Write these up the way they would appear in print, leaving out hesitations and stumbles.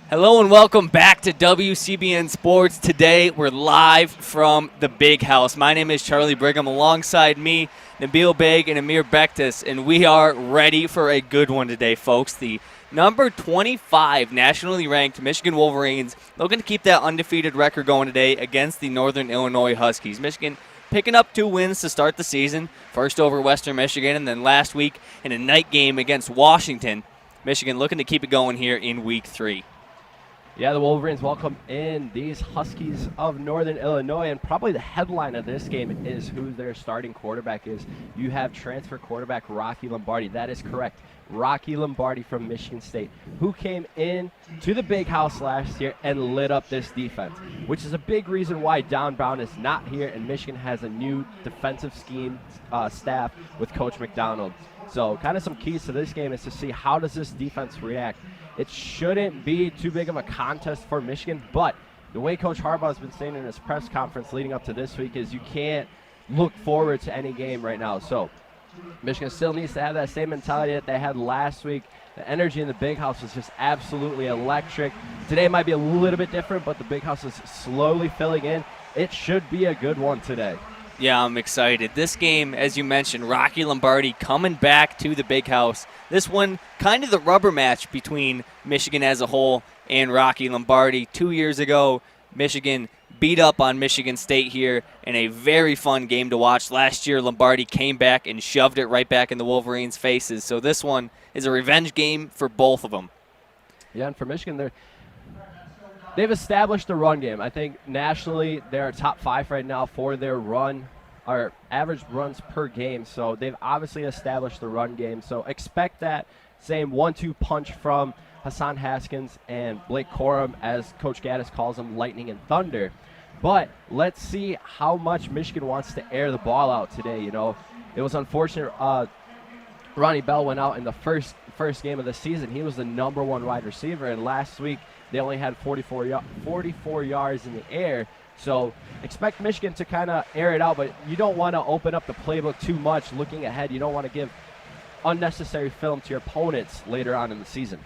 Hello and welcome back to WCBN Sports. Today we're live from the Big House. My name is Charlie Brigham. Alongside me, Nabeel, Baig, and Amer Bektas, and we are ready for a good one today, folks. The number 25 nationally ranked Michigan Wolverines looking to keep that undefeated record going today against the Northern Illinois Huskies. Michigan picking up 2 wins to start the season, first over Western Michigan, and then last week in a night game against Washington. Michigan looking to keep it going here in Week 3. Yeah, the Wolverines welcome in these Huskies of Northern Illinois, and probably the headline of this game is who their starting quarterback is. You have transfer quarterback Rocky Lombardi. That is correct. Rocky Lombardi from Michigan State, who came in to the Big House last year and lit up this defense, which is a big reason why Don Brown is not here, and Michigan has a new defensive scheme staff with Coach McDonald. So kind of some keys to this game is to see how does this defense react. It shouldn't be too big of a contest for Michigan, but the way Coach Harbaugh has been saying in his press conference leading up to this week is you can't look forward to any game right now. So Michigan still needs to have that same mentality that they had last week. The energy in the Big House was just absolutely electric. Today might be a little bit different, but the Big House is slowly filling in. It should be a good one today. Yeah, I'm excited. This game, as you mentioned, Rocky Lombardi coming back to the Big House. This one, kind of the rubber match between Michigan as a whole and Rocky Lombardi. 2 years ago, Michigan beat up on Michigan State here in a very fun game to watch. Last year, Lombardi came back and shoved it right back in the Wolverines' faces. So this one is a revenge game for both of them. Yeah, and for Michigan, they've established the run game. I think nationally they're top 5 right now for their run, or average runs per game. So they've obviously established the run game. So expect that same 1-2 punch from Hassan Haskins and Blake Corum, as Coach Gaddis calls them, lightning and thunder. But let's see how much Michigan wants to air the ball out today. You know, it was unfortunate. Ronnie Bell went out in the first game of the season. He was the number 1 wide receiver, and last week they only had 44 yards in the air. So expect Michigan to kind of air it out, but you don't want to open up the playbook too much looking ahead. You don't want to give unnecessary film to your opponents later on in the season.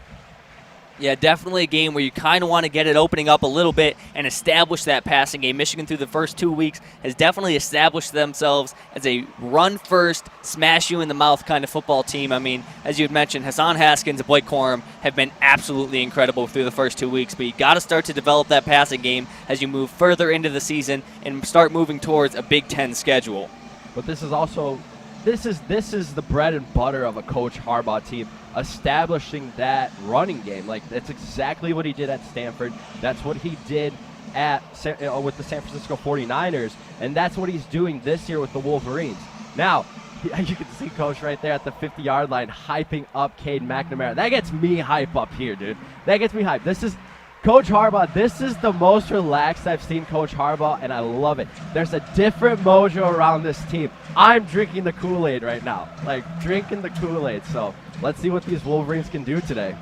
Yeah, definitely a game where you kind of want to get it opening up a little bit and establish that passing game. Michigan, through the first 2 weeks, has definitely established themselves as a run-first, smash-you-in-the-mouth kind of football team. I mean, as you had mentioned, Hassan Haskins and Blake Corum have been absolutely incredible through the first 2 weeks, but you got to start to develop that passing game as you move further into the season and start moving towards a Big Ten schedule. But this is also this is the bread and butter of a Coach Harbaugh team, establishing that running game. Like, that's exactly what he did at Stanford. That's what he did with the San Francisco 49ers, and that's what he's doing this year with the Wolverines. Now, you can see Coach right there at the 50-yard line hyping up Cade McNamara. That gets me hype up here, dude. That gets me hype. This is Coach Harbaugh. This is the most relaxed I've seen Coach Harbaugh, and I love it. There's a different mojo around this team. I'm drinking the Kool-Aid right now, like drinking the Kool-Aid. So let's see what these Wolverines can do today.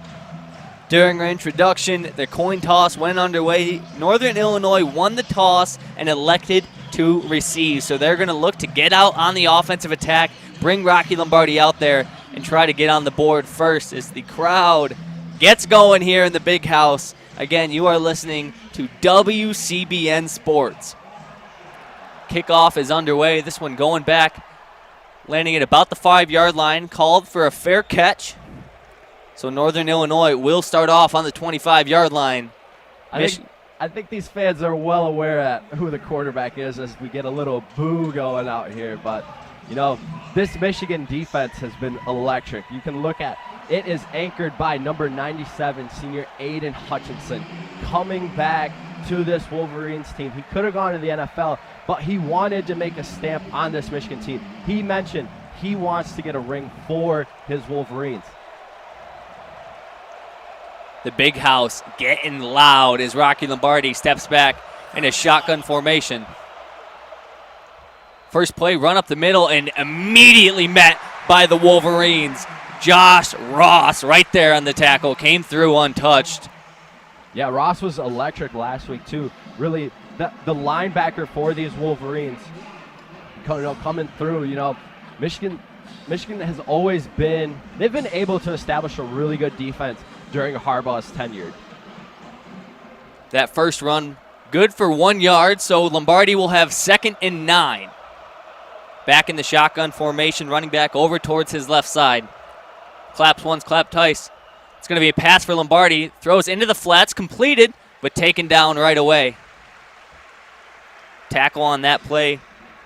During our introduction, the coin toss went underway. Northern Illinois won the toss and elected to receive. So they're going to look to get out on the offensive attack, bring Rocky Lombardi out there, and try to get on the board first as the crowd gets going here in the Big House. Again, you are listening to WCBN Sports. Kickoff is underway. This one going back, landing at about the 5-yard line, called for a fair catch. So Northern Illinois will start off on the 25-yard line. I think these fans are well aware at who the quarterback is as we get a little boo going out here. But, you know, this Michigan defense has been electric. You can look at it is anchored by number 97, senior Aiden Hutchinson, coming back to this Wolverines team. He could have gone to the NFL, but he wanted to make a stamp on this Michigan team. He mentioned he wants to get a ring for his Wolverines. The Big House getting loud as Rocky Lombardi steps back in a shotgun formation. First play, run up the middle, and immediately met by the Wolverines. Josh Ross right there on the tackle, came through untouched. Yeah, Ross was electric last week too. Really, the linebacker for these Wolverines coming through. Michigan has always they've been able to establish a really good defense during Harbaugh's tenure. That first run, good for 1 yard, so Lombardi will have 2nd and 9. Back in the shotgun formation, running back over towards his left side. Claps once, clap twice. It's going to be a pass for Lombardi. Throws into the flats, completed, but taken down right away. Tackle on that play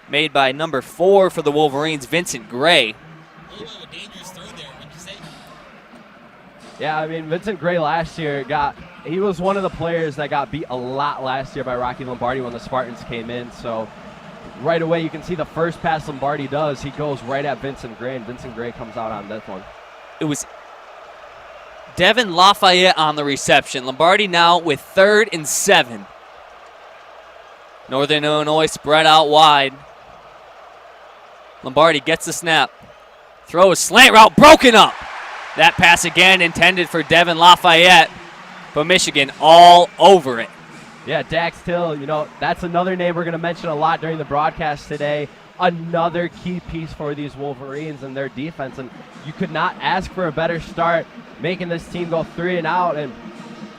made by number 4 for the Wolverines, Vincent Gray. A little bit of a dangerous throw there, wouldn't you say? Yeah, I mean, Vincent Gray last year he was one of the players that got beat a lot last year by Rocky Lombardi when the Spartans came in. So right away you can see the first pass Lombardi does, he goes right at Vincent Gray, and Vincent Gray comes out on that one. It was Devin Lafayette on the reception. Lombardi now with 3rd and 7. Northern Illinois spread out wide. Lombardi gets the snap. Throws, slant route, broken up. That pass again intended for Devin Lafayette, but Michigan all over it. Yeah, Dax Till, that's another name we're going to mention a lot during the broadcast today. Another key piece for these Wolverines and their defense, and you could not ask for a better start, making this team go 3 and out. And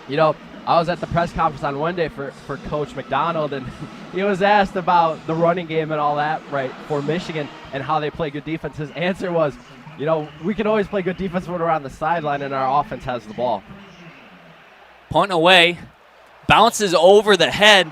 I was at the press conference on Monday for Coach McDonald, and he was asked about the running game and all that, right, for Michigan and how they play good defense. His answer was, we can always play good defense when we're on the sideline and our offense has the ball. Punt away, bounces over the head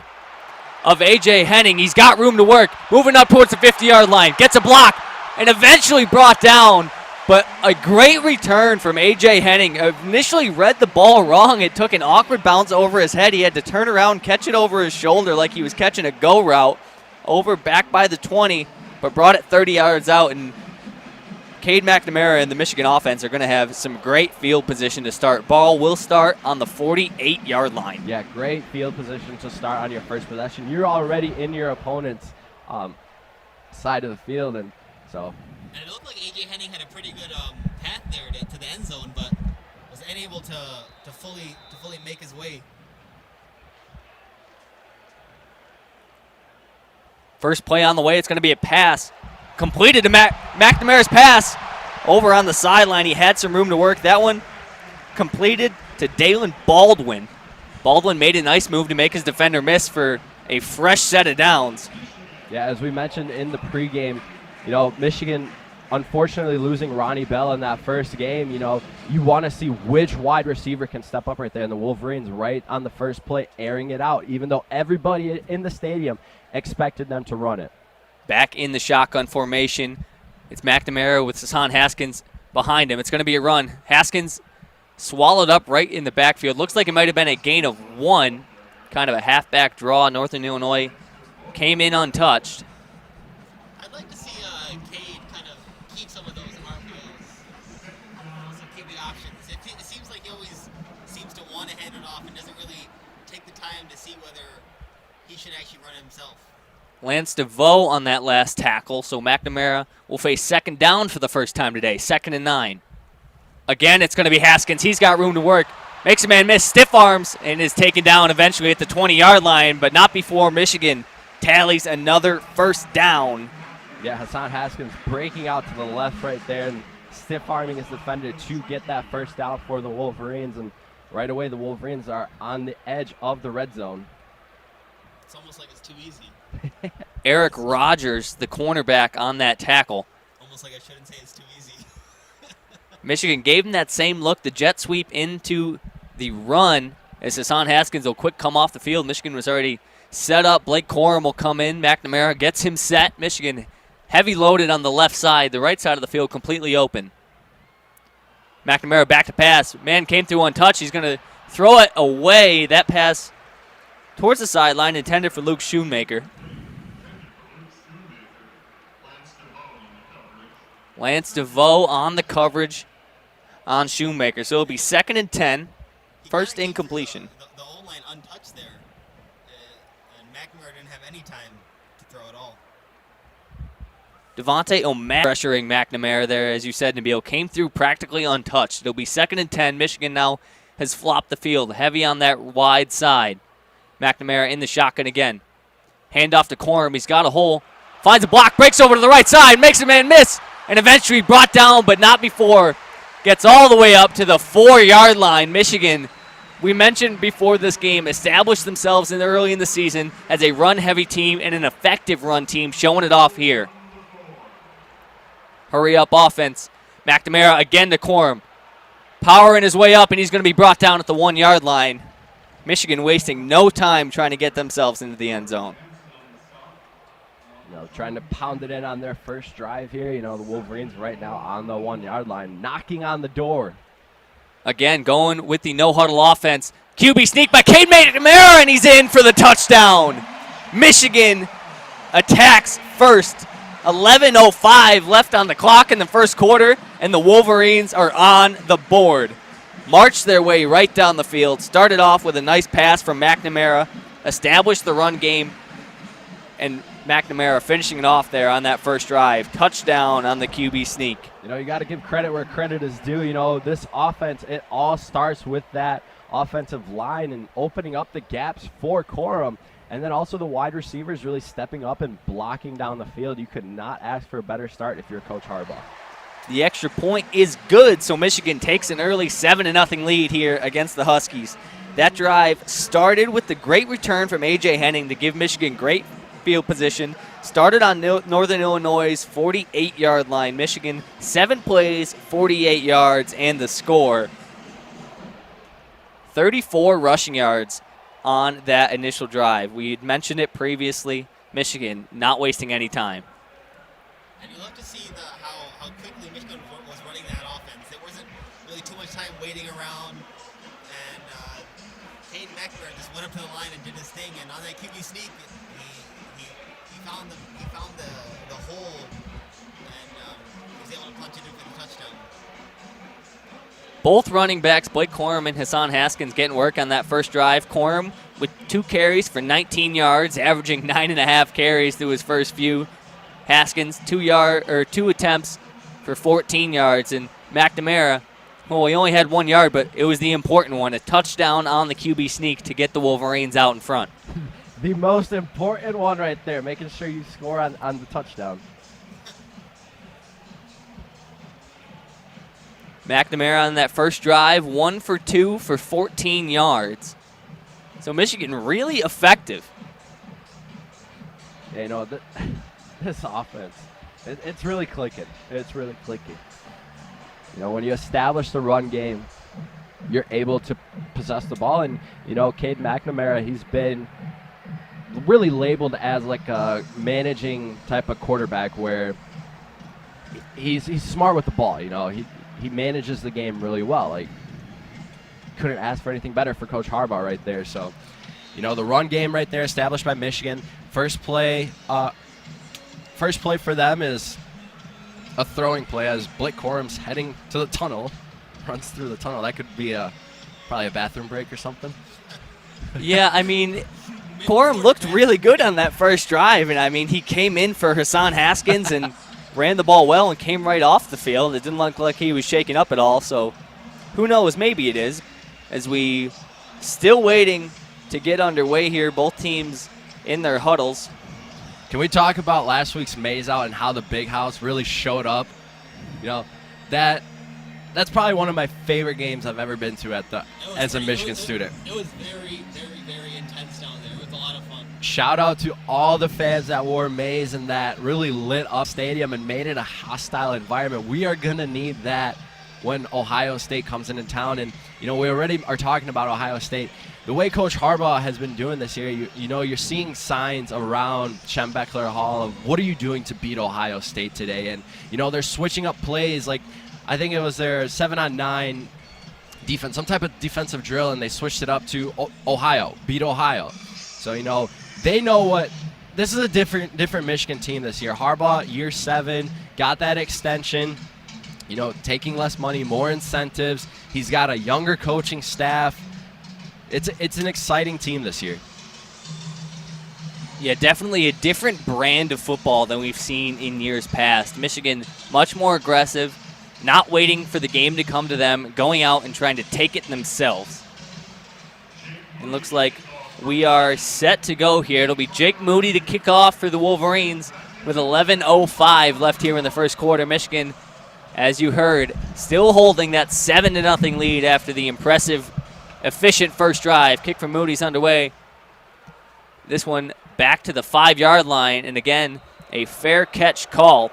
of A.J. Henning. He's got room to work, moving up towards the 50-yard line, gets a block, and eventually brought down. But a great return from A.J. Henning. Initially read the ball wrong. It took an awkward bounce over his head. He had to turn around, catch it over his shoulder like he was catching a go route, over back by the 20, but brought it 30 yards out. And Cade McNamara and the Michigan offense are going to have some great field position to start. Ball will start on the 48-yard line. Yeah, great field position to start on your first possession. You're already in your opponent's side of the field, and so. And it looked like A.J. Henning had a pretty good path there to the end zone, but was unable to fully make his way. First play on the way. It's going to be a pass. Completed to McNamara's pass. Over on the sideline. He had some room to work. That one completed to Dalen Baldwin. Baldwin made a nice move to make his defender miss for a fresh set of downs. Yeah, as we mentioned in the pregame, Michigan unfortunately losing Ronnie Bell in that first game. You want to see which wide receiver can step up right there. And the Wolverines right on the first play airing it out, even though everybody in the stadium expected them to run it. Back in the shotgun formation. It's McNamara with Hassan Haskins behind him. It's going to be a run. Haskins swallowed up right in the backfield. Looks like it might have been a gain of 1. Kind of a halfback draw. Northern Illinois came in untouched. I'd like to see Cade kind of keep some of those RPOs. Also keep the options. It seems like he always seems to want to hand it off and doesn't really take the time to see whether he should actually run it himself. Lance DeVoe on that last tackle, so McNamara will face 2nd down for the first time today, 2nd and 9. Again, it's going to be Haskins. He's got room to work. Makes a man miss, stiff arms, and is taken down eventually at the 20-yard line, but not before Michigan tallies another first down. Yeah, Hassan Haskins breaking out to the left right there and stiff-arming his defender to get that first down for the Wolverines. And right away, the Wolverines are on the edge of the red zone. It's almost like it's too easy. Eric Rogers, the cornerback, on that tackle. Almost like I shouldn't say it's too easy. Michigan gave him that same look, the jet sweep into the run as Hassan Haskins will quick come off the field. Michigan was already set up. Blake Corum will come in. McNamara gets him set. Michigan heavy loaded on the left side. The right side of the field completely open. McNamara back to pass. Man came through untouched. He's going to throw it away. That pass towards the sideline intended for Luke Schoonmaker. Lance DeVoe on the coverage on Schoonmaker. So it'll be 2nd and 10. First incompletion. The O-line untouched there. And McNamara didn't have any time to throw at all. Devontae Amer pressuring McNamara there, as you said, Nabeel, came through practically untouched. It'll be 2nd and 10. Michigan now has flopped the field, heavy on that wide side. McNamara in the shotgun again. Hand off to Corum. He's got a hole. Finds a block, breaks over to the right side, makes a man miss, and eventually brought down, but not before. Gets all the way up to the 4-yard line. Michigan, we mentioned before this game, established themselves early in the season as a run-heavy team and an effective run team, showing it off here. Hurry up offense. McNamara again to Corum. Powering his way up, and he's going to be brought down at the 1-yard line. Michigan wasting no time trying to get themselves into the end zone. Trying to pound it in on their first drive here. The Wolverines right now on the 1-yard line, knocking on the door. Again, going with the no-huddle offense. QB sneak by Cade McNamara, and he's in for the touchdown. Michigan attacks first. 11:05 left on the clock in the first quarter, and the Wolverines are on the board. Marched their way right down the field. Started off with a nice pass from McNamara. Established the run game, and McNamara finishing it off there on that first drive. Touchdown on the QB sneak. You got to give credit where credit is due. This offense, it all starts with that offensive line and opening up the gaps for Corum. And then also the wide receivers really stepping up and blocking down the field. You could not ask for a better start if you're Coach Harbaugh. The extra point is good, so Michigan takes an early 7-0 lead here against the Huskies. That drive started with the great return from A.J. Henning to give Michigan great field position. Started on Northern Illinois' 48-yard line. Michigan, 7 plays, 48 yards, and the score. 34 rushing yards on that initial drive. We had mentioned it previously. Michigan not wasting any time. And you love to see how quickly Michigan was running that offense. There wasn't really too much time waiting around. And Cade McNamara just went up to the line and did his thing. And on that QB sneak, he found the hole and was able to punch it in for the touchdown. Both running backs, Blake Corum and Hassan Haskins, getting work on that first drive. Corum with 2 carries for 19 yards, averaging 9.5 carries through his first few. Haskins, 2 attempts for 14 yards. And McNamara, well, he only had 1 yard, but it was the important one, a touchdown on the QB sneak to get the Wolverines out in front. The most important one right there, making sure you score on the touchdown. McNamara on that first drive, 1 for 2 for 14 yards. So Michigan really effective. Yeah, this offense, it's really clicking. It's really clicking. When you establish the run game, you're able to possess the ball. And, Cade McNamara, he's been really labeled as like a managing type of quarterback where he's smart with the ball. He manages the game really well. Like, couldn't ask for anything better for Coach Harbaugh right there. So, the run game right there established by Michigan. First play for them is a throwing play as Blake Corum's heading to the tunnel, runs through the tunnel. That could be probably a bathroom break or something. Yeah, Corum looked really good on that first drive, and he came in for Hassan Haskins and ran the ball well and came right off the field. It didn't look like he was shaking up at all, so who knows, maybe it is, as we still waiting to get underway here, both teams in their huddles. Can we talk about last week's maze out and how the Big House really showed up? That's probably one of my favorite games I've ever been to as a Michigan student. It was very, very, very intense down there. It was a lot of fun. Shout out to all the fans that wore maze and that really lit up stadium and made it a hostile environment. We are going to need that when Ohio State comes into town. And, we already are talking about Ohio State. The way Coach Harbaugh has been doing this year, you're seeing signs around Schembechler Hall of what are you doing to beat Ohio State today? And, they're switching up plays. Like, I think it was their 7-on-9 defense, some type of defensive drill, and they switched it up to Ohio, beat Ohio. So, they know what – this is a different Michigan team this year. Harbaugh, year 7, got that extension, taking less money, more incentives. He's got a younger coaching staff. It's an exciting team this year. Yeah, definitely a different brand of football than we've seen in years past. Michigan, much more aggressive, not waiting for the game to come to them, going out and trying to take it themselves. It looks like we are set to go here. It'll be Jake Moody to kick off for the Wolverines with 11:05 left here in the first quarter. Michigan, as you heard, still holding that 7-0 lead after the impressive, efficient first drive. Kick from Moody's underway. This one back to the 5-yard line, and again, a fair catch call.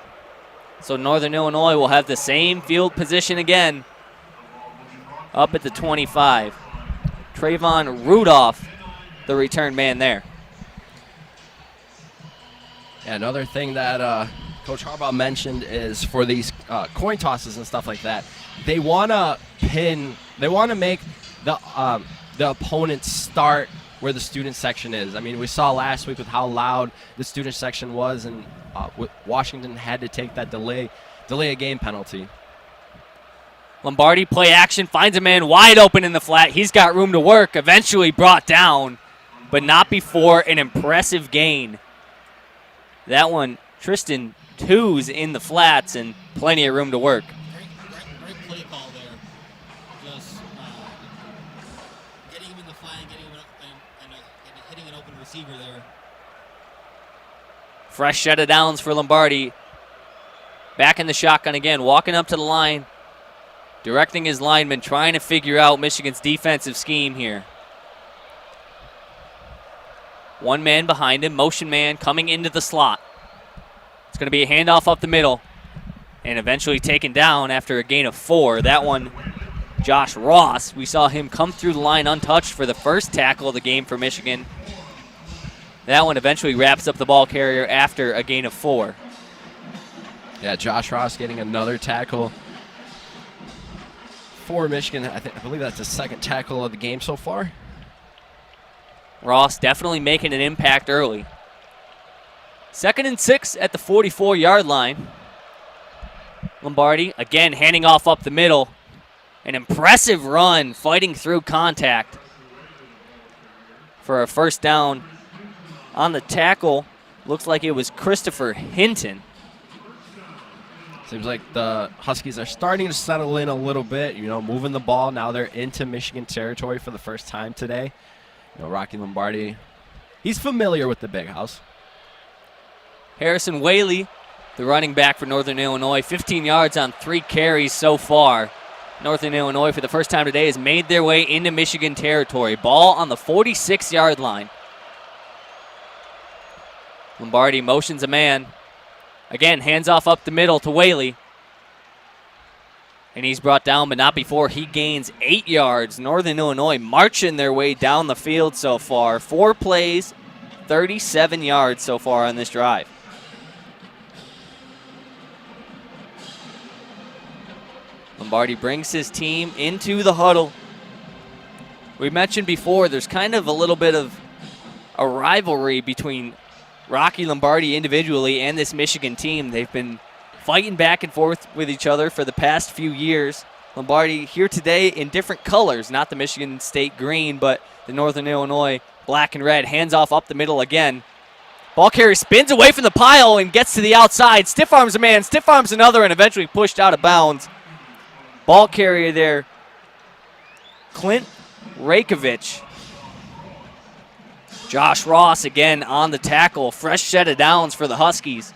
So Northern Illinois will have the same field position again up at the 25. Trayvon Rudolph, the return man there. Yeah, another thing that Coach Harbaugh mentioned is for these coin tosses and stuff like that, they want to make the opponent start where the student section is. I mean, we saw last week with how loud the student section was, and Washington had to take that delay a game penalty. Lombardi play action, finds a man wide open in the flat. He's got room to work, eventually brought down, but not before an impressive gain. That one, Tristan Twos in the flats and plenty of room to work. Great play call there. Just getting him in the flat and getting him and hitting an open receiver there. Fresh set of downs for Lombardi. Back in the shotgun again, walking up to the line, directing his linemen, trying to figure out Michigan's defensive scheme here. One man behind him, motion man coming into the slot. It's going to be a handoff up the middle and eventually taken down after a gain of 4. That one, Josh Ross, we saw him come through the line untouched for the first tackle of the game for Michigan. That one eventually wraps up the ball carrier after a gain of 4. Yeah, Josh Ross getting another tackle for Michigan. I believe that's the second tackle of the game so far. Ross definitely making an impact early. 2nd and 6 at the 44-yard line. Lombardi again handing off up the middle. An impressive run, fighting through contact for a first down. On the tackle, looks like it was Christopher Hinton. Seems like the Huskies are starting to settle in a little bit, moving the ball. Now they're into Michigan territory for the first time today. Rocky Lombardi, he's familiar with the big house. Harrison Whaley, the running back for Northern Illinois, 15 yards on 3 carries so far. Northern Illinois, for the first time today, has made their way into Michigan territory. Ball on the 46-yard line. Lombardi motions a man. Again, hands off up the middle to Whaley. And he's brought down, but not before he gains 8 yards. Northern Illinois marching their way down the field so far. 4 plays, 37 yards so far on this drive. Lombardi brings his team into the huddle. We mentioned before there's kind of a little bit of a rivalry between Rocky Lombardi individually and this Michigan team. They've been fighting back and forth with each other for the past few years. Lombardi here today in different colors, not the Michigan State green, but the Northern Illinois black and red. Hands off up the middle again. Ball carrier spins away from the pile and gets to the outside. Stiff arms a man, stiff arms another, and eventually pushed out of bounds. Ball carrier there, Clint Rakovich. Josh Ross again on the tackle. Fresh set of downs for the Huskies.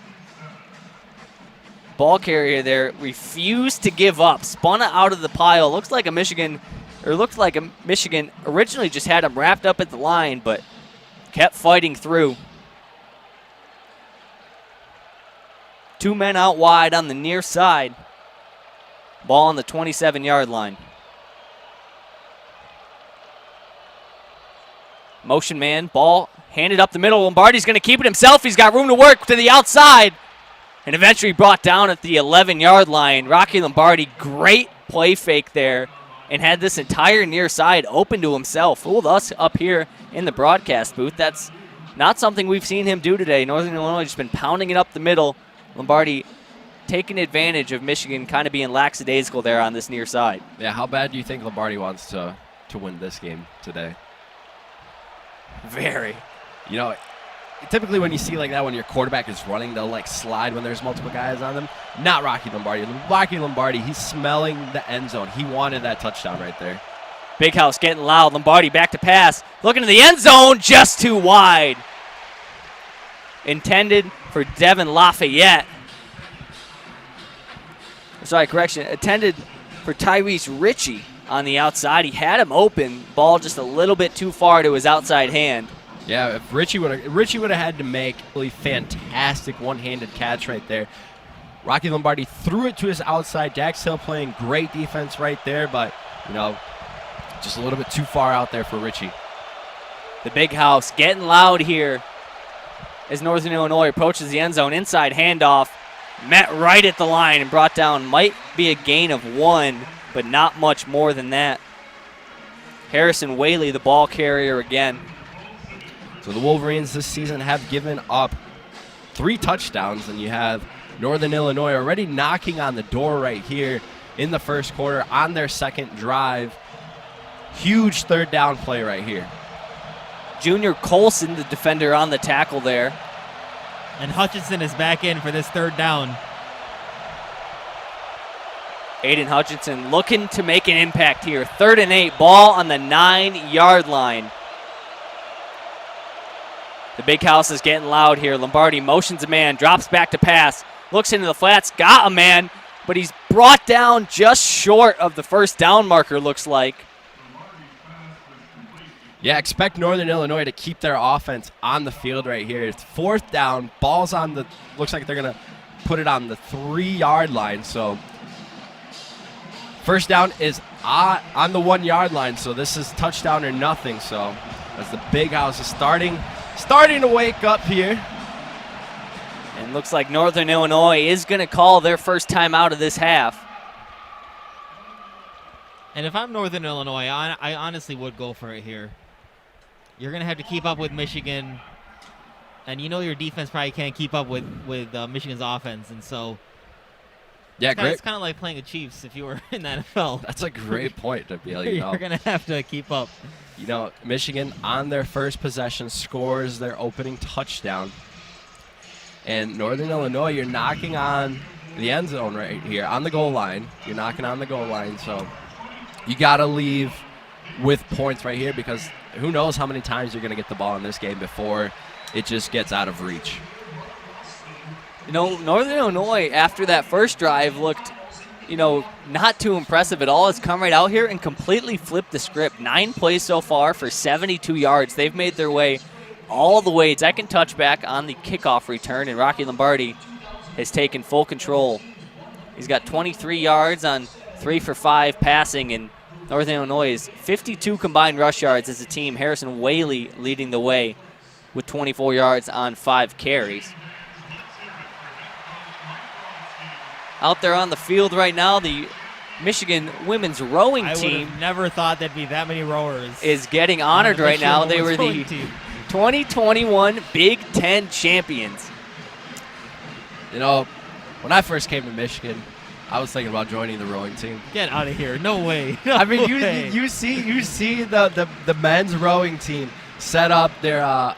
Ball carrier there refused to give up. Spun out of the pile. Looks like Michigan originally just had him wrapped up at the line, but kept fighting through. 2 men out wide on the near side. Ball on the 27-yard line. Motion man, ball handed up the middle. Lombardi's going to keep it himself. He's got room to work to the outside. And eventually brought down at the 11-yard line. Rocky Lombardi, great play fake there. And had this entire near side open to himself. Fooled us up here in the broadcast booth. That's not something we've seen him do today. Northern Illinois just been pounding it up the middle. Lombardi taking advantage of Michigan kind of being lackadaisical there on this near side. Yeah, how bad do you think Lombardi wants to win this game today? Very. typically when you see like that, when your quarterback is running, they'll like slide when there's multiple guys on them. Not Rocky Lombardi. Rocky Lombardi, he's smelling the end zone. He wanted that touchdown right there. Big House getting loud. Lombardi back to pass. Looking to the end zone, just too wide. Intended for Devin Lafayette. Sorry, correction. Intended for Tyrese Ritchie on the outside. He had him open. Ball just a little bit too far to his outside hand. Yeah, if Ritchie would have had to make a really fantastic one-handed catch right there. Rocky Lombardi threw it to his outside. Dax Hill playing great defense right there, but, you know, just a little bit too far out there for Ritchie. The Big House getting loud here as Northern Illinois approaches the end zone. Inside handoff, met right at the line and brought down. Might be a gain of 1, but not much more than that. Harrison Whaley, the ball carrier again. So the Wolverines this season have given up 3 touchdowns, and you have Northern Illinois already knocking on the door right here in the first quarter on their second drive. Huge third down play right here. Junior Colson, the defender, on the tackle there. And Hutchinson is back in for this third down. Aiden Hutchinson looking to make an impact here. 3rd and 8, ball on the 9-yard line. The Big House is getting loud here. Lombardi motions a man, drops back to pass, looks into the flats, got a man, but he's brought down just short of the first down marker, looks like. Yeah, expect Northern Illinois to keep their offense on the field right here. It's 4th down, ball's on the, looks like they're going to put it on the 3-yard line. So first down is on the 1-yard line, so this is touchdown or nothing. So as the Big House is starting to wake up here. And looks like Northern Illinois is going to call their first time out of this half. And if I'm Northern Illinois, I honestly would go for it here. You're going to have to keep up with Michigan, and you know your defense probably can't keep up with Michigan's offense, and so yeah, great. It's kind of like playing the Chiefs if you were in the NFL. That's a great point, Nabeel. You're going to have to keep up. You know, Michigan on their first possession scores their opening touchdown, and Northern Illinois, you're knocking on the end zone right here on the goal line. You're knocking on the goal line, so you got to leave with points right here, because who knows how many times you're going to get the ball in this game before it just gets out of reach. You know, Northern Illinois, after that first drive, looked, you know, not too impressive at all. It's come right out here and completely flipped the script. 9 plays so far for 72 yards. They've made their way all the way. Second touchback on the kickoff return, and Rocky Lombardi has taken full control. He's got 23 yards on 3 for 5 passing, and Northern Illinois is 52 combined rush yards as a team. Harrison Whaley leading the way with 24 yards on 5 carries. Out there on the field right now, the Michigan women's rowing team. I would have never thought there'd be that many rowers. Is getting honored right now. They were the 2021 Big Ten champions. You know, when I first came to Michigan, I was thinking about joining the rowing team. Get out of here! No way. No I mean, way. you see the men's rowing team set up their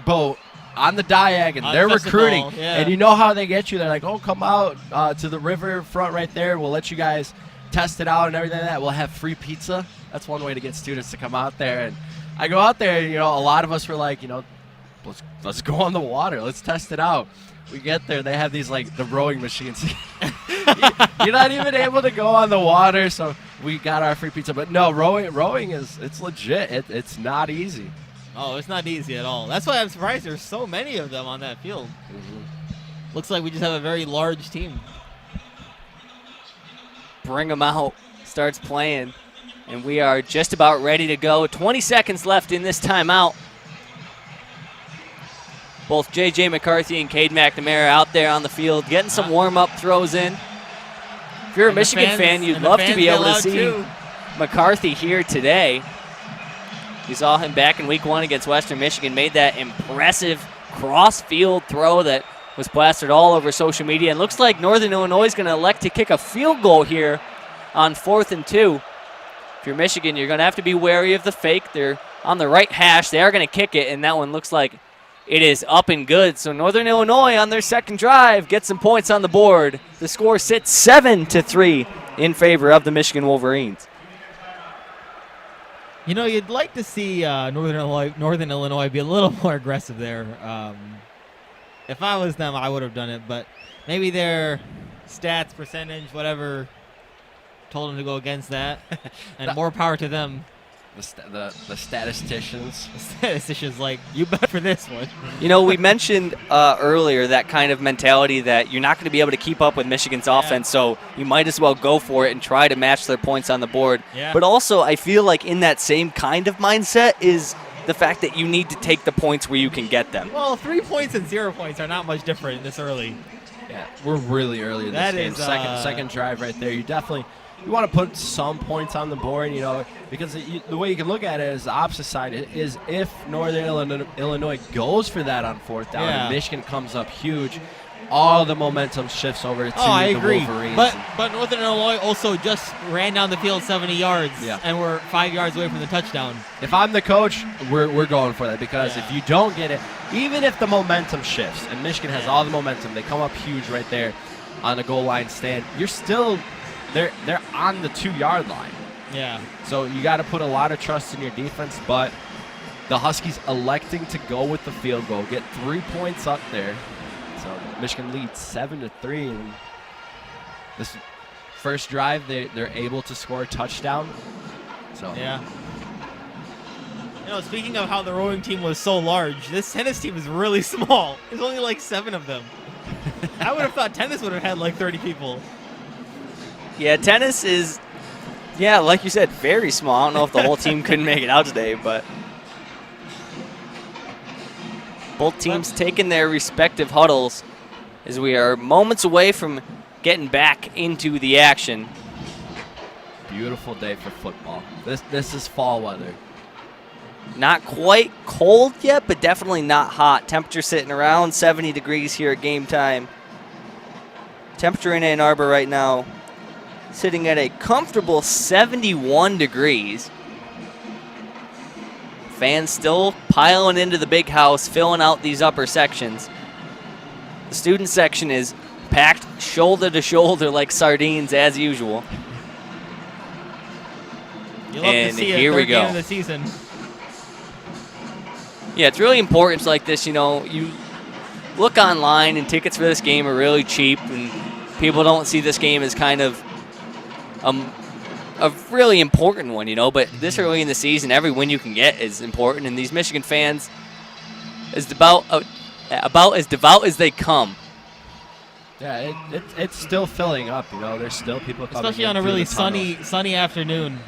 boat on the Diag, and they're recruiting. Yeah. And you know how they get you? They're like, oh, come out to the river front right there. We'll let you guys test it out and everything like that. We'll have free pizza. That's one way to get students to come out there. And I go out there, and, you know, a lot of us were like, you know, let's go on the water. Let's test it out. We get there, they have these, like, the rowing machines. You're not even able to go on the water, so we got our free pizza. But no, rowing it's legit. It's not easy. Oh, it's not easy at all. That's why I'm surprised there's so many of them on that field. Mm-hmm. Looks like we just have a very large team. Brigham out, starts playing, and we are just about ready to go. 20 seconds left in this timeout. Both J.J. McCarthy and Cade McNamara out there on the field getting some warm-up throws in. If you're a Michigan fan, you'd love to be able to see McCarthy here today. You saw him back in week 1 against Western Michigan, made that impressive cross-field throw that was plastered all over social media. And looks like Northern Illinois is going to elect to kick a field goal here on 4th and 2. If you're Michigan, you're going to have to be wary of the fake. They're on the right hash. They are going to kick it, and that one looks like It is up and good. So Northern Illinois on their second drive gets some points on the board. The score sits 7-3 in favor of the Michigan Wolverines. You know, you'd like to see Northern Illinois be a little more aggressive there. If I was them, I would have done it, but maybe their stats, percentage, whatever, told them to go against that, and more power to them. The statisticians. The statisticians like, you bet for this one. You know, we mentioned earlier that kind of mentality that you're not going to be able to keep up with Michigan's offense, so you might as well go for it and try to match their points on the board. Yeah. But also, I feel like in that same kind of mindset is the fact that you need to take the points where you can get them. Well, 3 points and 0 points are not much different this early. Yeah, we're really early in this game. Second drive right there. You want to put some points on the board, you know, because the way you can look at it is the opposite side is if Northern Illinois goes for that on fourth down and Michigan comes up huge, all the momentum shifts over to the Wolverines. But Northern Illinois also just ran down the field 70 yards and we're 5 yards away from the touchdown. If I'm the coach, we're going for that because if you don't get it, even if the momentum shifts and Michigan has all the momentum, they come up huge right there on the goal line stand, you're still – they're on the 2-yard line. Yeah. So you got to put a lot of trust in your defense, but the Huskies electing to go with the field goal, get 3 points up there. So Michigan leads 7-3. And this first drive, they're able to score a touchdown. So yeah. You know, speaking of how the rowing team was so large, this tennis team is really small. There's only like 7 of them. I would have thought tennis would have had like 30 people. Yeah, tennis is, like you said, very small. I don't know if the whole team couldn't make it out today, but both teams taking their respective huddles as we are moments away from getting back into the action. Beautiful day for football. This is fall weather. Not quite cold yet, but definitely not hot. Temperature sitting around 70 degrees here at game time. Temperature in Ann Arbor right now sitting at a comfortable 71 degrees. Fans still piling into the big house, filling out these upper sections. The student section is packed shoulder to shoulder like sardines as usual. You love to see here we go. Game of the season. Yeah, it's really important like this, you know, you look online and tickets for this game are really cheap and people don't see this game as kind of a really important one, you know, but this early in the season, every win you can get is important, and these Michigan fans is about as devout as they come. Yeah, it's still filling up, you know. There's still people coming, especially on a really sunny afternoon.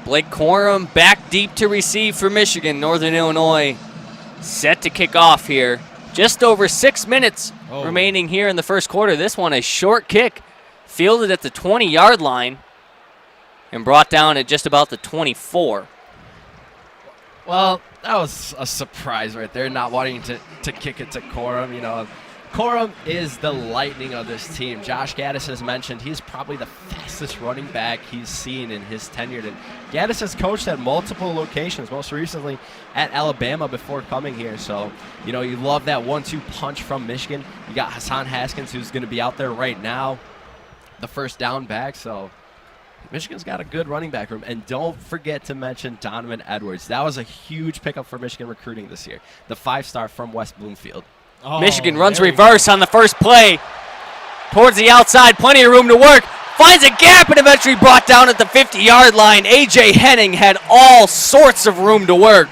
Blake Corum back deep to receive for Michigan. Northern Illinois set to kick off here. Just over 6 minutes remaining here in the first quarter. This one a short kick. Fielded at the 20-yard line and brought down at just about the 24. Well, that was a surprise right there, not wanting to kick it to Corum. You know, Corum is the lightning of this team. Josh Gaddis has mentioned he's probably the fastest running back he's seen in his tenure. And Gaddis has coached at multiple locations, most recently at Alabama before coming here. So, you know, you love that 1-2 punch from Michigan. You got Hassan Haskins, who's going to be out there right now, the first down back. So Michigan's got a good running back room. And don't forget to mention Donovan Edwards. That was a huge pickup for Michigan recruiting this year. The 5-star from West Bloomfield. Michigan runs reverse on the first play. Towards the outside, plenty of room to work. Finds a gap and eventually brought down at the 50-yard line. A.J. Henning had all sorts of room to work.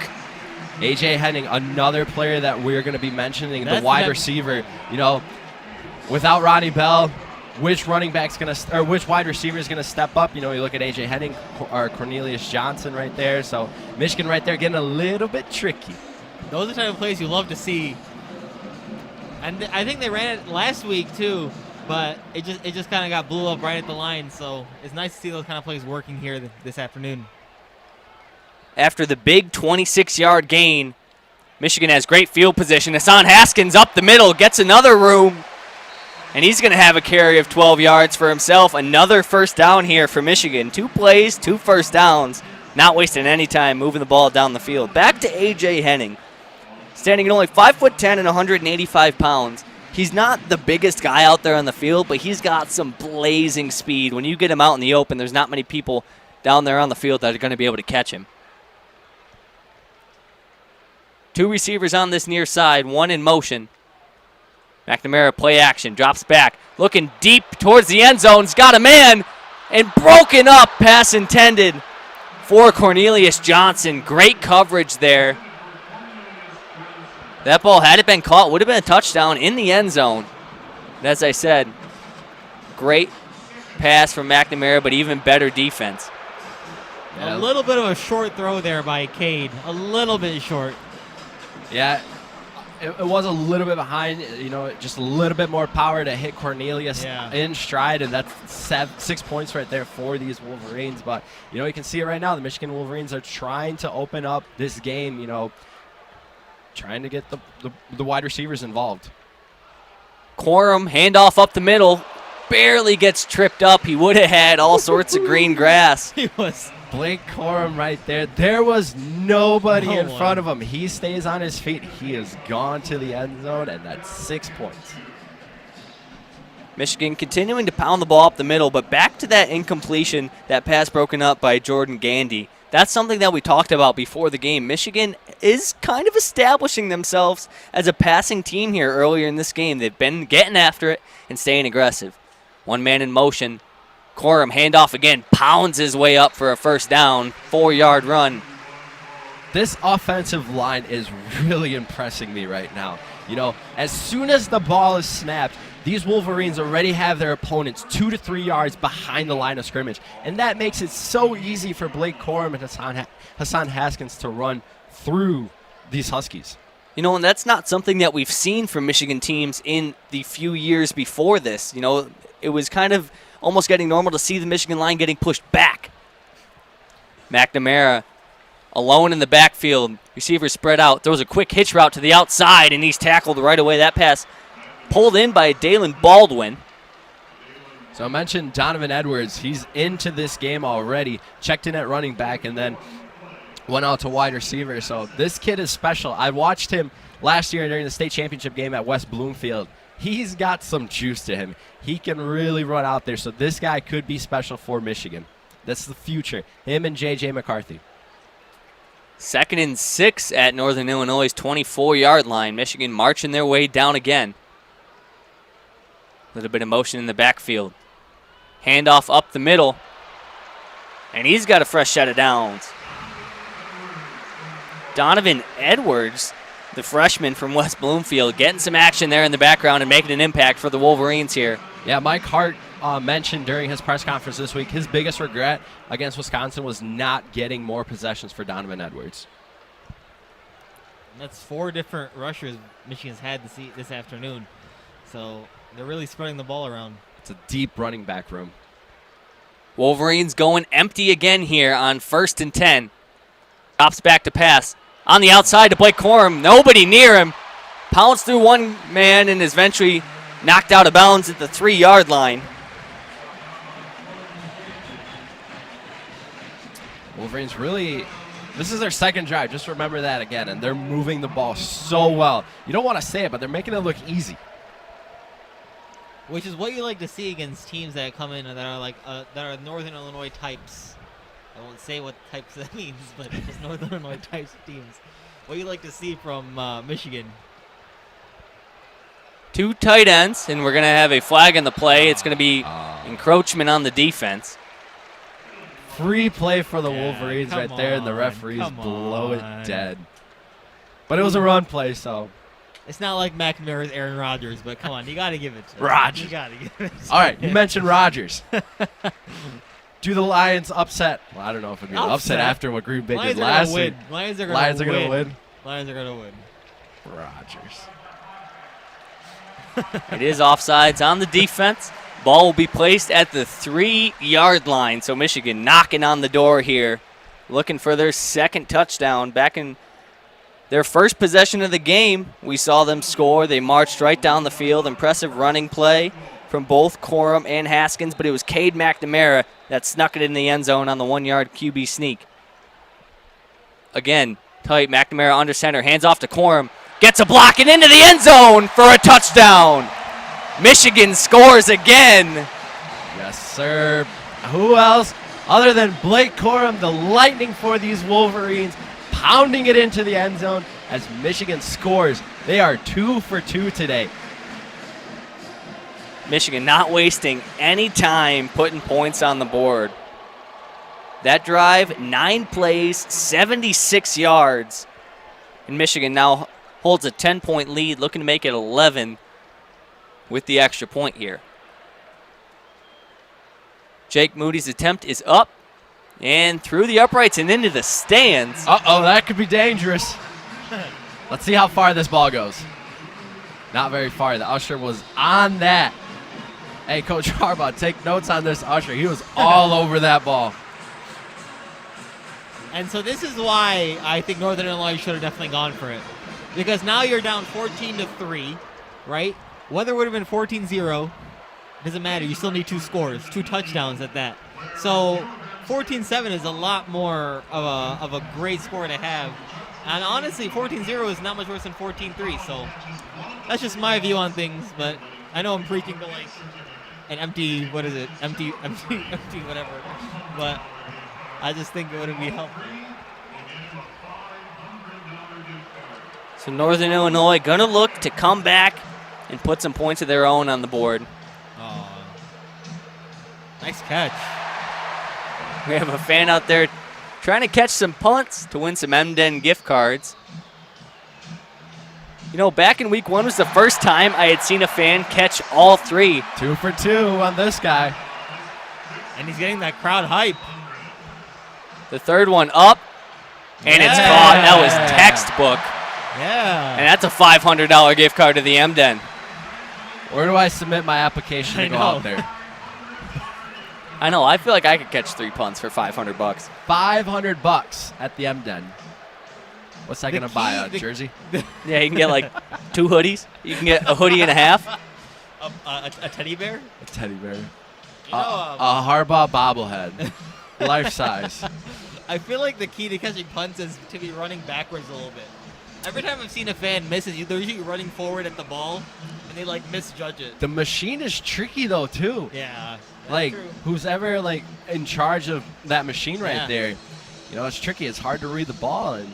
A.J. Henning, another player that we're going to be mentioning, the wide receiver. You know, without Ronnie Bell, which running back's going to, or which wide receiver is going to step up? You know, you look at A.J. Henning or Cornelius Johnson right there. So Michigan right there getting a little bit tricky. Those are the type of plays you love to see. And I think they ran it last week too, but it just kind of got blew up right at the line. So it's nice to see those kind of plays working here this afternoon. After the big 26-yard gain, Michigan has great field position. Hassan Haskins up the middle, gets another room, and he's going to have a carry of 12 yards for himself. Another first down here for Michigan. 2 plays, 2 first downs, not wasting any time moving the ball down the field. Back to A.J. Henning. standing at only 5'10" and 185 pounds. He's not the biggest guy out there on the field, but he's got some blazing speed. When you get him out in the open, there's not many people down there on the field that are going to be able to catch him. 2 receivers on this near side, 1 in motion. McNamara play action, drops back, looking deep towards the end zone. He's got a man, and broken up, pass intended for Cornelius Johnson. Great coverage there. That ball, had it been caught, would have been a touchdown in the end zone. And as I said, great pass from McNamara, but even better defense. A little bit of a short throw there by Cade. A little bit short. Yeah, it was a little bit behind, just a little bit more power to hit Cornelius in stride, and that's 6 points right there for these Wolverines. But, you can see it right now. The Michigan Wolverines are trying to open up this game, trying to get the wide receivers involved. Corum, handoff up the middle, barely gets tripped up. He would have had all sorts of green grass. He was. Blake Corum right there. There was nobody in front of him. He stays on his feet. He has gone to the end zone, and that's 6 points. Michigan continuing to pound the ball up the middle, but back to that incompletion, that pass broken up by Jordan Gandy. That's something that we talked about before the game. Michigan is kind of establishing themselves as a passing team here earlier in this game. They've been getting after it and staying aggressive. 1 man in motion. Corum, handoff again, pounds his way up for a first down, 4-yard run. This offensive line is really impressing me right now. As soon as the ball is snapped, these Wolverines already have their opponents 2 to 3 yards behind the line of scrimmage. And that makes it so easy for Blake Corum and Hassan Haskins to run through these Huskies. And that's not something that we've seen from Michigan teams in the few years before this. It was kind of almost getting normal to see the Michigan line getting pushed back. McNamara alone in the backfield. Receiver spread out. Throws a quick hitch route to the outside, and he's tackled right away. That pass pulled in by Dalen Baldwin. So I mentioned Donovan Edwards. He's into this game already. Checked in at running back and then went out to wide receiver. So this kid is special. I watched him last year during the state championship game at West Bloomfield. He's got some juice to him. He can really run out there. So this guy could be special for Michigan. That's the future. Him and J.J. McCarthy. 2nd and 6 at Northern Illinois' 24-yard line. Michigan marching their way down again. A little bit of motion in the backfield. Handoff up the middle. And he's got a fresh set of downs. Donovan Edwards, the freshman from West Bloomfield, getting some action there in the background and making an impact for the Wolverines here. Yeah, Mike Hart mentioned during his press conference this week his biggest regret against Wisconsin was not getting more possessions for Donovan Edwards. And that's 4 different rushers Michigan's had this afternoon. So they're really spreading the ball around. It's a deep running back room. Wolverines going empty again here on 1st and 10. Drops back to pass. On the outside to Blake Corum. Nobody near him. Pounced through one man and is eventually knocked out of bounds at the 3-yard line. Wolverines really, this is their second drive. Just remember that again. And they're moving the ball so well. You don't want to say it, but they're making it look easy. Which is what you like to see against teams that come in and that are like that are Northern Illinois types. I won't say what types that means, but just Northern Illinois types of teams. What you like to see from Michigan. 2 tight ends, and we're going to have a flag in the play. It's going to be encroachment on the defense. Free play for the Wolverines right there, and the referees blow it dead. But it was a run play, so. It's not like McNamara's Aaron Rodgers, but come on, you got to give it to Rodgers. You got to give it to All right, you mentioned Rodgers. Do the Lions upset? Well, I don't know if it'd be an upset after what Green Bay did last week. Lions are going to win. Lions are going to win. Rodgers. It is offsides on the defense. Ball will be placed at the 3-yard line. So Michigan knocking on the door here, looking for their second touchdown. Back in their first possession of the game, we saw them score. They marched right down the field. Impressive running play from both Corum and Haskins, but it was Cade McNamara that snuck it in the end zone on the 1-yard QB sneak. Again, tight, McNamara under center, hands off to Corum. Gets a block and into the end zone for a touchdown. Michigan scores again. Yes, sir. Who else other than Blake Corum, the lightning for these Wolverines, pounding it into the end zone as Michigan scores. They are 2 for 2 today. Michigan not wasting any time putting points on the board. That drive, 9 plays, 76 yards. And Michigan now holds a 10-point lead, looking to make it 11 with the extra point here. Jake Moody's attempt is up and through the uprights and into the stands. Uh-oh, that could be dangerous. Let's see how far this ball goes. Not very far. The usher was on that. Hey, Coach Harbaugh, take notes on this usher. He was all over that ball. And so this is why I think Northern Illinois should have definitely gone for it. Because now you're down 14-3, right? Whether it would have been 14-0, doesn't matter. You still need 2 scores, 2 touchdowns at that. So 14-7 is a lot more of a great score to have. And honestly, 14-0 is not much worse than 14-3. So that's just my view on things. But I know I'm preaching to like an empty, what is it? Empty, whatever. But I just think it wouldn't be helpful. So Northern Illinois going to look to come back and put some points of their own on the board. Oh, nice catch. We have a fan out there trying to catch some punts to win some Emden gift cards. You know, back in week 1 was the first time I had seen a fan catch all 3. 2 for 2 on this guy. And he's getting that crowd hype. The third one up, and it's caught. That was textbook. Yeah. And that's a $500 gift card to the Emden. Where do I submit my application to go out there? I know. I feel like I could catch 3 punts for $500. $500 at the Emden. What's that going to buy? A jersey? Yeah, you can get like 2 hoodies. You can get a hoodie and a half. A teddy bear? A teddy bear. You know, A Harbaugh bobblehead. Life size. I feel like the key to catching punts is to be running backwards a little bit. Every time I've seen a fan miss it, they're usually running forward at the ball, and they like misjudge it. The machine is tricky though too. Yeah. Like true. who's ever like in charge of that machine right there, you know, it's tricky. It's hard to read the ball, and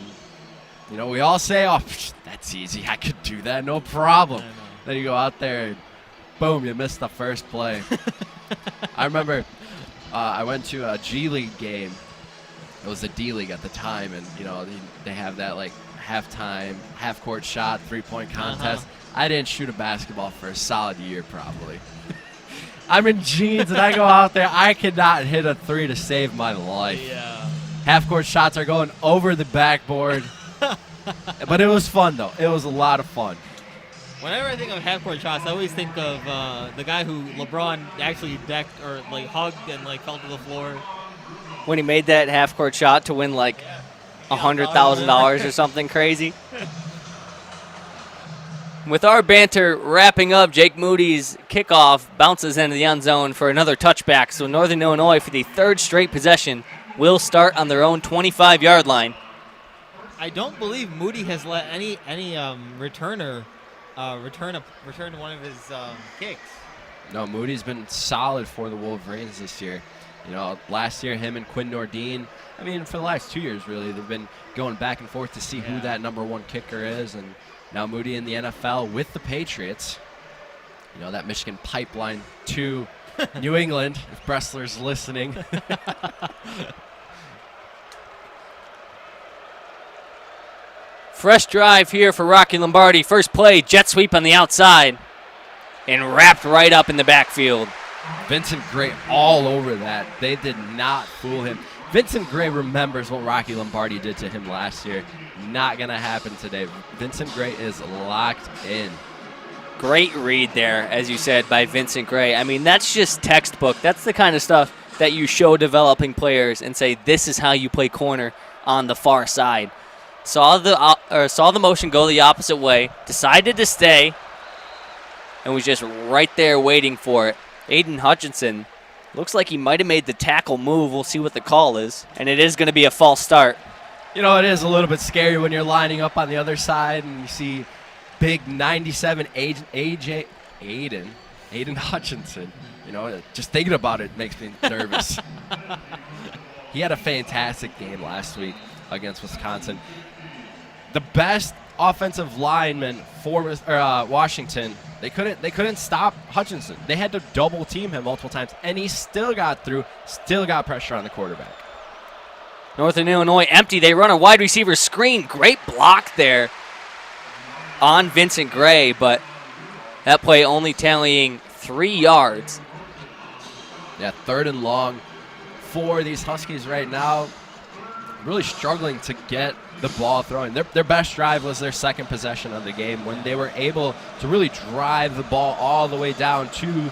you know we all say, "Oh, that's easy. I could do that, no problem." Then you go out there, and boom, you missed the first play. I remember I went to a G League game. It was a D League at the time, and you know they have that like halftime, half-court shot, 3-point contest. I didn't shoot a basketball for a solid year, probably. I'm in jeans, and I go out there. I cannot hit a 3 to save my life. Yeah. Half-court shots are going over the backboard. But it was fun, though. It was a lot of fun. Whenever I think of half-court shots, I always think of the guy who LeBron actually decked or like hugged and like fell to the floor. When he made that half-court shot to win like $100,000 or something crazy. With our banter wrapping up, Jake Moody's kickoff bounces into the end zone for another touchback. So Northern Illinois, for the 3rd straight possession, will start on their own 25-yard line. I don't believe Moody has let any returner return one of his kicks. No, Moody's been solid for the Wolverines this year. You know, last year, him and Quinn Nordine, I mean, for the last 2 years, really, they've been going back and forth to see who that #1 kicker is. And now Moody in the NFL with the Patriots. You know, that Michigan pipeline to New England, if Bressler's listening. Fresh drive here for Rocky Lombardi. First play, jet sweep on the outside, and wrapped right up in the backfield. Vincent Gray all over that. They did not fool him. Vincent Gray remembers what Rocky Lombardi did to him last year. Not going to happen today. Vincent Gray is locked in. Great read there, as you said, by Vincent Gray. I mean, that's just textbook. That's the kind of stuff that you show developing players and say, this is how you play corner on the far side. Saw the motion go the opposite way, decided to stay, and was just right there waiting for it. Aiden Hutchinson looks like he might have made the tackle move. We'll see what the call is. And it is going to be a false start. You know, it is a little bit scary when you're lining up on the other side and you see big 97 Aiden Hutchinson. You know, just thinking about it makes me nervous. He had a fantastic game last week against Wisconsin. The best offensive lineman for Washington, they couldn't stop Hutchinson. They had to double team him multiple times, and he still got through, still got pressure on the quarterback. Northern Illinois empty. They run a wide receiver screen. Great block there on Vincent Gray, but that play only tallying 3 yards. Yeah, 3rd and long for these Huskies right now. Really struggling to get the ball throwing. Their best drive was their second possession of the game when they were able to really drive the ball all the way down to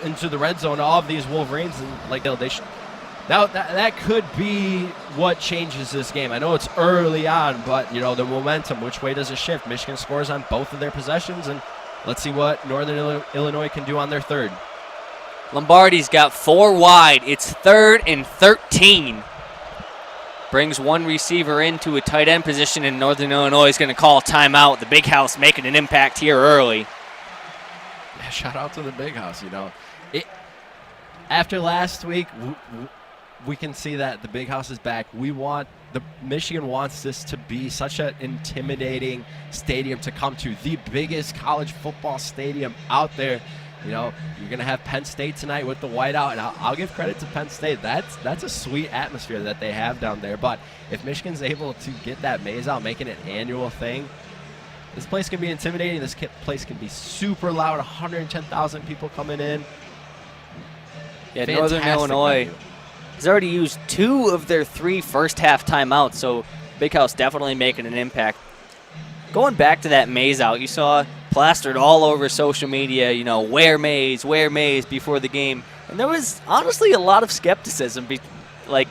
into the red zone. All of these Wolverines, and like that could be what changes this game. I know it's early on, but you know the momentum. Which way does it shift? Michigan scores on both of their possessions, and let's see what Northern Illinois can do on their third. Lombardi's got 4 wide. It's 3rd and 13. Brings one receiver into a tight end position, and Northern Illinois is going to call a timeout. The Big House making an impact here early. Yeah, shout out to the Big House. You know, after last week, we can see that the Big House is back. Michigan wants this to be such an intimidating stadium to come to, the biggest college football stadium out there. You know, you're going to have Penn State tonight with the whiteout, and I'll give credit to Penn State. That's a sweet atmosphere that they have down there. But if Michigan's able to get that maze out, making it an annual thing, this place can be intimidating. This place can be super loud, 110,000 people coming in. Yeah, Northern Illinois has already used 2 of their 3 first-half timeouts, so Big House definitely making an impact. Going back to that maze out, you saw plastered all over social media, you know, wear maze before the game. And there was honestly a lot of skepticism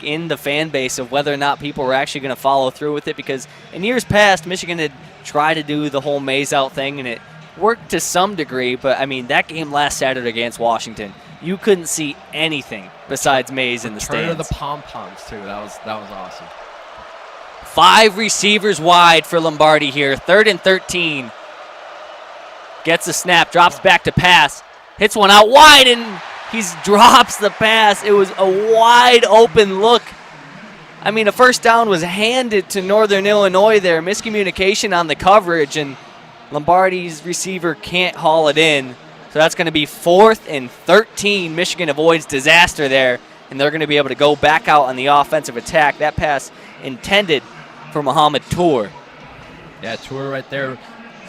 in the fan base of whether or not people were actually going to follow through with it, because in years past, Michigan had tried to do the whole maze out thing, and it worked to some degree. But, I mean, that game last Saturday against Washington, you couldn't see anything besides maze in the stands. Turn of the pom-poms, too. That was awesome. 5 receivers wide for Lombardi here. 3rd and 13. Gets the snap, drops back to pass, hits one out wide, and he drops the pass. It was a wide open look. I mean, a first down was handed to Northern Illinois there. Miscommunication on the coverage, and Lombardi's receiver can't haul it in. So that's going to be 4th and 13. Michigan avoids disaster there, and they're going to be able to go back out on the offensive attack. That pass intended for Muhammad Tour. Yeah, Tour right there.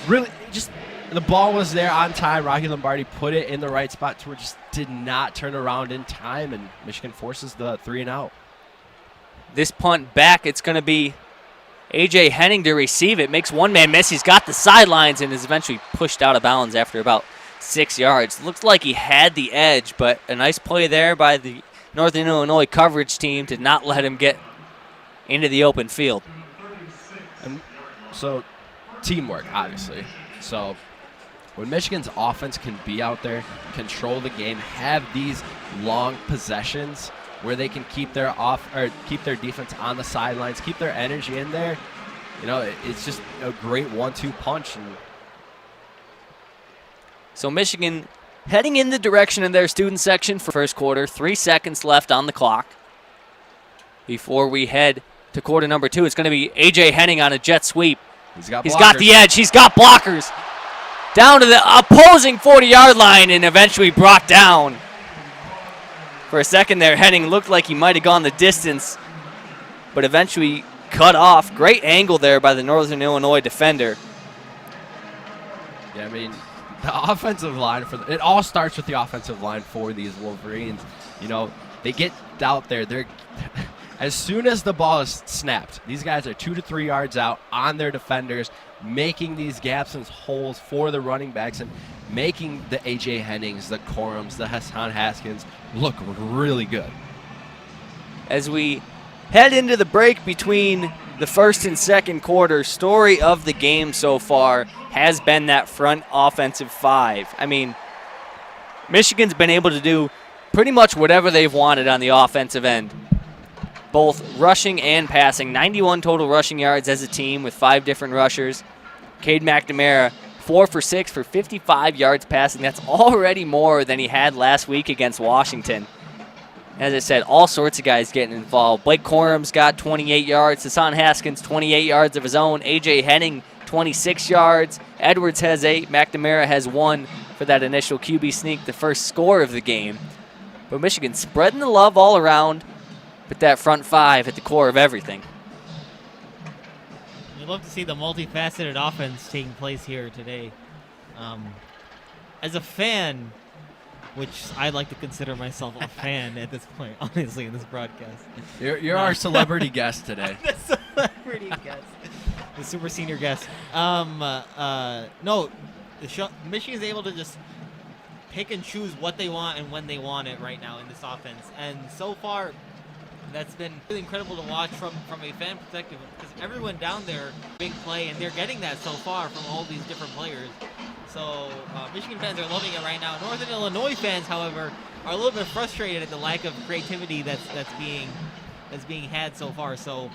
Really, just the ball was there on time. Rocky Lombardi put it in the right spot. Tour just did not turn around in time, and Michigan forces the 3 and out. This punt back, it's going to be A.J. Henning to receive it. Makes one man miss. He's got the sidelines and is eventually pushed out of bounds after about 6 yards. Looks like he had the edge, but a nice play there by the Northern Illinois coverage team to not let him get into the open field. And so, teamwork, obviously. So, when Michigan's offense can be out there, control the game, have these long possessions where they can keep their defense on the sidelines, keep their energy in there, you know, it's just a great 1-2 punch. And so Michigan heading in the direction of their student section for first quarter. 3 seconds left on the clock before we head to quarter number 2. It's going to be A.J. Henning on a jet sweep. He's got the edge. He's got blockers. Down to the opposing 40-yard line and eventually brought down. For a second there, Henning looked like he might have gone the distance, but eventually cut off. Great angle there by the Northern Illinois defender. Yeah, I mean, the offensive line, it all starts with the offensive line for these Wolverines. You know, they get out there. As soon as the ball is snapped, these guys are 2 to 3 yards out on their defenders, making these gaps and holes for the running backs and making the A.J. Hennings, the Corums, the Hassan Haskins look really good. As we head into the break between the first and second quarter, story of the game so far has been that front offensive 5. I mean, Michigan's been able to do pretty much whatever they've wanted on the offensive end. both rushing and passing. 91 total rushing yards as a team with 5 different rushers. Cade McNamara, 4 for 6 for 55 yards passing. That's already more than he had last week against Washington. As I said, all sorts of guys getting involved. Blake Corum's got 28 yards. Hassan Haskins, 28 yards of his own. A.J. Henning, 26 yards. Edwards has 8. McNamara has 1 for that initial QB sneak, the first score of the game. But Michigan spreading the love all around, but that front 5 at the core of everything. You'd love to see the multifaceted offense taking place here today. As a fan, which I like to consider myself a fan at this point, honestly, in this broadcast. You're our celebrity guest today. The celebrity guest. The super senior guest. No, Michigan's able to just pick and choose what they want and when they want it right now in this offense. And so far, that's been really incredible to watch from a fan perspective, because everyone down there, big play, and they're getting that so far from all these different players. So Michigan fans are loving it right now. Northern Illinois fans, however, are a little bit frustrated at the lack of creativity that's being had so far. So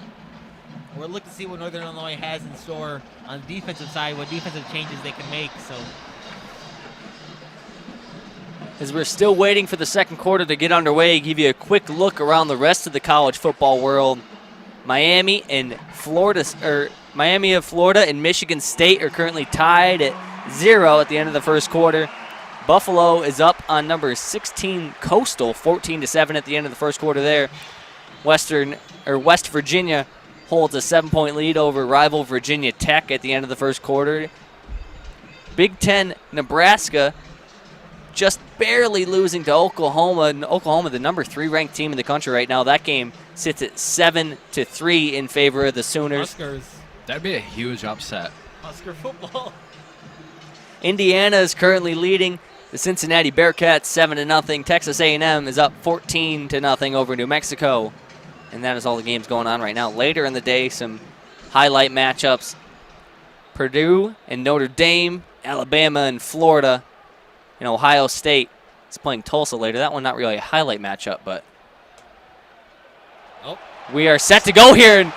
we're looking to see what Northern Illinois has in store on the defensive side, what defensive changes they can make. So as we're still waiting for the second quarter to get underway, give you a quick look around the rest of the college football world. Miami of Florida and Michigan State are currently tied at 0 at the end of the first quarter. Buffalo is up on number 16 Coastal, 14-7 at the end of the first quarter there. West Virginia holds a 7-point lead over rival Virginia Tech at the end of the first quarter. Big Ten, Nebraska, just barely losing to Oklahoma. And Oklahoma, the number 3 ranked team in the country right now. That game sits at 7-3 in favor of the Sooners. Huskers. That'd be a huge upset. Husker football. Indiana is currently leading the Cincinnati Bearcats 7-0. Texas A&M is up 14-0 over New Mexico. And that is all the games going on right now. Later in the day, some highlight matchups. Purdue and Notre Dame, Alabama and Florida, and Ohio State is playing Tulsa later. That one not really a highlight matchup, but we are set to go here. And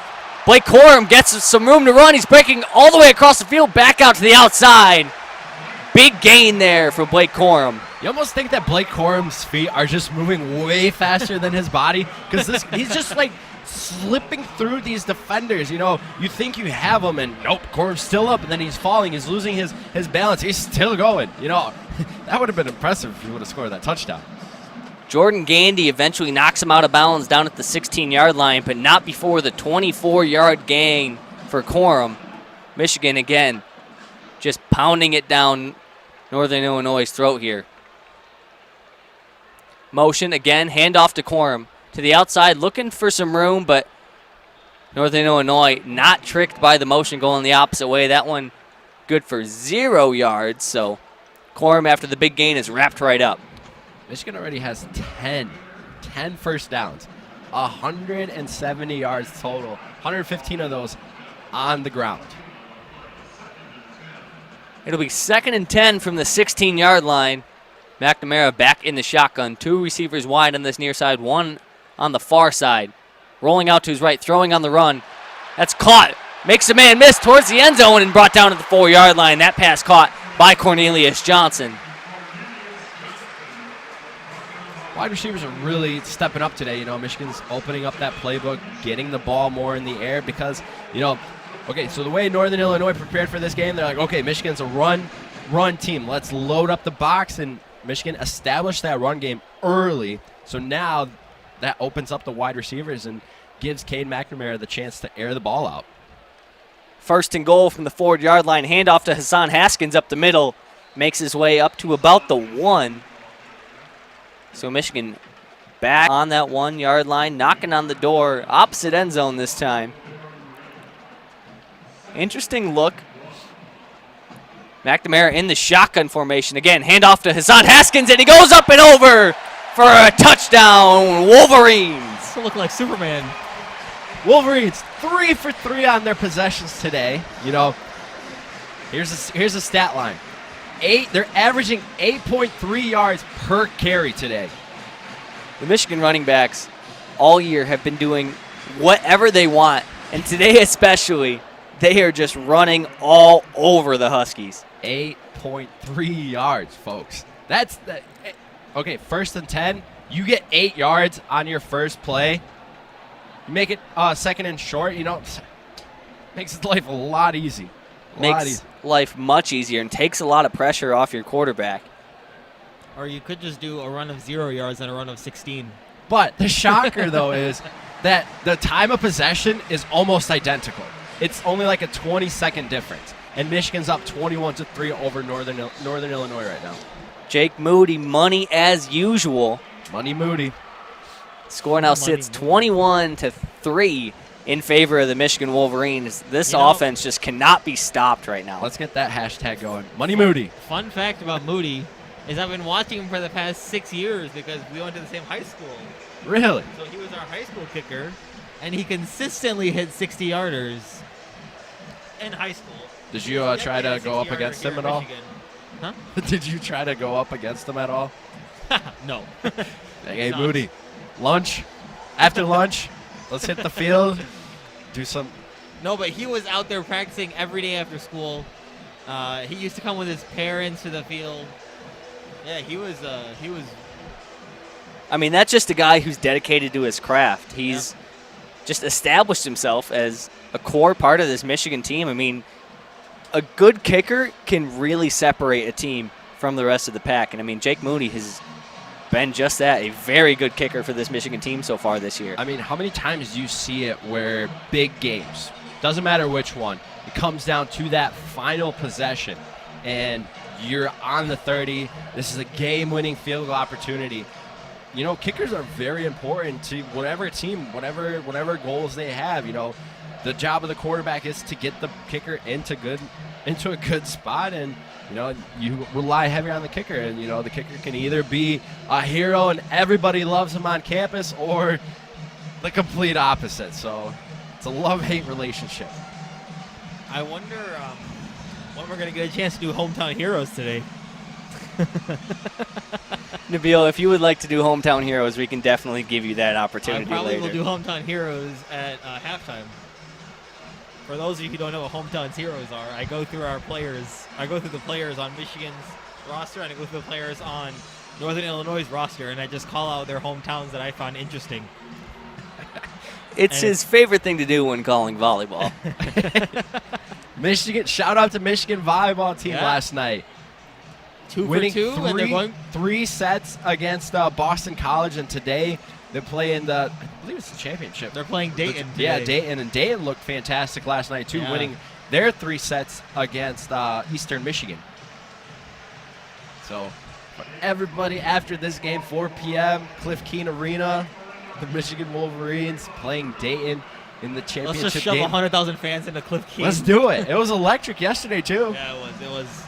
Blake Corum gets some room to run. He's breaking all the way across the field, back out to the outside. Big gain there for Blake Corum. You almost think that Blake Corum's feet are just moving way faster than his body, because he's just like slipping through these defenders. You think you have him, and nope, Corum's still up, and then he's falling. He's losing his balance. He's still going. That would have been impressive if he would have scored that touchdown. Jordan Gandy eventually knocks him out of bounds down at the 16-yard line, but not before the 24-yard gain for Corum. Michigan, again, just pounding it down Northern Illinois' throat here. Motion, again, handoff to Corum. To the outside, looking for some room, but Northern Illinois not tricked by the motion going the opposite way. That one good for 0 yards, so Corum, after the big gain, is wrapped right up. Michigan already has 10 first downs, 170 yards total, 115 of those on the ground. It'll be 2nd and 10 from the 16-yard line. McNamara back in the shotgun. 2 receivers wide on this near side, 1 on the far side. Rolling out to his right, throwing on the run. That's caught. Makes a man miss towards the end zone and brought down at the 4-yard line. That pass caught by Cornelius Johnson. Wide receivers are really stepping up today. Michigan's opening up that playbook, getting the ball more in the air because, okay, so the way Northern Illinois prepared for this game, they're like, okay, Michigan's a run team. Let's load up the box, and Michigan established that run game early. So now that opens up the wide receivers and gives Cade McNamara the chance to air the ball out. 1st and goal from the 4-yard line. Handoff to Hassan Haskins up the middle. Makes his way up to about the 1. So Michigan back on that 1-yard line, knocking on the door, opposite end zone this time. Interesting look. McNamara in the shotgun formation. Again, handoff to Hassan Haskins, and he goes up and over for a touchdown, Wolverines. They look like Superman. Wolverines 3 for 3 on their possessions today. Here's a stat line. They're averaging 8.3 yards per carry today. The Michigan running backs all year have been doing whatever they want. And today especially, they are just running all over the Huskies. 8.3 yards, folks. That's the okay. 1st and 10. You get 8 yards on your first play. You make it 2nd and short. Makes life a lot easy. Makes life much easier and takes a lot of pressure off your quarterback. Or you could just do a run of 0 yards and a run of 16. But the shocker, though, is that the time of possession is almost identical. It's only like a 20-second difference. And Michigan's up 21-3 over Northern Illinois right now. Jake Moody, money as usual. Money Moody. Score now sits 21-3 in favor of the Michigan Wolverines. This offense just cannot be stopped right now. Let's get that hashtag going. Money Moody. Fun fact about Moody is I've been watching him for the past 6 years because we went to the same high school. Really? So he was our high school kicker, and he consistently hit 60-yarders in high school. Did you try to go up against him at all? Huh? Did you try to go up against him at all? No. Hey, Moody. Lunch. After lunch, let's hit the field. Do some. No, but he was out there practicing every day after school. He used to come with his parents to the field. Yeah, he was. I mean, that's just a guy who's dedicated to his craft. He's just established himself as a core part of this Michigan team. I mean, a good kicker can really separate a team from the rest of the pack. And, I mean, Jake Moody has been just that, a very good kicker for this Michigan team so far this year. I mean, how many times do you see it where big games, doesn't matter which one, it comes down to that final possession, and you're on the 30. This is a game-winning field goal opportunity. Kickers are very important to whatever team, whatever goals they have. The job of the quarterback is to get the kicker into a good spot, and you rely heavy on the kicker, and the kicker can either be a hero and everybody loves him on campus, or the complete opposite. So it's a love-hate relationship. I wonder when we're going to get a chance to do Hometown Heroes today. Nabeel, if you would like to do Hometown Heroes, we can definitely give you that opportunity I probably later. will do Hometown Heroes at halftime. For those of you who don't know what Hometown Heroes are, I go through our players. I go through the players on Michigan's roster, and I go through the players on Northern Illinois' roster, and I just call out their hometowns that I find interesting. It's his favorite thing to do when calling volleyball. Michigan, shout out to Michigan volleyball team last night. 2 Winning for 2, and they're going 3 sets against Boston College, and today they're playing I believe it's the championship. They're playing Dayton today. Yeah, Dayton, and Dayton looked fantastic last night too, winning their 3 sets against Eastern Michigan. So, for everybody after this game, 4 p.m., Cliff Keen Arena, the Michigan Wolverines playing Dayton in the championship game. Let's just shove 100,000 fans into Cliff Keen. Let's do it. It was electric yesterday too. Yeah, it was.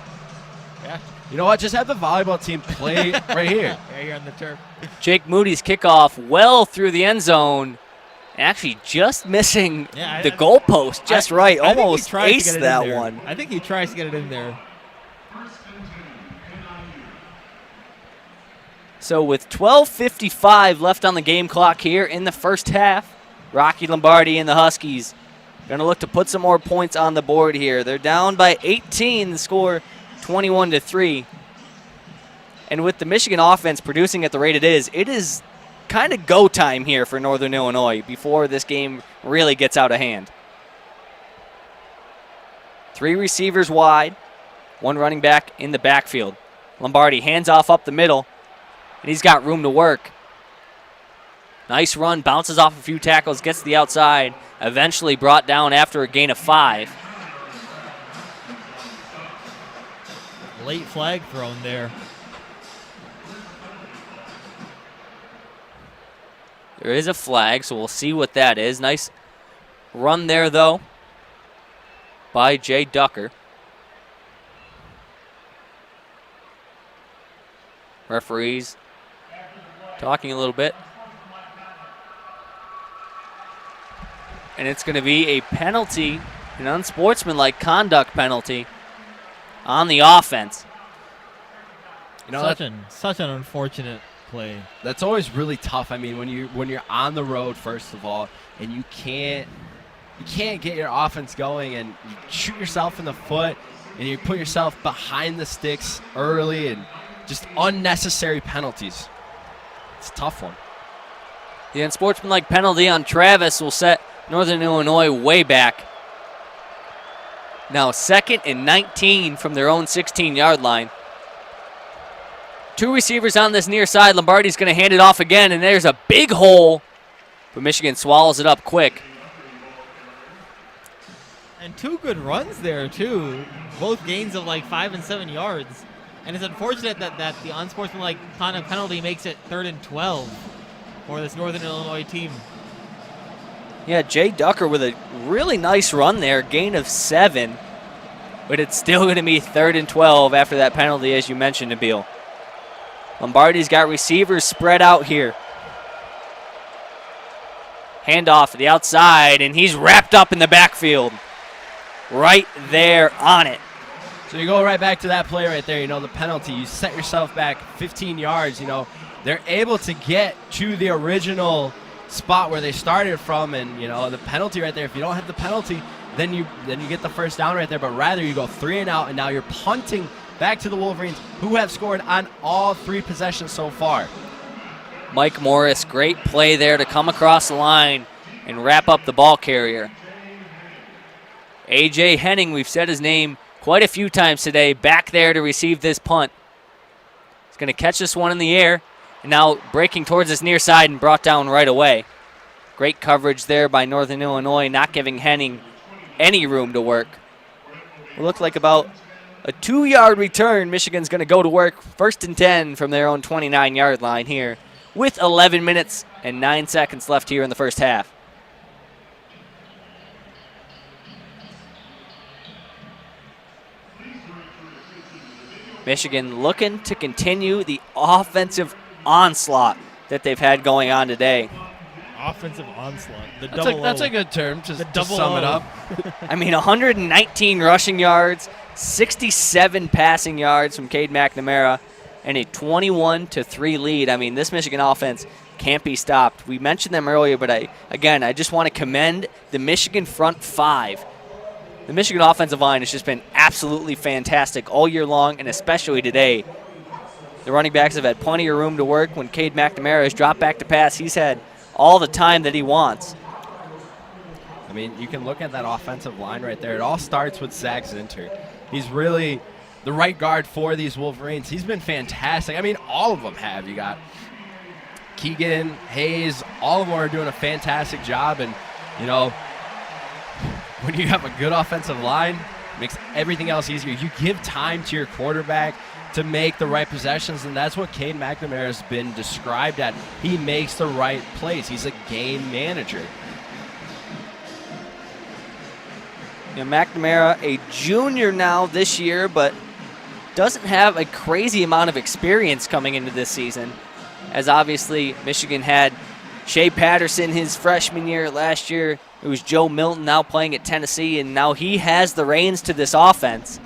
Yeah. You know what? Just have the volleyball team play right here. Right here on the turf. Jake Moody's kickoff well through the end zone. Actually just missing the goalpost just right. Almost aced that one. I think he tries to get it in there. So with 12:55 left on the game clock here in the first half, Rocky Lombardi and the Huskies going to look to put some more points on the board here. They're down by 18, the score 21-3. And with the Michigan offense producing at the rate it is kind of go time here for Northern Illinois before this game really gets out of hand. 3 receivers wide, 1 running back in the backfield. Lombardi hands off up the middle, and he's got room to work. Nice run, bounces off a few tackles, gets to the outside, eventually brought down after a gain of 5. Late flag thrown there. There is a flag, so we'll see what that is. Nice run there, though, by Jay Ducker. Referees talking a little bit. And it's going to be a penalty, an unsportsmanlike conduct penalty on the offense. Such an unfortunate play. That's always really tough. I mean, when you're on the road, first of all, and you can't get your offense going, and you shoot yourself in the foot, and you put yourself behind the sticks early, and just unnecessary penalties. It's a tough one. The unsportsmanlike penalty on Travis will set Northern Illinois way back. Now 2nd and 19 from their own 16-yard line. 2 receivers on this near side. Lombardi's going to hand it off again, and there's a big hole. But Michigan swallows it up quick. And 2 good runs there, too. Both gains of like 5 and 7 yards. And it's unfortunate that the unsportsmanlike kind of penalty makes it 3rd and 12 for this Northern Illinois team. Yeah, Jay Ducker with a really nice run there, gain of 7. But it's still going to be 3rd and 12 after that penalty, as you mentioned, Nabeel. Lombardi's got receivers spread out here. Handoff to the outside, and he's wrapped up in the backfield. Right there on it. So you go right back to that play right there, the penalty. You set yourself back 15 yards, They're able to get to the original spot where they started from, and, the penalty right there, if you don't have the penalty, then you get the first down right there, but rather you go 3 and out, and now you're punting back to the Wolverines, who have scored on all 3 possessions so far. Mike Morris, great play there to come across the line and wrap up the ball carrier. A.J. Henning, we've said his name quite a few times today, back there to receive this punt. He's going to catch this one in the air, and now breaking towards this near side and brought down right away. Great coverage there by Northern Illinois, not giving Henning any room to work. It looked like about a 2-yard return. Michigan's going to go to work 1st and 10 from their own 29-yard line here with 11 minutes and 9 seconds left here in the first half. Michigan looking to continue the offensive onslaught that they've had going on today. Offensive onslaught. That's a good term to sum it up. I mean, 119 rushing yards, 67 passing yards from Cade McNamara, and a 21-3 lead. I mean, this Michigan offense can't be stopped. We mentioned them earlier, but I just want to commend the Michigan front 5. The Michigan offensive line has just been absolutely fantastic all year long, and especially today. The running backs have had plenty of room to work. When Cade McNamara has dropped back to pass, he's had all the time that he wants. I mean, you can look at that offensive line right there. It all starts with Zach Zinter. He's really the right guard for these Wolverines. He's been fantastic. I mean, all of them have. You got Keegan, Hayes, all of them are doing a fantastic job. And, when you have a good offensive line, it makes everything else easier. You give time to your quarterback to make the right possessions, and that's what Cade McNamara has been described at. He makes the right plays. He's a game manager. McNamara, a junior now this year, but doesn't have a crazy amount of experience coming into this season, as obviously Michigan had Shea Patterson his freshman year last year. It was Joe Milton now playing at Tennessee, and now he has the reins to this offense.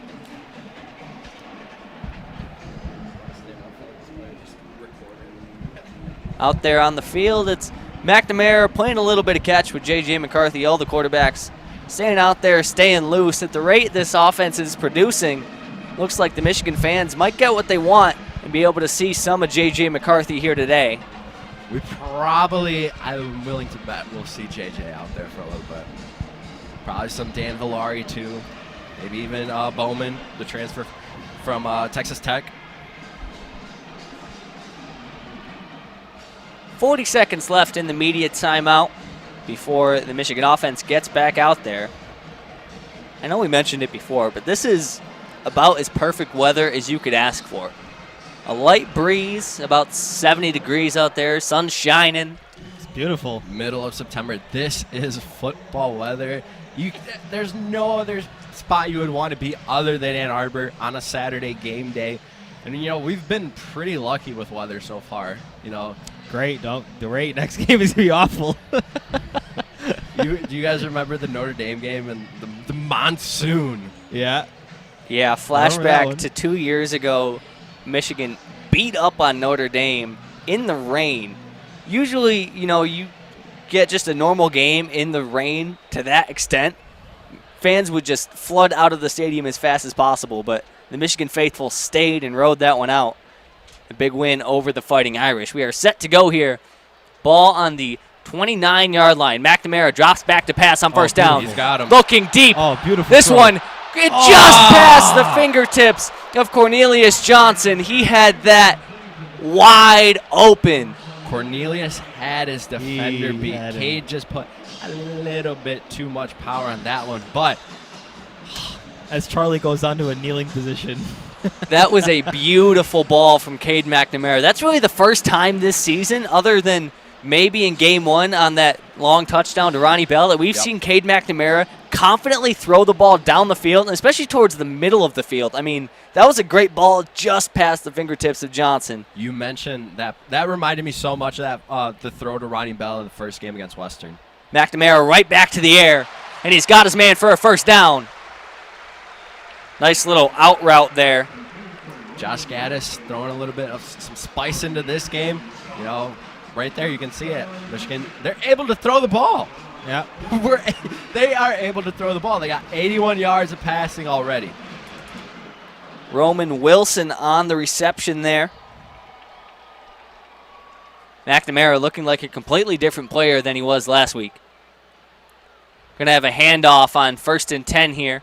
Out there on the field, it's McNamara playing a little bit of catch with J.J. McCarthy. All the quarterbacks staying out there, staying loose. At the rate this offense is producing, looks like the Michigan fans might get what they want and be able to see some of J.J. McCarthy here today. I'm willing to bet we'll see JJ out there for a little bit. Probably some Dan Villari too. Maybe even Bowman, the transfer from Texas Tech. 40 seconds left in the media timeout before the Michigan offense gets back out there. I know we mentioned it before, but this is about as perfect weather as you could ask for. A light breeze, about 70 degrees out there, sun shining. It's beautiful. Middle of September. This is football weather. There's no other spot you would want to be other than Ann Arbor on a Saturday game day. And, we've been pretty lucky with weather so far, Great. Next game is going to be awful. Do you guys remember the Notre Dame game and the monsoon? Yeah. Yeah, flashback to 2 years ago. Michigan beat up on Notre Dame in the rain. Usually, you get just a normal game in the rain to that extent, fans would just flood out of the stadium as fast as possible, but the Michigan faithful stayed and rode that one out. A big win over the Fighting Irish. We are set to go here. Ball on the 29-yard line. McNamara drops back to pass on first down. He's got him. Looking deep. Oh, beautiful. This throw. one, it just passed the fingertips of Cornelius Johnson. He had that wide open. Cornelius had his defender beat. Cade just put a little bit too much power on that one, but as Charlie goes on to a kneeling position. That was a beautiful ball from Cade McNamara. That's really the first time this season, other than maybe in game one on that long touchdown to Ronnie Bell, that we've seen Cade McNamara confidently throw the ball down the field, and especially towards the middle of the field. I mean, that was a great ball just past the fingertips of Johnson. You mentioned that. That reminded me so much of that the throw to Ronnie Bell in the first game against Western. McNamara right back to the air, and he's got his man for a first down. Nice little out route there. Josh Gaddis throwing a little bit of some spice into this game. Right there you can see it. Michigan, they're able to throw the ball. Yeah. They are able to throw the ball. They got 81 yards of passing already. Roman Wilson on the reception there. McNamara looking like a completely different player than he was last week. Going to have a handoff on 1st and 10 here.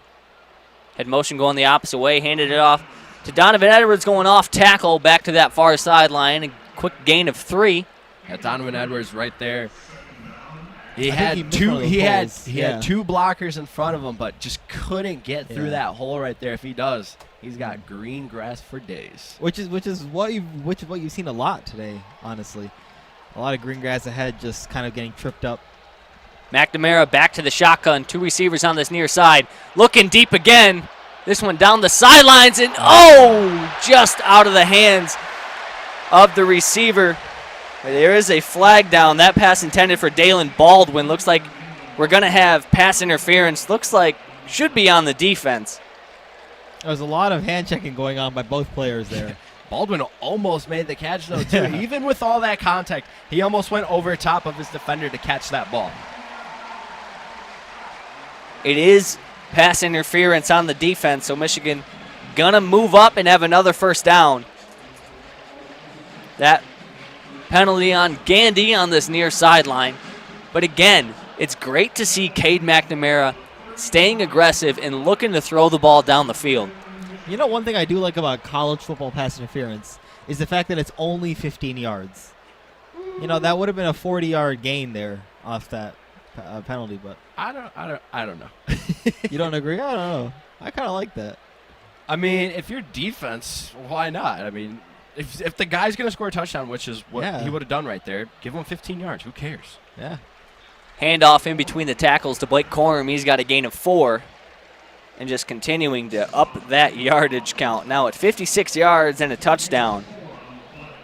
Had motion going the opposite way, handed it off to Donovan Edwards going off tackle back to that far sideline. A quick gain of 3. Yeah, Donovan Edwards right there. He I had think he two. missed He one of had those he holes. had two blockers in front of him, but just couldn't get through that hole right there. If he does, he's got green grass for days. Which is what you've seen a lot today, honestly. A lot of green grass ahead, just kind of getting tripped up. McNamara back to the shotgun. 2 receivers on this near side. Looking deep again. This one down the sidelines, and just out of the hands of the receiver. There is a flag down. That pass intended for Dalen Baldwin. Looks like we're going to have pass interference. Looks like should be on the defense. There was a lot of hand checking going on by both players there. Baldwin almost made the catch, though, too. Even with all that contact, he almost went over top of his defender to catch that ball. It is pass interference on the defense, so Michigan going to move up and have another first down. That penalty on Gandy on this near sideline. But again, it's great to see Cade McNamara staying aggressive and looking to throw the ball down the field. One thing I do like about college football pass interference is the fact that it's only 15 yards. That would have been a 40-yard gain there off that penalty, but I don't know. you don't agree? I don't know. I kind of like that. I mean, if you're defense, why not? I mean, if the guy's going to score a touchdown, which is what he would have done right there, give him 15 yards. Who cares? Yeah. Handoff in between the tackles to Blake Corum. He's got a gain of 4. And just continuing to up that yardage count. Now at 56 yards and a touchdown.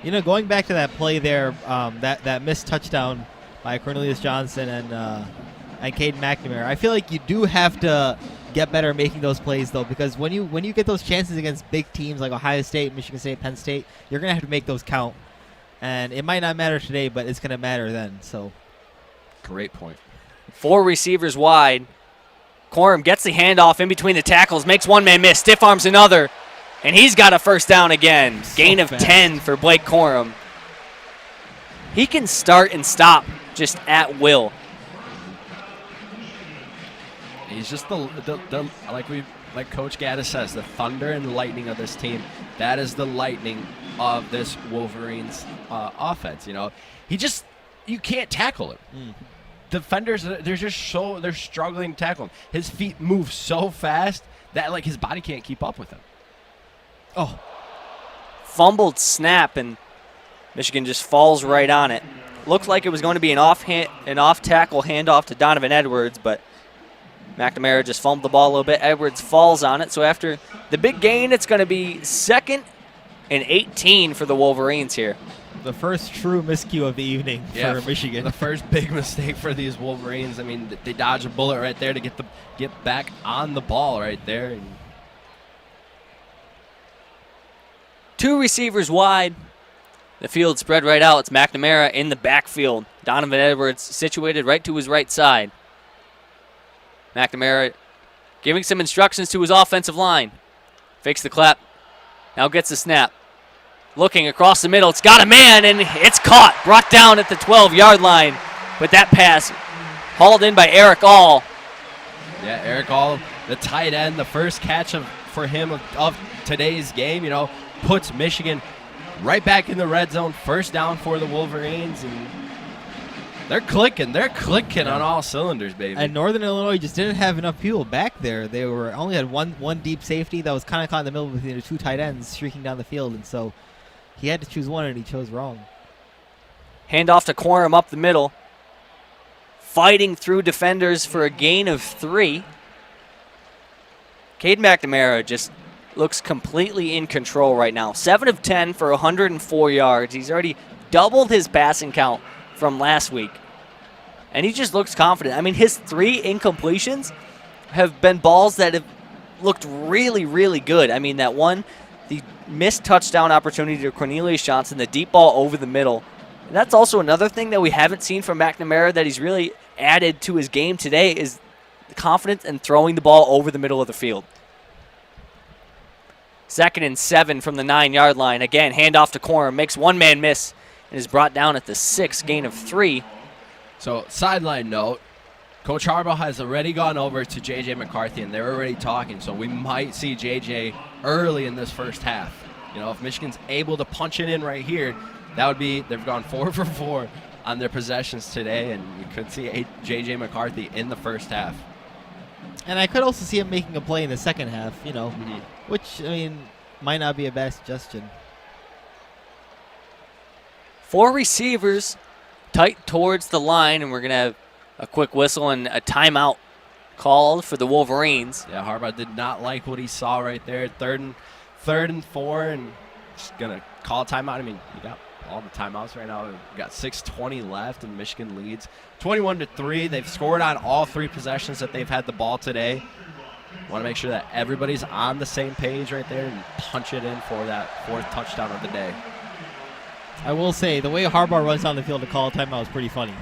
Going back to that play there, that missed touchdown by Cornelius Johnson and Cade McNamara, I feel like you do have to get better at making those plays, though, because when you get those chances against big teams like Ohio State, Michigan State, Penn State, you're going to have to make those count. And it might not matter today, but it's going to matter then. So, great point. 4 receivers wide. Corum gets the handoff in between the tackles, makes one man miss, stiff arms another, and he's got a first down again. Gain of 10 for Blake Corum. He can start and stop just at will. He's just like Coach Gaddis says, the thunder and lightning of this team. That is the lightning of this Wolverines offense. You can't tackle him. Defenders, they're struggling to tackle him. His feet move so fast that his body can't keep up with him. Oh, fumbled snap, and Michigan just falls right on it. Looked like it was going to be an off-tackle handoff to Donovan Edwards, but McNamara just fumbled the ball a little bit. Edwards falls on it, so after the big gain, it's going to be 2nd and 18 for the Wolverines here. the first true miscue of the evening for Michigan. The first big mistake for these Wolverines. I mean, they dodge a bullet right there to get back on the ball right there. And 2 receivers wide. The field spread right out. It's McNamara in the backfield. Donovan Edwards situated right to his right side. McNamara giving some instructions to his offensive line. Fakes the clap. Now gets the snap. Looking across the middle. It's got a man, and it's caught. Brought down at the 12-yard line. But that pass hauled in by Eric All. Yeah, Eric All, the tight end, the first catch for him of today's game, puts Michigan right back in the red zone. First down for the Wolverines, and they're clicking. They're clicking on all cylinders, baby. And Northern Illinois just didn't have enough people back there. They only had one deep safety that was kind of caught in the middle between the two tight ends streaking down the field, and so he had to choose one, and he chose wrong. Hand off to Quorum up the middle. Fighting through defenders for a gain of 3. Cade McNamara just looks completely in control right now. 7 of 10 for 104 yards. He's already doubled his passing count from last week. And he just looks confident. I mean, his 3 incompletions have been balls that have looked really, really good. I mean, that one, the missed touchdown opportunity to Cornelius Johnson, the deep ball over the middle. And that's also another thing that we haven't seen from McNamara that he's really added to his game today is the confidence in throwing the ball over the middle of the field. 2nd and 7 from the 9-yard line. Again, handoff to Quorum, makes one man miss, and is brought down at the 6, gain of 3. So, sideline note, Coach Harbaugh has already gone over to J.J. McCarthy, and they're already talking, so we might see J.J. early in this first half. If Michigan's able to punch it in right here, that would be, they've gone 4 for 4 on their possessions today, and you could see J.J. McCarthy in the first half. And I could also see him making a play in the second half, which, might not be a bad suggestion. 4 receivers tight towards the line, and we're going to have a quick whistle and a timeout called for the Wolverines. Yeah, Harbaugh did not like what he saw right there. Third and 4, and just going to call a timeout. You got all the timeouts right now. We've got 6:20 left, and Michigan leads 21-3. They've scored on all 3 possessions that they've had the ball today. Want to make sure that everybody's on the same page right there and punch it in for that 4th touchdown of the day. I will say, the way Harbaugh runs down the field to call a timeout is pretty funny.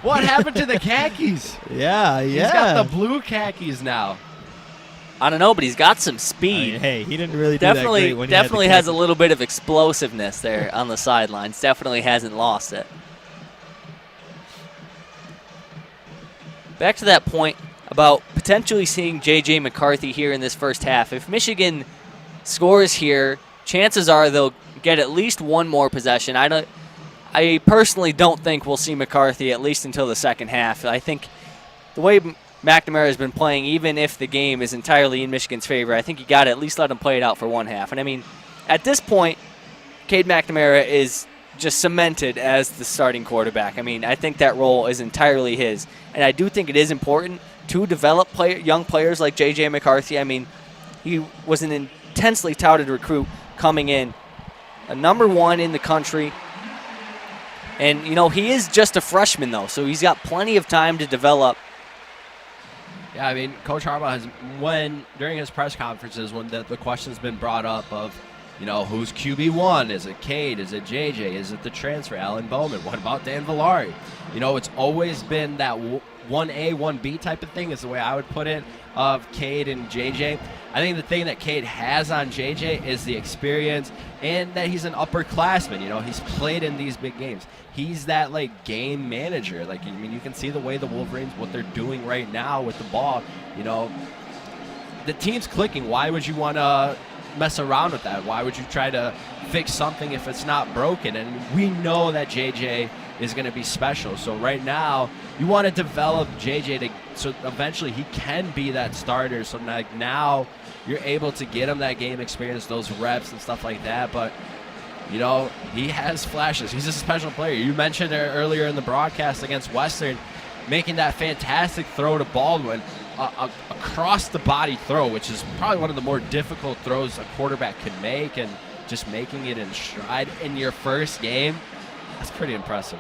What happened to the khakis? Yeah. He's got the blue khakis now. I don't know, but he's got some speed. Hey, he didn't really do that great when definitely he had has a little bit of explosiveness there on the sidelines. Definitely hasn't lost it. Back to that point about potentially seeing J.J. McCarthy here in this first half. If Michigan scores here, chances are they'll get at least one more possession. I personally don't think we'll see McCarthy at least until the second half. I think the way McNamara has been playing, even if the game is entirely in Michigan's favor, I think you got to at least let him play it out for one half. And at this point, Cade McNamara is just cemented as the starting quarterback. I think that role is entirely his. And I do think it is important to develop young players like J.J. McCarthy. He was an intensely touted recruit coming in, a #1 in the country. And, he is just a freshman, though, so he's got plenty of time to develop. Yeah, Coach Harbaugh has, during his press conferences, when the question's been brought up of, who's QB1? Is it Cade? Is it JJ? Is it the transfer, Alan Bowman? What about Dan Villari? It's always been that 1A, 1B type of thing is the way I would put it, of Cade and JJ. I think the thing that Cade has on JJ is the experience and that he's an upperclassman. He's played in these big games. He's that, game manager. You can see the way the Wolverines, what they're doing right now with the ball. The team's clicking. Why would you want to mess around with that? Why would you try to fix something if it's not broken? And we know that JJ is going to be special. So right now, you want to develop JJ so eventually he can be that starter. So now you're able to get him that game experience, those reps and stuff like that. But he has flashes. He's a special player. You mentioned earlier in the broadcast against Western, making that fantastic throw to Baldwin, across the body throw, which is probably one of the more difficult throws a quarterback can make, and just making it in stride in your first game. That's pretty impressive.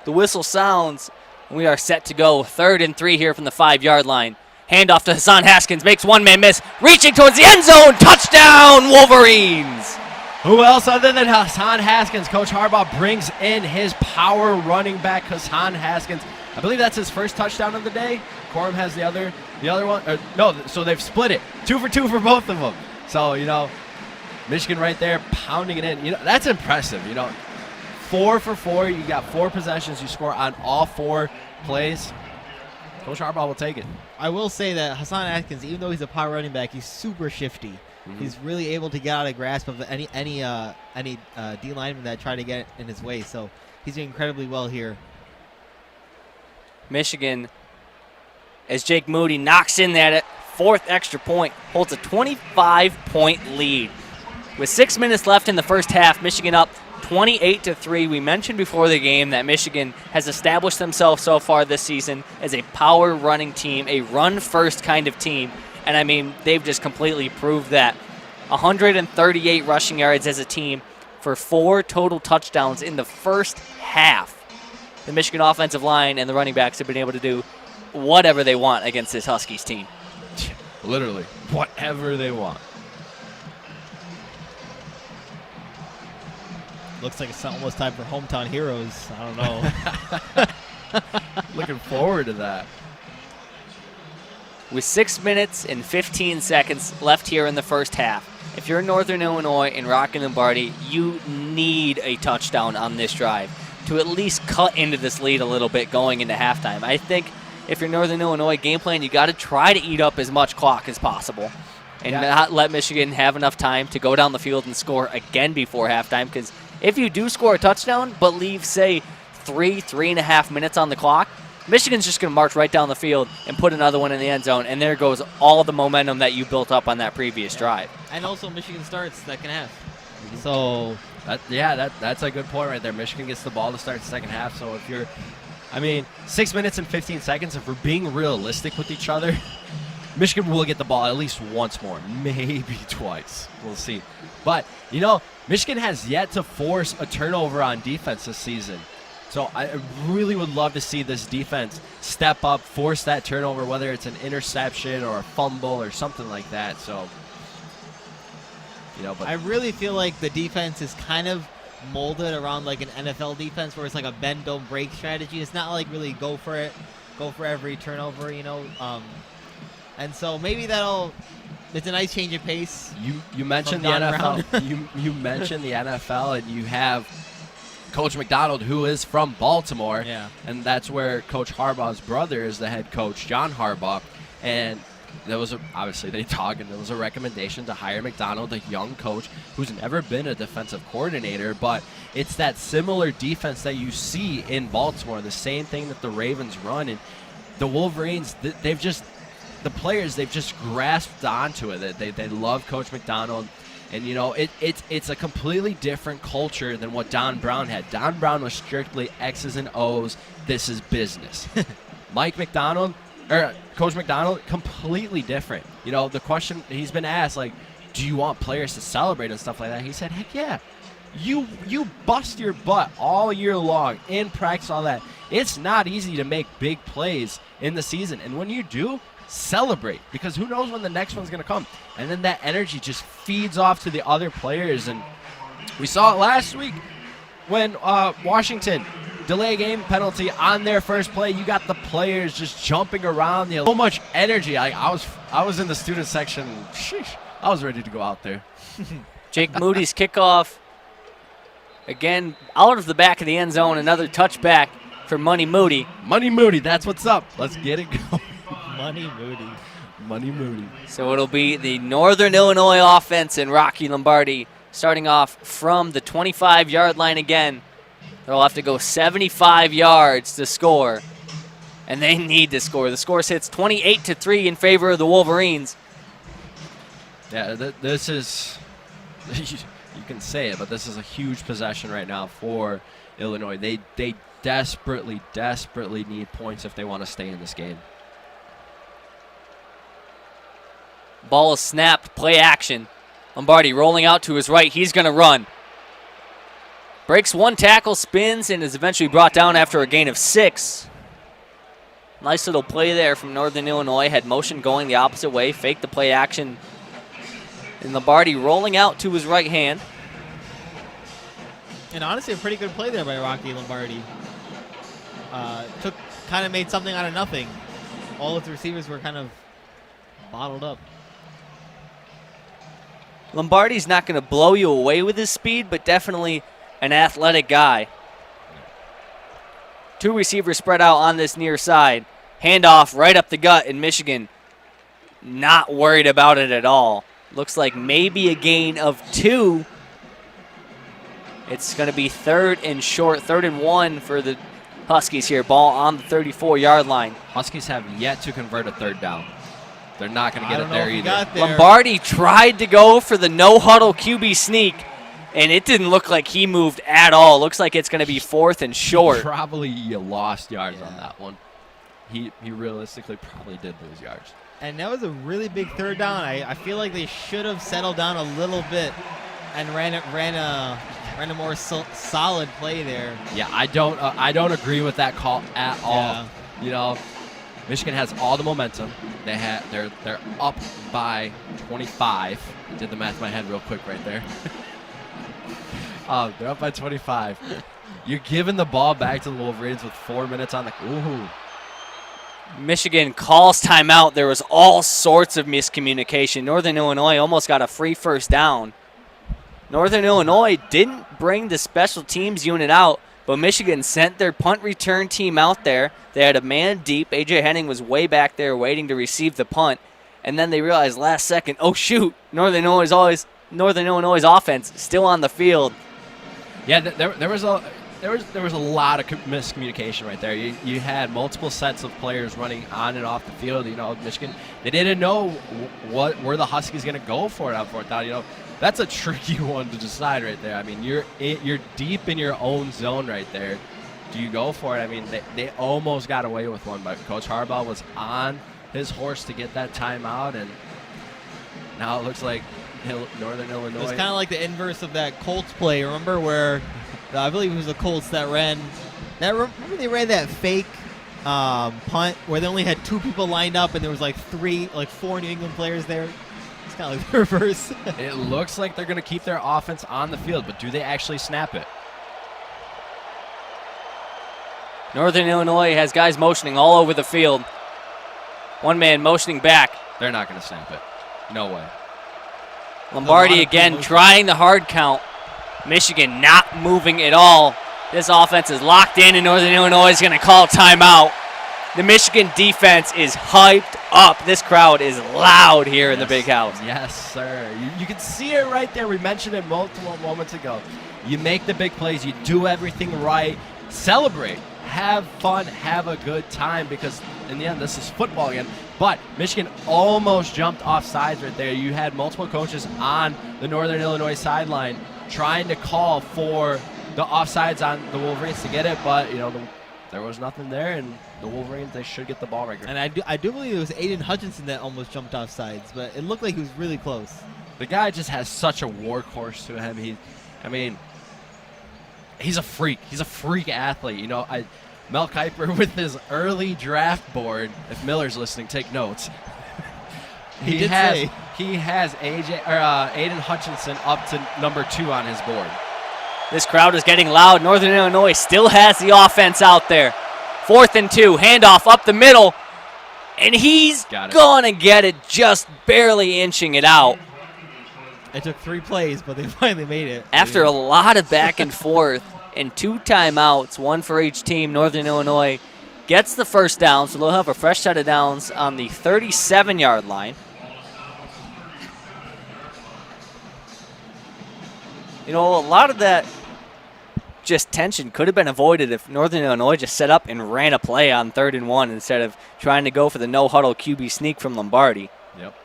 The whistle sounds, and we are set to go. 3rd and 3 here from the 5-yard line. Handoff to Hassan Haskins, makes one man miss, reaching towards the end zone. Touchdown, Wolverines! Who else other than Hassan Haskins? Coach Harbaugh brings in his power running back, Hassan Haskins. I believe that's his first touchdown of the day. Corum has the other one. No, so they've split it. 2 for 2 for both of them. So, Michigan right there pounding it in. That's impressive. 4 for 4. You got 4 possessions. You score on all 4 plays. Coach Harbaugh will take it. I will say that Hassan Atkins, even though he's a power running back, he's super shifty. Mm-hmm. He's really able to get out of grasp of any D lineman that try to get in his way. So he's doing incredibly well here. Michigan, as Jake Moody knocks in that 4th extra point, holds a 25-point lead. With 6 minutes left in the first half, Michigan up 28-3. We mentioned before the game that Michigan has established themselves so far this season as a power running team, a run-first kind of team. And, I mean, they've just completely proved that. 138 rushing yards as a team for 4 total touchdowns in the first half. The Michigan offensive line and the running backs have been able to do whatever they want against this Huskies team. Literally, whatever they want. Looks like it's almost time for hometown heroes. I don't know. Looking forward to that. With 6 minutes and 15 seconds left here in the first half, if you're Northern Illinois and Rocky Lombardi, you need a touchdown on this drive to at least cut into this lead a little bit going into halftime. I think if you're Northern Illinois game plan, you got to try to eat up as much clock as possible and not let Michigan have enough time to go down the field and score again before halftime, because if you do score a touchdown but leave, say, 3.5 minutes on the clock, Michigan's just going to march right down the field and put another one in the end zone, and there goes all the momentum that you built up on that previous drive. And also Michigan starts second half. So that's a good point right there. Michigan gets the ball to start the second half. So if you're, 6 minutes and 15 seconds, if we're being realistic with each other, Michigan will get the ball at least once more, maybe twice. We'll see. But, Michigan has yet to force a turnover on defense this season. So I really would love to see this defense step up, force that turnover, whether it's an interception or a fumble or something like that. So, but I really feel like the defense is kind of molded around like an NFL defense where it's like a bend, don't break strategy. It's not like really go for every turnover, And so maybe it's a nice change of pace. You mentioned the NFL. you mentioned the NFL, and you have Coach McDonald, who is from Baltimore, and that's where Coach Harbaugh's brother is the head coach, John Harbaugh. And obviously they talk, and there was a recommendation to hire McDonald, a young coach who's never been a defensive coordinator, but it's that similar defense that you see in Baltimore, the same thing that the Ravens run. And the Wolverines, they've just grasped onto it. They love Coach McDonald. And, it's a completely different culture than what Don Brown had. Don Brown was strictly X's and O's. This is business. Coach McDonald, completely different. The question he's been asked, like, do you want players to celebrate and stuff like that? He said, heck yeah. You bust your butt all year long in practice, all that. It's not easy to make big plays in the season. And when you do, celebrate, because who knows when the next one's going to come. And then that energy just feeds off to the other players. And we saw it last week when Washington delay game penalty on their first play. You got the players just jumping around. So much energy. I was in the student section. Sheesh, I was ready to go out there. Jake Moody's kickoff. Again, out of the back of the end zone, another touchback for Money Moody. Money Moody, that's what's up. Let's get it going. Money Moody. So it'll be the Northern Illinois offense and Rocky Lombardi starting off from the 25-yard line again. They'll have to go 75 yards to score, and they need to score. The score sits 28-3 in favor of the Wolverines. Yeah, this is, you can say it, but this is a huge possession right now for Illinois. They desperately need points if they want to stay in this game. Ball is snapped, play action. Lombardi rolling out to his right. He's going to run. Breaks one tackle, spins, and is eventually brought down after a gain of 6. Nice little play there from Northern Illinois. Had motion going the opposite way. Faked the play action. And Lombardi rolling out to his right hand. And honestly, a pretty good play there by Rocky Lombardi. Kind of made something out of nothing. All of the receivers were kind of bottled up. Lombardi's not going to blow you away with his speed, but definitely an athletic guy. 2 receivers spread out on this near side. Handoff right up the gut, and Michigan not worried about it at all. Looks like maybe a gain of 2. It's going to be 3rd and short, 3rd and 1 for the Huskies here. Ball on the 34-yard line. Huskies have yet to convert a 3rd down. They're not going to get it there either. Lombardi tried to go for the no-huddle QB sneak, and it didn't look like he moved at all. Looks like it's going to be 4th and short. Probably lost yards on that one. He realistically probably did lose yards. And that was a really big 3rd down. I feel like they should have settled down a little bit and ran a more solid play there. Yeah, I don't agree with that call at all. You know, Michigan has all the momentum. They're up by 25. I did the math in my head real quick right there. They're up by 25. You're giving the ball back to the Wolverines with 4 minutes on the. Ooh. Michigan calls timeout. There was all sorts of miscommunication. Northern Illinois almost got a free 1st down. Northern Illinois didn't bring the special teams unit out, but Michigan sent their punt return team out there. They had a man deep. A.J. Henning was way back there waiting to receive the punt, and then they realized last second, oh, shoot, Northern Illinois' offense still on the field. Yeah, there was a lot of miscommunication right there. You had multiple sets of players running on and off the field. You know, Michigan, they didn't know where the Huskies going to go for it on 4th down. You know, that's a tricky one to decide right there. I mean, you're deep in your own zone right there. Do you go for it? I mean, they almost got away with one, but Coach Harbaugh was on his horse to get that timeout, and now it looks like Northern Illinois. It was kind of like the inverse of that Colts play. Remember where I believe it was the Colts that ran. Remember they ran that fake punt where they only had 2 people lined up and there was like 4 New England players there. It's kind of like the reverse. It looks like they're going to keep their offense on the field, but do they actually snap it? Northern Illinois has guys motioning all over the field. One man motioning back. They're not going to snap it. No way. Lombardi again trying the hard count. Michigan not moving at all. This offense is locked in, and Northern Illinois is going to call timeout. The Michigan defense is hyped up. This crowd is loud here in the big house. Yes, sir. You can see it right there. We mentioned it multiple moments ago. You make the big plays. You do everything right. Celebrate. Have fun. Have a good time, because in the end, this is football again. But Michigan almost jumped off sides right there. You had multiple coaches on the Northern Illinois sideline trying to call for the offsides on the Wolverines to get it, but there was nothing there, and the Wolverines, they should get the ball right. And I do believe it was Aiden Hutchinson that almost jumped off sides, but it looked like he was really close. The guy just has such a workhorse to him. He's a freak. He's a freak athlete. Mel Kiper with his early draft board. If Miller's listening, take notes. He has Aiden Hutchinson up to number 2 on his board. This crowd is getting loud. Northern Illinois still has the offense out there. 4th and 2, handoff up the middle, and he's gonna get it, just barely inching it out. It took 3 plays, but they finally made it. After a lot of back and forth and 2 timeouts, 1 for each team, Northern Illinois gets the 1st down, so they'll have a fresh set of downs on the 37-yard line. A lot of that just tension could have been avoided if Northern Illinois just set up and ran a play on 3rd and 1 instead of trying to go for the no-huddle QB sneak from Lombardi. Yep.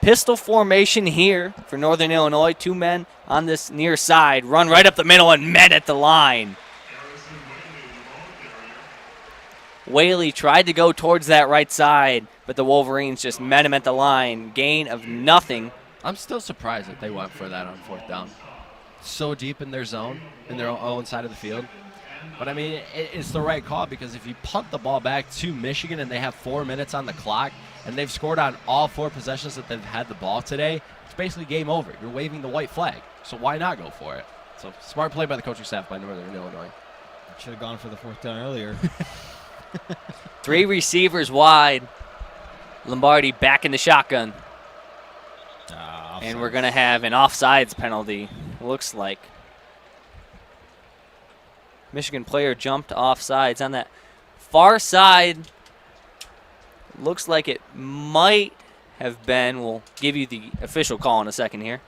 Pistol formation here for Northern Illinois. 2 men on this near side. Run right up the middle and met at the line. Whaley tried to go towards that right side, but the Wolverines just met him at the line. Gain of nothing. I'm still surprised that they went for that on 4th down. So deep in their zone, in their own side of the field. But, it's the right call, because if you punt the ball back to Michigan and they have 4 minutes on the clock and they've scored on all 4 possessions that they've had the ball today, it's basically game over. You're waving the white flag. So why not go for it? So smart play by the coaching staff by Northern Illinois. Should have gone for the 4th down earlier. 3 receivers wide. Lombardi back in the shotgun. And we're going to have an offsides penalty, looks like. Michigan player jumped offsides on that far side. Looks like it might have been. We'll give you the official call in a second here.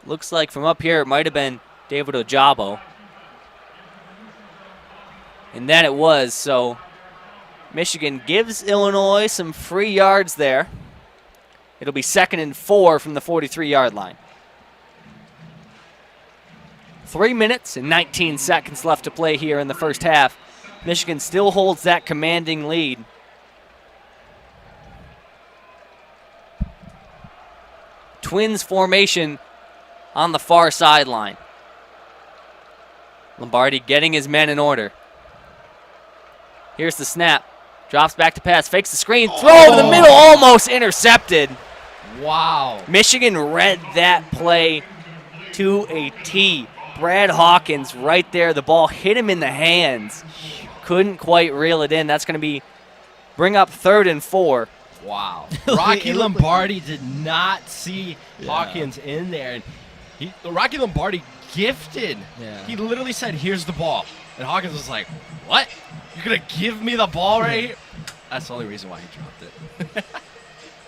Looks like from up here it might have been David Ojabo. And then it was, so Michigan gives Illinois some free yards there. It'll be 2nd and 4 from the 43-yard line. 3 minutes and 19 seconds left to play here in the first half. Michigan still holds that commanding lead. Twins formation on the far sideline. Lombardi getting his men in order. Here's the snap. Drops back to pass, fakes the screen, throw over the middle, almost intercepted. Wow. Michigan read that play to a T. Brad Hawkins right there. The ball hit him in the hands. Couldn't quite reel it in. That's going to bring up 3rd and 4. Wow. Rocky Lombardi did not see Hawkins in there. And Rocky Lombardi gifted. Yeah. He literally said, here's the ball. And Hawkins was like, what? You're going to give me the ball right here? That's the only reason why he dropped it.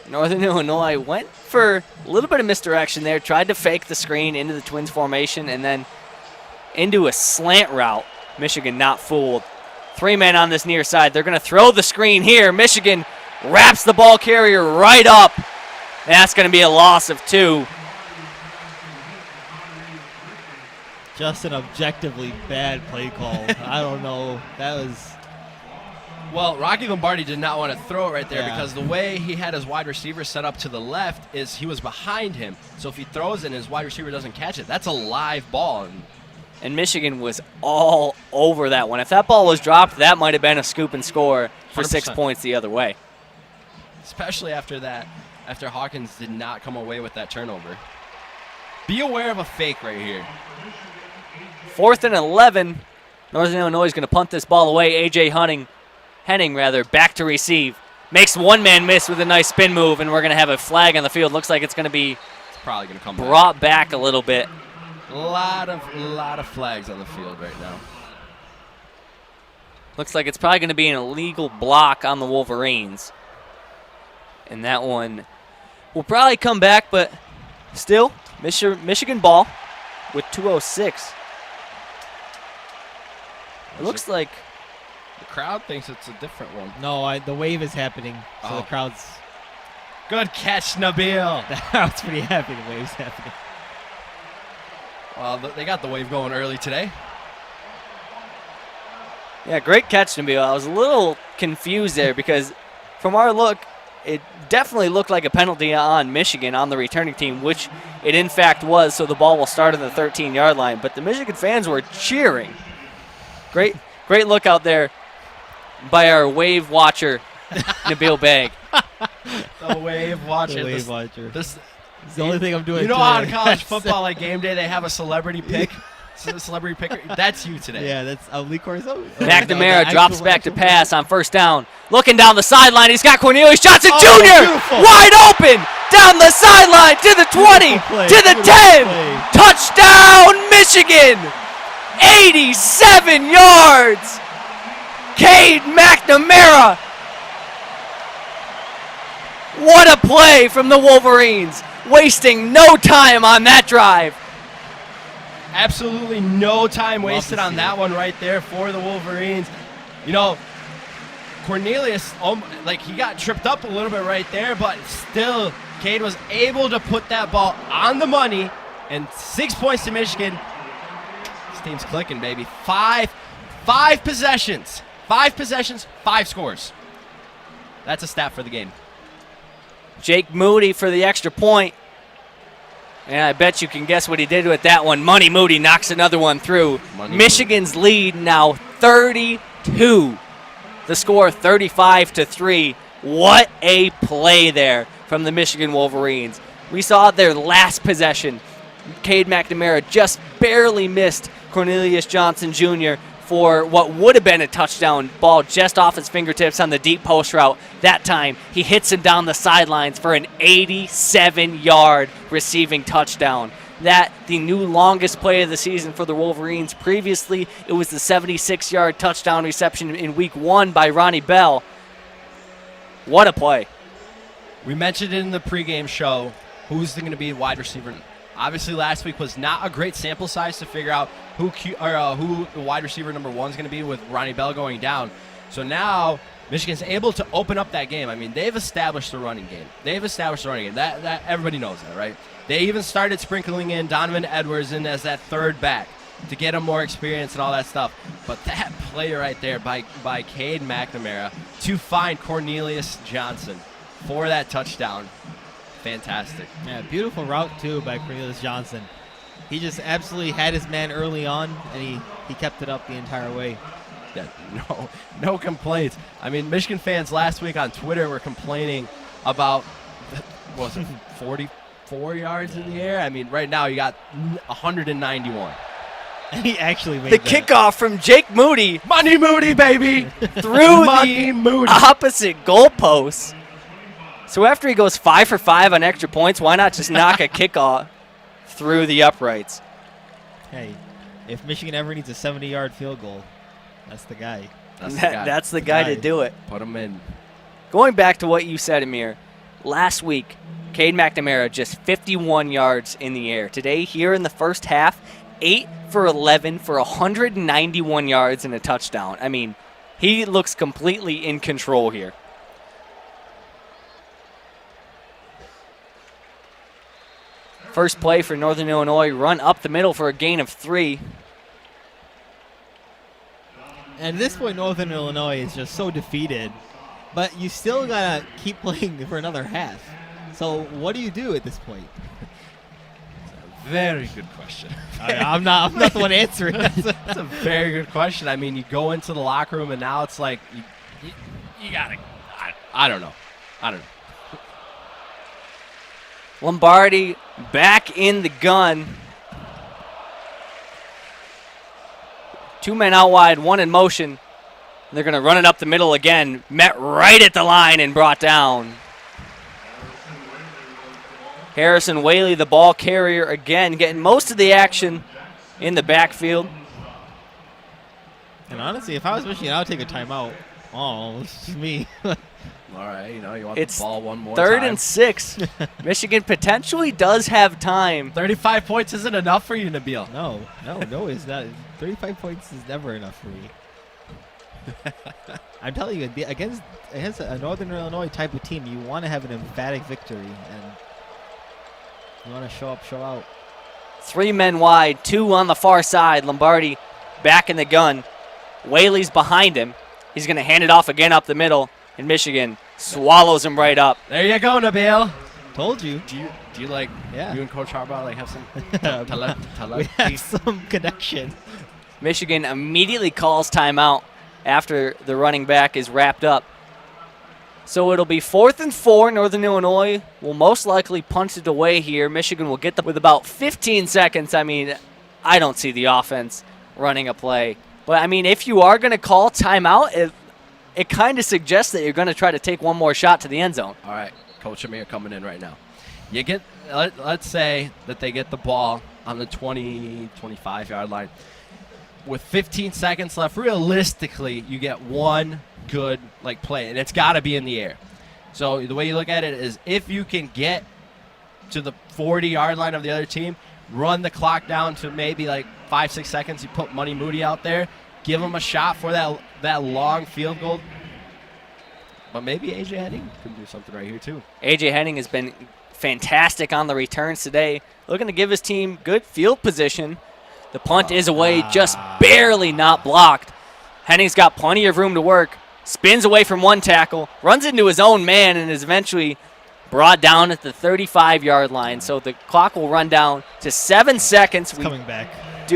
Northern Illinois went for a little bit of misdirection there, tried to fake the screen into the Twins formation and then into a slant route. Michigan not fooled. 3 men on this near side. They're going to throw the screen here. Michigan wraps the ball carrier right up. That's going to be a loss of 2. Just an objectively bad play call. I don't know. That was... Well, Rocky Lombardi did not want to throw it right there because the way he had his wide receiver set up to the left is he was behind him. So if he throws it and his wide receiver doesn't catch it, that's a live ball. And Michigan was all over that one. If that ball was dropped, that might have been a scoop and score for 100%. 6 points the other way. Especially after that, after Hawkins did not come away with that turnover. Be aware of a fake right here. 4th and 11. Northern Illinois is going to punt this ball away. A.J. Henning, back to receive. Makes one man miss with a nice spin move, and we're going to have a flag on the field. Looks like it's going to be probably going to come brought back a little bit. A lot of flags on the field right now. Looks like it's probably going to be an illegal block on the Wolverines. And that one will probably come back, but still, Michigan ball with 2:06. It looks like the crowd thinks it's a different one. No, the wave is happening, so the crowd's... Good catch, Nabeel. The crowd's pretty happy the wave's happening. Well, they got the wave going early today. Yeah, great catch, Nabeel. I was a little confused there because from our look, it definitely looked like a penalty on Michigan on the returning team, which it in fact was, so the ball will start at the 13-yard line. But the Michigan fans were cheering. Great look out there by our wave watcher, Nabeel Baig. The wave watcher. The wave watcher. This is the only thing I'm doing. You know how in college football, like game day, they have a celebrity pick? Celebrity picker? That's you today. Yeah, that's Lee Corso. McNamara drops back to pass on 1st down. Looking down the sideline, he's got Cornelius Johnson Jr. Beautiful. Wide open down the sideline to the 20, to the 10. Touchdown, Michigan! 87 yards. Cade McNamara. What a play from the Wolverines. Wasting no time on that drive. Absolutely no time wasted on that one right there for the Wolverines. You know, Cornelius, he got tripped up a little bit right there, but still, Cade was able to put that ball on the money, and 6 points to Michigan. This team's clicking, baby. Five possessions. 5 possessions, 5 scores. That's a stat for the game. Jake Moody for the extra point. And I bet you can guess what he did with that one. Money Moody knocks another one through. Michigan's lead now 32. The score 35-3. What a play there from from the Michigan Wolverines. We saw their last possession. Cade McNamara just barely missed Cornelius Johnson Jr. for what would have been a touchdown, ball just off his fingertips on the deep post route. That time, he hits him down the sidelines for an 87-yard receiving touchdown. That, the new longest play of the season for the Wolverines. Previously, it was the 76-yard touchdown reception in Week 1 by Ronnie Bell. What a play. We mentioned it in the pregame show, who's going to be wide receiver. Obviously, last week was not a great sample size to figure out who the wide receiver number 1 is going to be with Ronnie Bell going down. So now Michigan's able to open up that game. I mean, they've established the running game. That everybody knows that, right? They even started sprinkling in Donovan Edwards in as that third back to get him more experience and all that stuff. But that play right there by Cade McNamara to find Cornelius Johnson for that touchdown. Fantastic. Yeah, beautiful route, too, by Cornelius Johnson. He just absolutely had his man early on, and he kept it up the entire way. Yeah, no complaints. I mean, Michigan fans last week on Twitter were complaining about, what was it, 44 yards in the air? I mean, right now you got 191. And he actually made the kickoff from Jake Moody. Money Moody, baby! Through the opposite goalpost. So after he goes 5 for 5 on extra points, why not just knock a kickoff through the uprights? Hey, if Michigan ever needs a 70-yard field goal, that's the guy. That's the guy to do it. Put him in. Going back to what you said, Amer, last week, Cade McNamara just 51 yards in the air. Today, here in the first half, 8 for 11 for 191 yards and a touchdown. I mean, he looks completely in control here. First play for Northern Illinois, run up the middle for a gain of 3. And at this point, Northern Illinois is just so defeated. But you still got to keep playing for another half. So what do you do at this point? Very good question. I'm not the one answering. That's a very good question. I mean, you go into the locker room, and now it's like, you got to, I don't know. Lombardi back in the gun. 2 men out wide, 1 in motion. They're going to run it up the middle again. Met right at the line and brought down. Harrison Whaley, the ball carrier again, getting most of the action in the backfield. And honestly, if I was Michigan, I would take a timeout. Oh, this is me. All right, you want It's the ball one more time. 3rd and 6. Michigan potentially does have time. 35 points isn't enough for you, Nabeel. No, it's not. 35 points is never enough for me. I'm telling you, against a Northern Illinois type of team, you want to have an emphatic victory, and you want to show up, show out. 3 men wide, 2 on the far side. Lombardi back in the gun. Whaley's behind him. He's going to hand it off again up the middle, and Michigan swallows him right up. There you go, Nabeel. Told you. Do you like, yeah. You and Coach Harbaugh like have some we have some connection. Michigan immediately calls timeout after the running back is wrapped up. So it'll be 4th and 4. Northern Illinois will most likely punt it away here. Michigan will get with about 15 seconds. I mean, I don't see the offense running a play. But, I mean, if you are going to call timeout, it kind of suggests that you're going to try to take one more shot to the end zone. All right, Coach Amer coming in right now. Let's say that they get the ball on the 20, 25-yard line. With 15 seconds left, realistically, you get one good play, and it's got to be in the air. So the way you look at it is if you can get to the 40-yard line of the other team, run the clock down to maybe 5-6 seconds, you put Money Moody out there, give him a shot for that long field goal. But maybe A.J. Henning can do something right here too. A.J. Henning has been fantastic on the returns today, looking to give his team good field position. The punt is away, just barely not blocked. Henning's got plenty of room to work. Spins away from one tackle, runs into his own man, and is eventually brought down at the 35-yard line. So the clock will run down to 7 seconds. Coming back.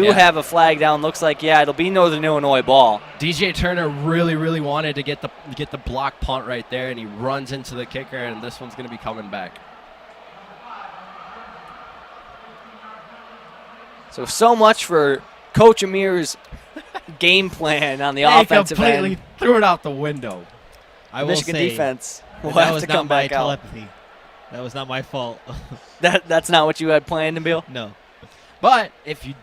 do have a flag down. Looks like, it'll be Northern Illinois ball. DJ Turner really wanted to get the block punt right there, and he runs into the kicker, and this one's going to be coming back. So much for Coach Amer's game plan on the offensive end. Completely threw it out the window. I will Michigan say, defense will that have was to not come my back out. telepathy. That was not my fault. That's not what you had planned, Nabeel? No. But if we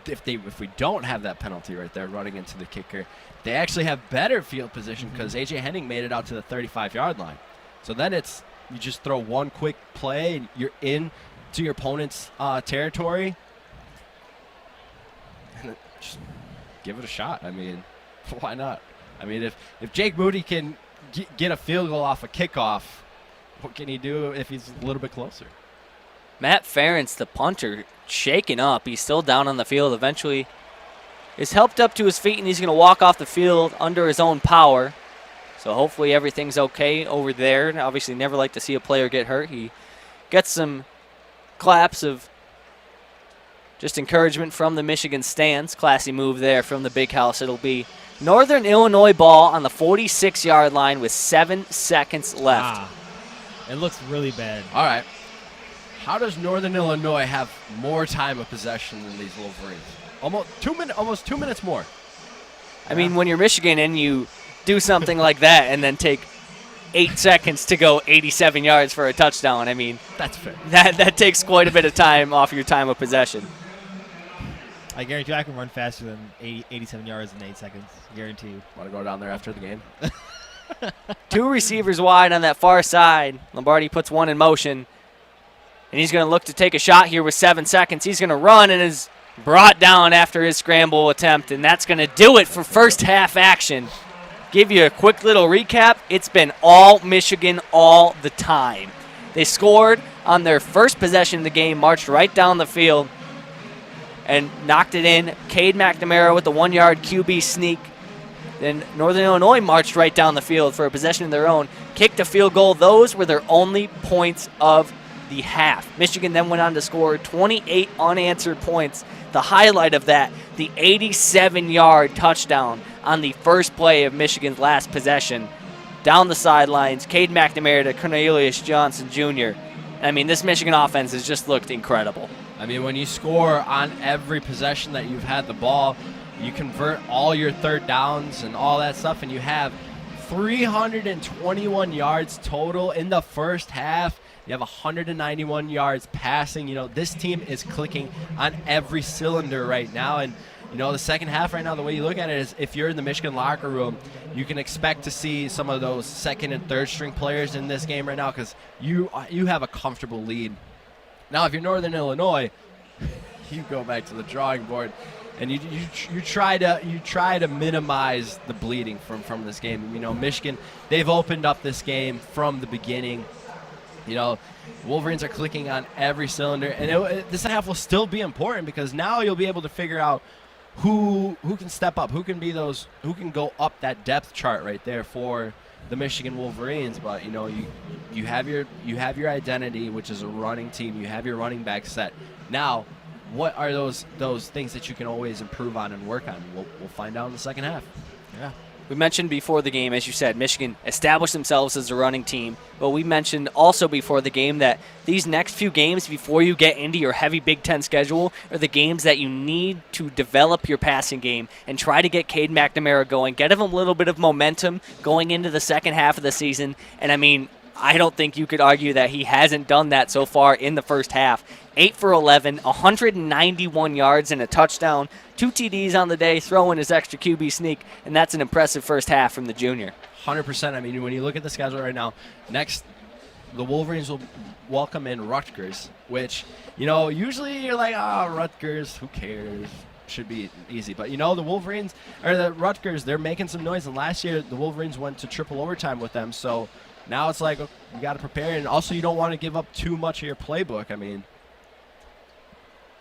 don't have that penalty right there running into the kicker, they actually have better field position because A.J. Henning made it out to the 35-yard line. So then you just throw one quick play and you're in to your opponent's territory. And just give it a shot. I mean, why not? I mean, if Jake Moody can get a field goal off a kickoff, what can he do if he's a little bit closer? Matt Ferentz, the punter, shaken up. He's still down on the field. Eventually is helped up to his feet, and he's going to walk off the field under his own power. So hopefully everything's okay over there. And obviously never like to see a player get hurt. He gets some claps of just encouragement from the Michigan stands. Classy move there from the big house. It'll be Northern Illinois ball on the 46-yard line with 7 seconds left. It looks really bad. All right. How does Northern Illinois have more time of possession than these Wolverines? Almost 2 minutes more. I mean, when you're Michigan and you do something like that and then take 8 seconds to go 87 yards for a touchdown, I mean, that's fair. That takes quite a bit of time off your time of possession. I guarantee you I can run faster than 87 yards in 8 seconds. Guarantee you. Want to go down there after the game? 2 receivers wide on that far side. Lombardi puts one in motion. And he's going to look to take a shot here with 7 seconds. He's going to run and is brought down after his scramble attempt. And that's going to do it for first half action. Give you a quick little recap. It's been all Michigan all the time. They scored on their first possession of the game, marched right down the field, and knocked it in. Cade McNamara with the 1-yard QB sneak. Then Northern Illinois marched right down the field for a possession of their own, kicked a field goal. Those were their only points of the half. Michigan then went on to score 28 unanswered points. The highlight of that, the 87-yard touchdown on the first play of Michigan's last possession. Down the sidelines, Cade McNamara to Cornelius Johnson Jr. I mean, this Michigan offense has just looked incredible. I mean, when you score on every possession that you've had the ball, you convert all your third downs and all that stuff, and you have 321 yards total in the first half. You have 191 yards passing. You know, this team is clicking on every cylinder right now. And, you know, the second half right now, the way you look at it is if you're in the Michigan locker room, you can expect to see some of those second and third string players in this game right now because you have a comfortable lead. Now, if you're Northern Illinois, you go back to the drawing board and you try to minimize the bleeding from this game. You know, Michigan, they've opened up this game from the beginning. You know, Wolverines are clicking on every cylinder, and this half will still be important because now you'll be able to figure out who can step up, who can go up that depth chart right there for the Michigan Wolverines. But you know, you have your identity, which is a running team. You have your running back set. Now, what are those things that you can always improve on and work on? We'll find out in the second half. Yeah. We mentioned before the game, as you said, Michigan established themselves as a running team. But we mentioned also before the game that these next few games before you get into your heavy Big Ten schedule are the games that you need to develop your passing game and try to get Cade McNamara going, get him a little bit of momentum going into the second half of the season. And, I mean, I don't think you could argue that he hasn't done that so far in the first half. 8 for 11, 191 yards and a touchdown, 2 TDs on the day, throwing his extra QB sneak, and that's an impressive first half from the junior. 100%. I mean, when you look at the schedule right now, next the Wolverines will welcome in Rutgers, which, you know, usually you're like, Rutgers, who cares? Should be easy. But, you know, the Rutgers, they're making some noise, and last year the Wolverines went to triple overtime with them, so now it's like you got to prepare, and also you don't want to give up too much of your playbook. I mean,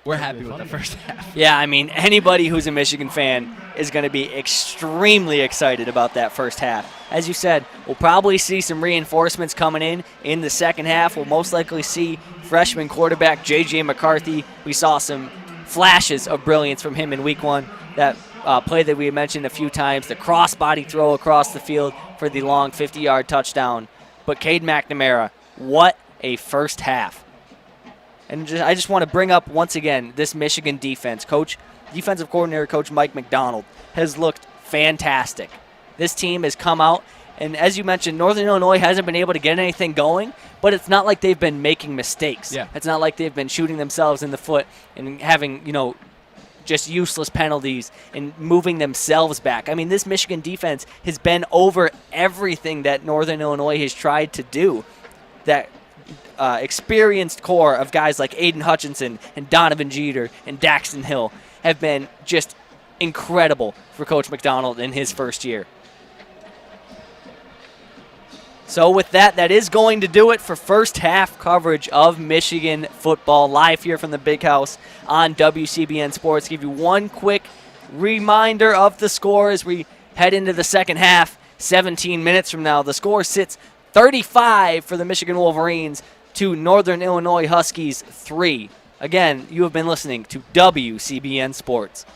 we're happy with the first half. Yeah, I mean, anybody who's a Michigan fan is going to be extremely excited about that first half. As you said, we'll probably see some reinforcements coming in the second half. We'll most likely see freshman quarterback J.J. McCarthy. We saw some flashes of brilliance from him in week 1. That play that we mentioned a few times, the cross-body throw across the field for the long 50-yard touchdown. But Cade McNamara, what a first half. And I just want to bring up once again this Michigan defense. Defensive coordinator Coach Mike McDonald has looked fantastic. This team has come out, and as you mentioned, Northern Illinois hasn't been able to get anything going, but it's not like they've been making mistakes. Yeah. It's not like they've been shooting themselves in the foot and having, just useless penalties and moving themselves back. I mean, this Michigan defense has been over everything that Northern Illinois has tried to do. That experienced core of guys like Aiden Hutchinson and Donovan Jeter and Daxton Hill have been just incredible for Coach McDonald in his first year. So with that is going to do it for first half coverage of Michigan football live here from the Big House on WCBN Sports. Give you one quick reminder of the score as we head into the second half. 17 minutes from now, the score sits 35 for the Michigan Wolverines to Northern Illinois Huskies 3. Again, you have been listening to WCBN Sports.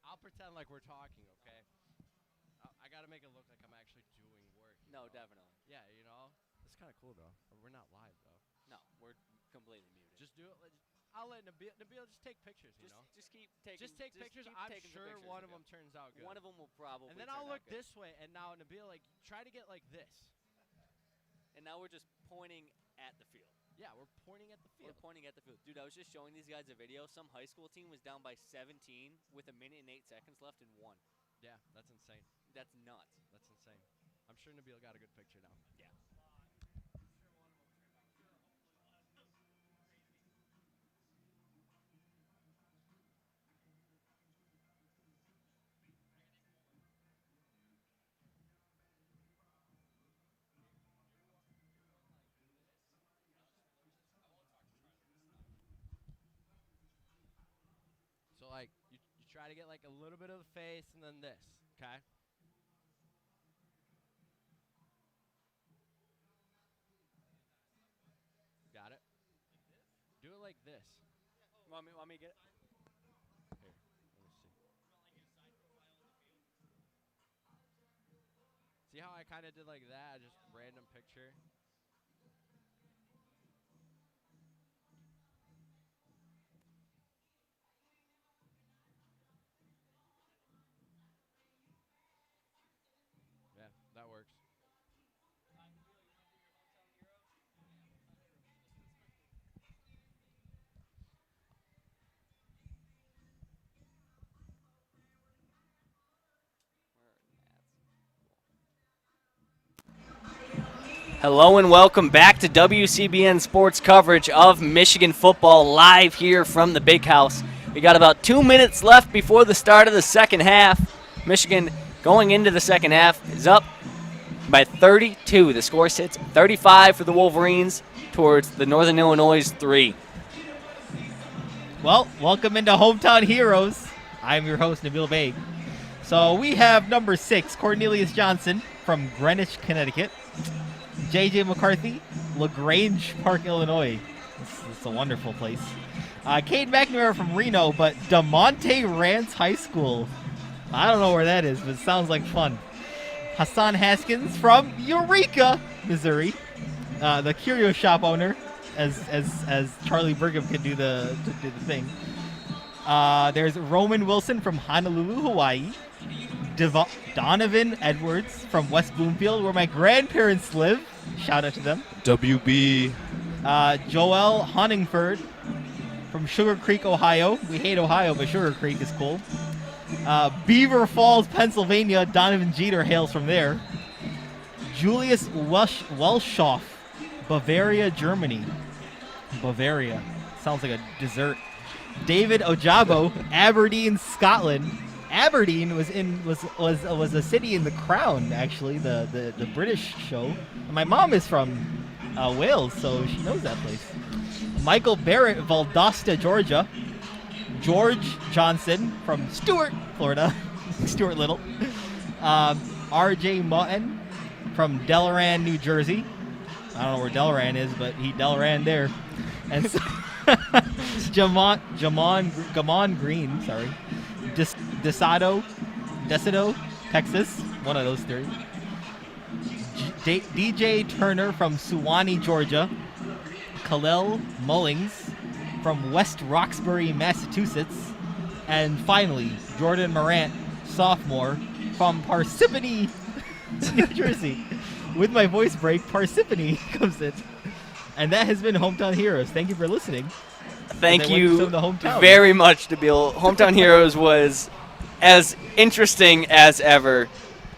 I'll pretend like we're talking, okay? I gotta make it look like I'm actually doing work. No, definitely. Yeah, it's kind of cool though. We're not live though. No, we're completely muted. Just do it. I'll let Nabeel just take pictures. Just keep taking. Just take pictures. Keep I'm taking the sure pictures, one of Nabeel. them turns out good. One of them will probably. And then I'll look this way, and now Nabeel try to get like this. And now we're just pointing at the field. Yeah, we're pointing at the field. We're pointing at the field. Dude, I was just showing these guys a video. Some high school team was down by 17 with 1 minute and 8 seconds left and won. Yeah, that's insane. That's nuts. That's insane. I'm sure Nabeel got a good picture now. Yeah. So you try to get a little bit of the face and then this, okay? Got it? Do it like this. Want me to get it? Here, let me see. See how I kind of did like that? Just random picture. Yeah, that works. Hello and welcome back to WCBN Sports coverage of Michigan football live here from the Big House. We got about 2 minutes left before the start of the second half. Michigan going into the second half is up by 32. The score sits 35 for the Wolverines towards the Northern Illinois 3. Well, welcome into Hometown Heroes. I'm your host, Nabeel Baig. So we have number 6, Cornelius Johnson from Greenwich, Connecticut. J.J. McCarthy, LaGrange Park, Illinois. It's a wonderful place. Cade McNamara from Reno, but DeMonte Rance High School. I don't know where that is, but it sounds like fun. Hassan Haskins from Eureka, Missouri. The curio shop owner, as Charlie Brigham could do the thing. There's Roman Wilson from Honolulu, Hawaii. Donovan Edwards from West Bloomfield, where my grandparents live. Shout out to them. WB. Joel Honingford from Sugar Creek, Ohio. We hate Ohio, but Sugar Creek is cool. Beaver Falls, Pennsylvania. Donovan Jeter hails from there. Julius Welschoff, Bavaria, Germany. Bavaria. Sounds like a dessert. David Ojabo, Aberdeen, Scotland. Aberdeen was a city in The Crown, actually, the British show. And my mom is from Wales, so she knows that place. Michael Barrett, Valdosta, Georgia. George Johnson from Stuart, Florida. Stuart Little. R.J. Mutton from Delran, New Jersey. I don't know where Delran is, but he Delran there. And so Jamon Green, sorry. Desato, Texas, one of those three. DJ Turner from Suwanee, Georgia. Khalil Mullings from West Roxbury, Massachusetts. And finally, Jordan Morant, sophomore, from Parsippany, New Jersey. With my voice break, Parsippany comes in. And that has been Hometown Heroes. Thank you for listening. Thank you very much, Nabeel. Hometown Heroes was as interesting as ever.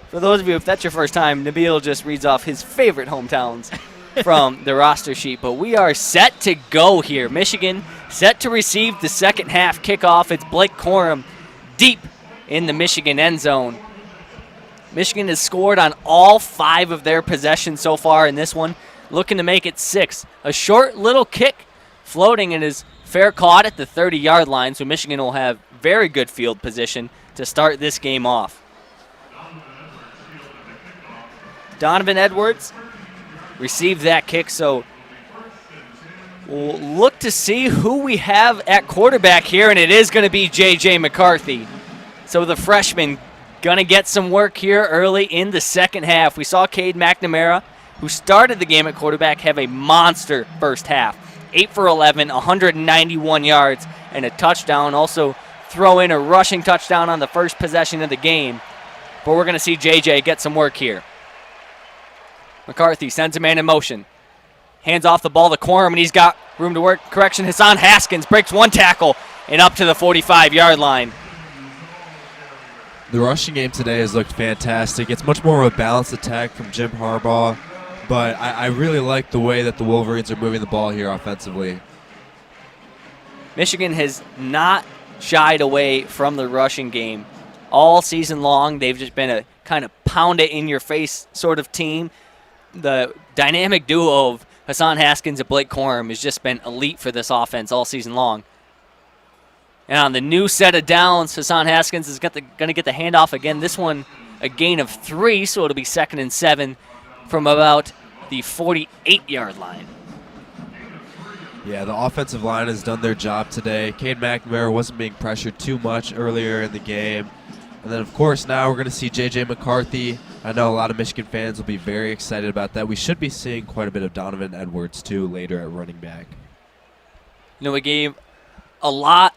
For those of you, if that's your first time, Nabeel just reads off his favorite hometowns from the roster sheet. But we are set to go here. Michigan set to receive the second half kickoff. It's Blake Corum deep in the Michigan end zone. Michigan has scored on all 5 of their possessions so far in this one, looking to make it 6. A short little kick floating and is fair caught at the 30-yard line, so Michigan will have very good field position to start this game off. Donovan Edwards received that kick, so we'll look to see who we have at quarterback here, and it is going to be J.J. McCarthy. So the freshman going to get some work here early in the second half. We saw Cade McNamara, who started the game at quarterback, have a monster first half. 8 for 11, 191 yards, and a touchdown. Also throw in a rushing touchdown on the first possession of the game. But we're going to see JJ get some work here. McCarthy sends a man in motion. Hands off the ball to Quorum, and he's got room to work. Correction, Hassan Haskins breaks one tackle and up to the 45-yard line. The rushing game today has looked fantastic. It's much more of a balanced attack from Jim Harbaugh, but I really like the way that the Wolverines are moving the ball here offensively. Michigan has not shied away from the rushing game all season long. They've just been a kind of pound-it-in-your-face sort of team. The dynamic duo of Hassan Haskins and Blake Corum has just been elite for this offense all season long. And on the new set of downs, Hassan Haskins is going to get the handoff again. This one, a gain of 3, so it'll be 2nd and 7 from about the 48-yard line. Yeah, the offensive line has done their job today. Cade McNamara wasn't being pressured too much earlier in the game. And then, of course, now we're going to see J.J. McCarthy. I know a lot of Michigan fans will be very excited about that. We should be seeing quite a bit of Donovan Edwards, too, later at running back. You know, we gave a lot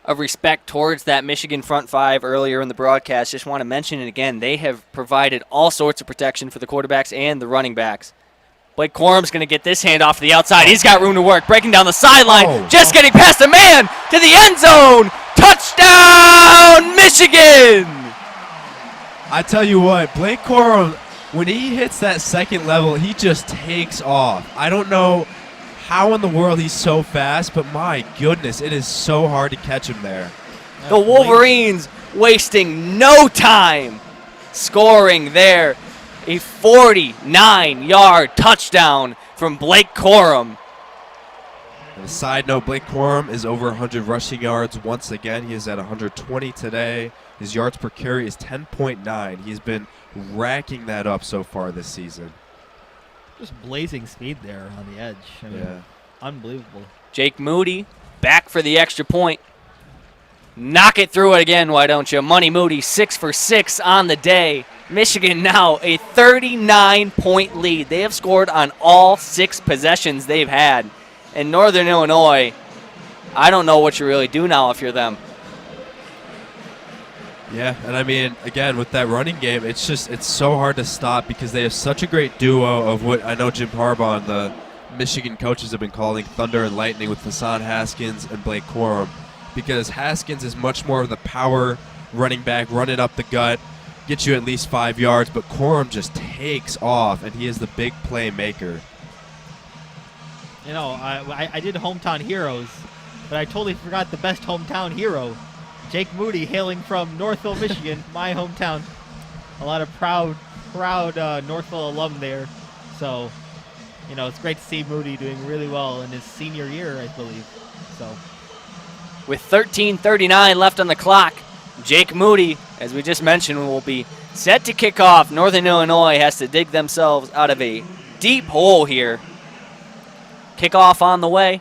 of respect towards that Michigan front five earlier in the broadcast. Just want to mention it again. They have provided all sorts of protection for the quarterbacks and the running backs. Blake Corum's going to get this handoff to the outside. He's got room to work. Breaking down the sideline. Just getting past the man to the end zone. Touchdown, Michigan! I tell you what, Blake Corum, when he hits that second level, he just takes off. I don't know how in the world he's so fast, but my goodness, it is so hard to catch him there. The Wolverines wasting no time scoring there. A 49-yard touchdown from Blake Corum. And a side note, Blake Corum is over 100 rushing yards once again. He is at 120 today. His yards per carry is 10.9. He's been racking that up so far this season. Just blazing speed there on the edge. I mean, unbelievable. Jake Moody back for the extra point. Knock it through it again, why don't you? Money Moody, 6 for 6 on the day. Michigan now a 39-point lead. They have scored on all 6 possessions they've had. And Northern Illinois, I don't know what you really do now if you're them. Yeah, and I mean, again, with that running game, it's so hard to stop because they have such a great duo of what I know Jim Harbaugh and the Michigan coaches have been calling thunder and lightning with Hassan Haskins and Blake Corum, because Haskins is much more of the power running back, running up the gut, get you at least 5 yards, but Corum just takes off, and he is the big playmaker. You know, I did hometown heroes, but I totally forgot the best hometown hero. Jake Moody, hailing from Northville, Michigan, my hometown. A lot of proud Northville alum there. So, you know, it's great to see Moody doing really well in his senior year, I believe. So, with 13:39 left on the clock, Jake Moody, as we just mentioned, will be set to kick off. Northern Illinois has to dig themselves out of a deep hole here. Kickoff on the way.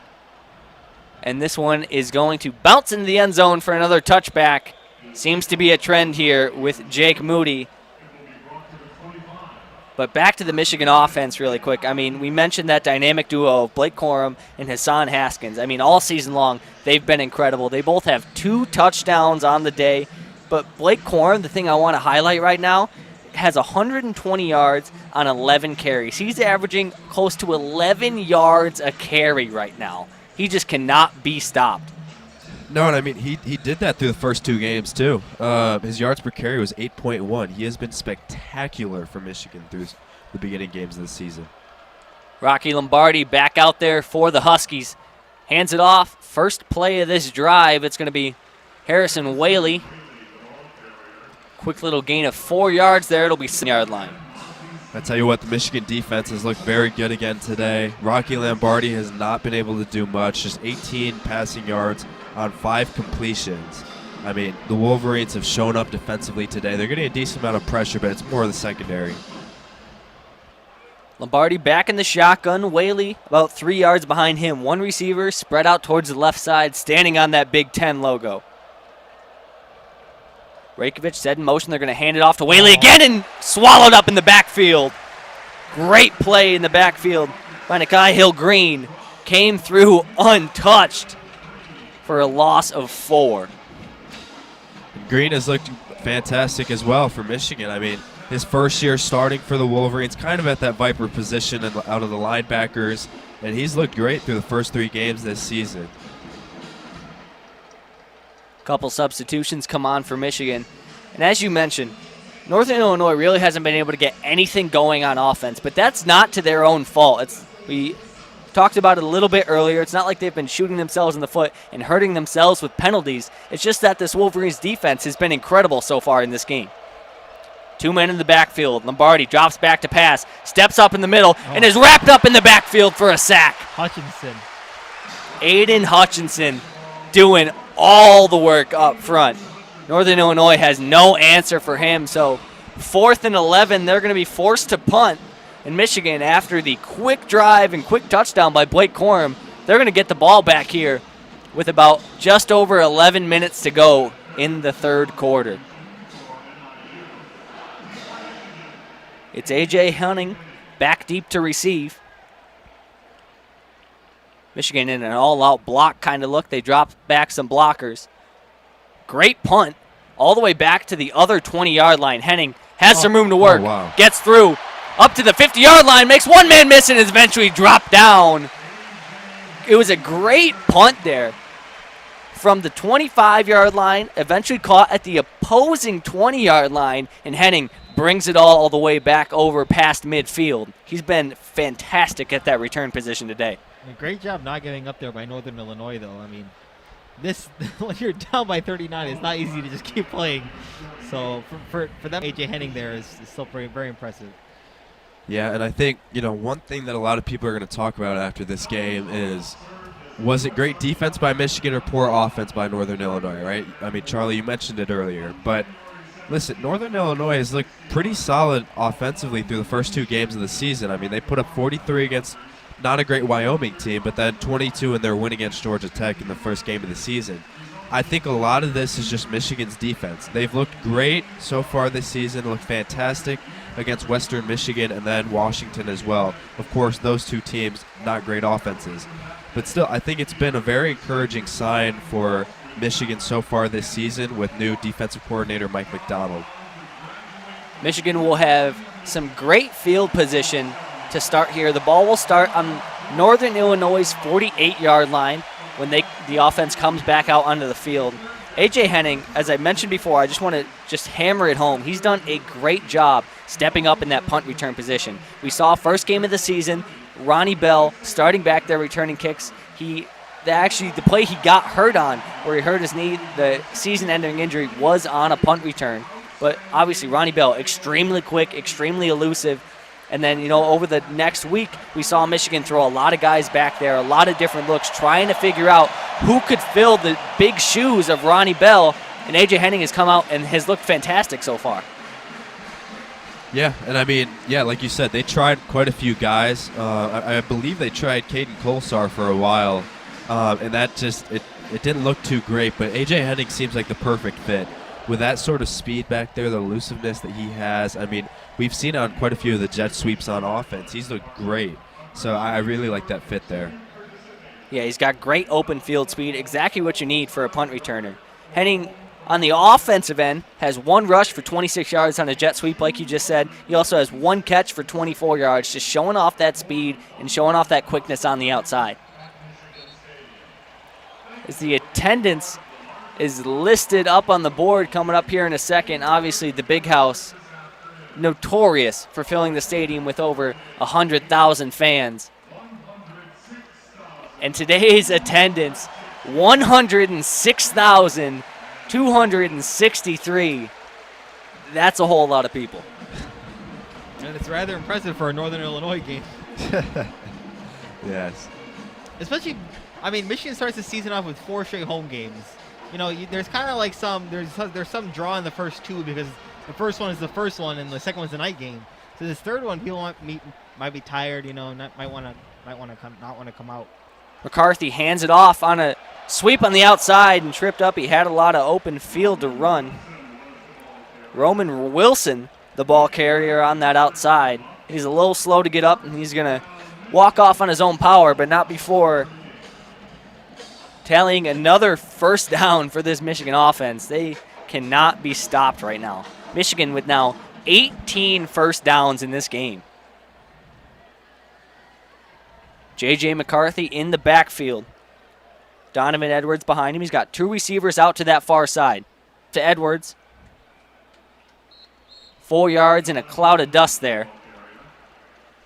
And this one is going to bounce into the end zone for another touchback. Seems to be a trend here with Jake Moody. But back to the Michigan offense really quick. I mean, we mentioned that dynamic duo of Blake Corum and Hassan Haskins. I mean, all season long, they've been incredible. They both have 2 touchdowns on the day. But Blake Corum, the thing I want to highlight right now, has 120 yards on 11 carries. He's averaging close to 11 yards a carry right now. He just cannot be stopped. No, and I mean, he did that through the first 2 games, too. His yards per carry was 8.1. He has been spectacular for Michigan through the beginning games of the season. Rocky Lombardi back out there for the Huskies. Hands it off. First play of this drive, it's going to be Harrison Whaley. Quick little gain of 4 yards there. It'll be 7-yard line. I tell you what, the Michigan defense has looked very good again today. Rocky Lombardi has not been able to do much, just 18 passing yards on 5 completions. I mean, the Wolverines have shown up defensively today. They're getting a decent amount of pressure, but it's more of the secondary. Lombardi back in the shotgun. Whaley about 3 yards behind him. One receiver spread out towards the left side, standing on that Big Ten logo. Rakovic set in motion. They're going to hand it off to Whaley again and swallowed up in the backfield. Great play in the backfield by Nakai Hill-Green. Came through untouched for a loss of 4. Green has looked fantastic as well for Michigan. I mean, his first year starting for the Wolverines, kind of at that Viper position and out of the linebackers, and he's looked great through the first 3 games this season. Couple substitutions come on for Michigan. And as you mentioned, Northern Illinois really hasn't been able to get anything going on offense, but that's not to their own fault. We talked about it a little bit earlier. It's not like they've been shooting themselves in the foot and hurting themselves with penalties. It's just that this Wolverines defense has been incredible so far in this game. 2 men in the backfield. Lombardi drops back to pass, steps up in the middle, and is wrapped up in the backfield for a sack. Hutchinson. Aiden Hutchinson doing all the work up front. Northern Illinois has no answer for him, so 4th and 11, they're going to be forced to punt. And Michigan, after the quick drive and quick touchdown by Blake Corum, they're going to get the ball back here with about just over 11 minutes to go in the 3rd quarter. It's A.J. Henning back deep to receive. Michigan in an all-out block kind of look. They dropped back some blockers. Great punt all the way back to the other 20-yard line. Henning has some room to work. Wow. Gets through up to the 50-yard line, makes one man miss, and is eventually dropped down. It was a great punt there from the 25-yard line, eventually caught at the opposing 20-yard line, and Henning brings it all the way back over past midfield. He's been fantastic at that return position today. A great job not giving up there by Northern Illinois, though. I mean, this when you're down by 39, it's not easy to just keep playing. So for them, A.J. Henning there is still very, very impressive. Yeah, and I think, one thing that a lot of people are going to talk about after this game is, was it great defense by Michigan or poor offense by Northern Illinois, right? I mean, Charlie, you mentioned it earlier, but listen, Northern Illinois has looked pretty solid offensively through the first 2 games of the season. I mean, they put up 43 against not a great Wyoming team, but then 22 in their win against Georgia Tech in the first game of the season. I think a lot of this is just Michigan's defense. They've looked great so far this season, looked fantastic against Western Michigan and then Washington as well. Of course, those 2 teams, not great offenses. But still, I think it's been a very encouraging sign for Michigan so far this season with new defensive coordinator Mike McDonald. Michigan will have some great field position to start here. The ball will start on Northern Illinois' 48-yard line when the offense comes back out onto the field. A.J. Henning, as I mentioned before, I just want to hammer it home. He's done a great job stepping up in that punt return position. We saw first game of the season, Ronnie Bell starting back there returning kicks. The play he got hurt on, where he hurt his knee, the season-ending injury, was on a punt return. But obviously, Ronnie Bell, extremely quick, extremely elusive. And then, over the next week, we saw Michigan throw a lot of guys back there, a lot of different looks, trying to figure out who could fill the big shoes of Ronnie Bell. And A.J. Henning has come out and has looked fantastic so far. Yeah, and I mean, like you said, they tried quite a few guys. I believe they tried Caden Colsar for a while, and that just, it didn't look too great. But A.J. Henning seems like the perfect fit. With that sort of speed back there, the elusiveness that he has, I mean, we've seen it on quite a few of the jet sweeps on offense. He's looked great. So I really like that fit there. Yeah, he's got great open field speed, exactly what you need for a punt returner. Henning, on the offensive end, has 1 rush for 26 yards on a jet sweep, like you just said. He also has 1 catch for 24 yards, just showing off that speed and showing off that quickness on the outside. As the attendance is listed up on the board coming up here in a second, obviously the Big House, notorious for filling the stadium with over 100,000 fans. And today's attendance, 106,263. That's a whole lot of people. And it's rather impressive for a Northern Illinois game. Yes. Especially, I mean, Michigan starts the season off with 4 straight home games. There's kind of like there's some draw in the first 2 because the first one is the first one and the second one's the night game. So this third one, people might be tired, might want to not want to come out. McCarthy hands it off on a sweep on the outside and tripped up. He had a lot of open field to run. Roman Wilson, the ball carrier on that outside. He's a little slow to get up, and he's going to walk off on his own power, but not before tallying another first down for this Michigan offense. They cannot be stopped right now. Michigan with now 18 first downs in this game. J.J. McCarthy in the backfield. Donovan Edwards behind him. He's got two receivers out to that far side. To Edwards. 4 yards in a cloud of dust there.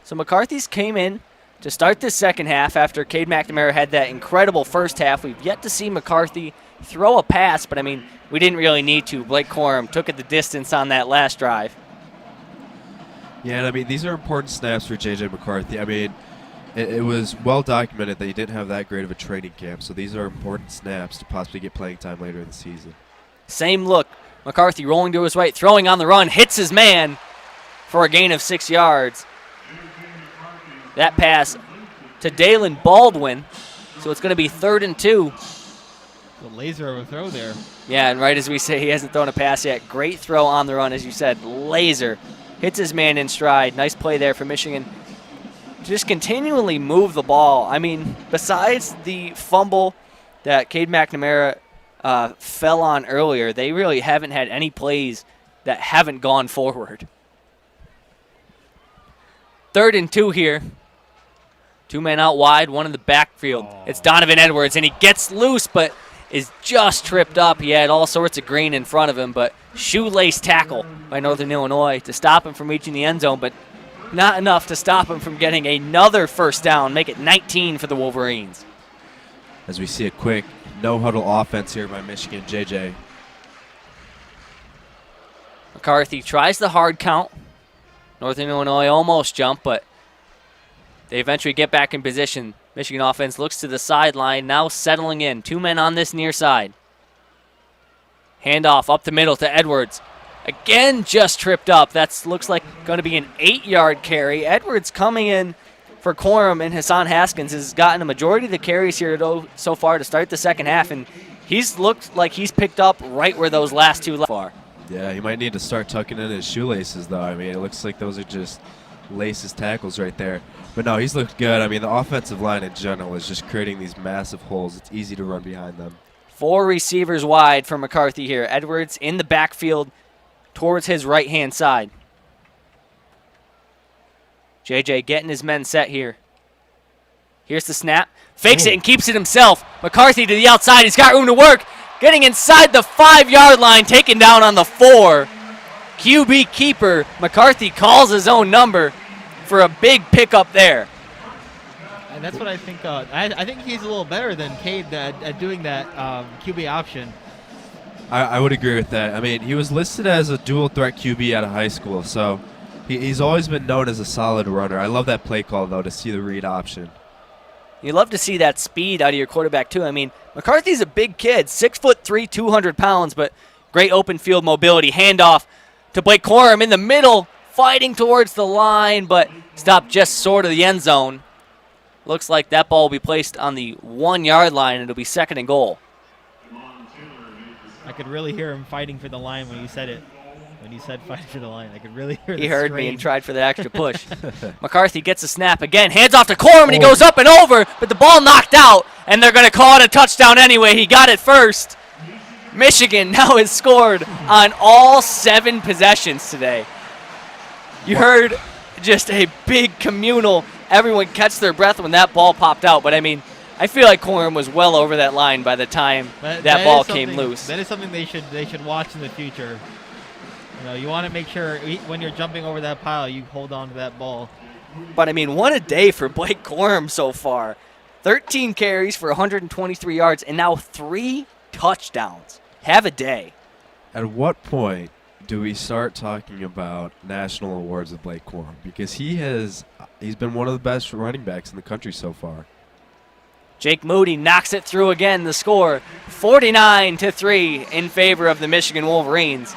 So McCarthy's came in to start this second half after Cade McNamara had that incredible first half. We've yet to see McCarthy throw a pass, but, I mean, we didn't really need to. Blake Corum took it the distance on that last drive. Yeah, and I mean, these are important snaps for J.J. McCarthy. I mean, it was well documented that he didn't have that great of a training camp, so these are important snaps to possibly get playing time later in the season. Same look. McCarthy rolling to his right, throwing on the run, hits his man for a gain of 6 yards. That pass to Dalen Baldwin, so it's going to be 3rd and 2. The laser of a throw there. Yeah, and right as we say, he hasn't thrown a pass yet. Great throw on the run, as you said. Laser. Hits his man in stride. Nice play there for Michigan. Just continually move the ball. I mean, besides the fumble that Cade McNamara fell on earlier, they really haven't had any plays that haven't gone forward. 3rd and 2 here. 2 men out wide, one in the backfield. It's Donovan Edwards, and he gets loose, but is just tripped up. He had all sorts of green in front of him, but shoelace tackle by Northern Illinois to stop him from reaching the end zone, but not enough to stop him from getting another first down, make it 19 for the Wolverines. As we see a quick no-huddle offense here by Michigan, J.J. McCarthy tries the hard count. Northern Illinois almost jumped, but they eventually get back in position. Michigan offense looks to the sideline, now settling in. 2 men on this near side. Handoff up the middle to Edwards. Again, just tripped up. That looks like going to be an 8-yard carry. Edwards coming in for Corum, and Hassan Haskins has gotten a majority of the carries here so far to start the second half, and he's looked like he's picked up right where those last 2 left are. Yeah, he might need to start tucking in his shoelaces, though. I mean, it looks like those are just laces tackles right there. But no, he's looked good. I mean, the offensive line in general is just creating these massive holes. It's easy to run behind them. 4 receivers wide for McCarthy here. Edwards in the backfield towards his right-hand side. JJ getting his men set here. Here's the snap. Fakes it and keeps it himself. McCarthy to the outside. He's got room to work. Getting inside the 5-yard line, taken down on the 4. QB keeper. McCarthy calls his own number for a big pickup there. And that's what I think. I think he's a little better than Cade at doing that QB option. I would agree with that. I mean, he was listed as a dual threat QB out of high school, so he's always been known as a solid runner. I love that play call, though, to see the read option. You love to see that speed out of your quarterback, too. I mean, McCarthy's a big kid, 6'3", 200 pounds, but great open field mobility. Handoff to Blake Corum in the middle, fighting towards the line, but stopped just short of the end zone. Looks like that ball will be placed on the 1-yard line, and it'll be 2nd and goal. I could really hear him fighting for the line when you said it. When he said fighting for the line, I could really hear He heard strain. me and tried for the extra push. McCarthy gets a snap again, hands off to Corum, and he goes up and over, but the ball knocked out, and they're going to call it a touchdown anyway. He got it first. Michigan now has scored on all 7 possessions today. You heard just a big communal, everyone catch their breath when that ball popped out, but I mean, I feel like Corum was well over that line by the time that ball came loose. That is something they should watch in the future. You know, you want to make sure when you're jumping over that pile, you hold on to that ball. But I mean, what a day for Blake Corum so far. 13 carries for 123 yards and now 3 touchdowns. Have a day. At what point do we start talking about national awards with Blake Corum? Because he's been one of the best running backs in the country so far. Jake Moody knocks it through again. The score, 49-3 in favor of the Michigan Wolverines.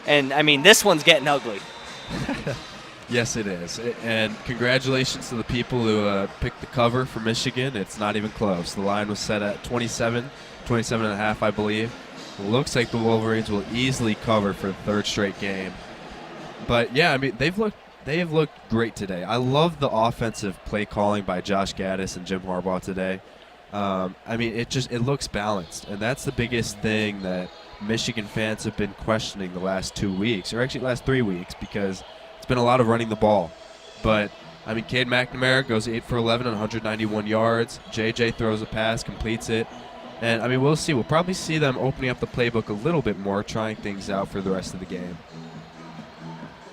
And, I mean, this one's getting ugly. Yes, it is. And congratulations to the people who picked the cover for Michigan. It's not even close. The line was set at 27 and a half, I believe. looks like the Wolverines will easily cover for the third straight game. But yeah, I mean, they have looked great today. I love the offensive play calling by Josh Gaddis and Jim Harbaugh today. I mean, it looks balanced, and that's the biggest thing that Michigan fans have been questioning the last 2 weeks, or actually last 3 weeks, because it's been a lot of running the ball. But I mean, Cade McNamara goes 8 for 11 on 191 yards. JJ throws a pass, completes it. And, I mean, we'll see. We'll probably see them opening up the playbook a little bit more, trying things out for the rest of the game.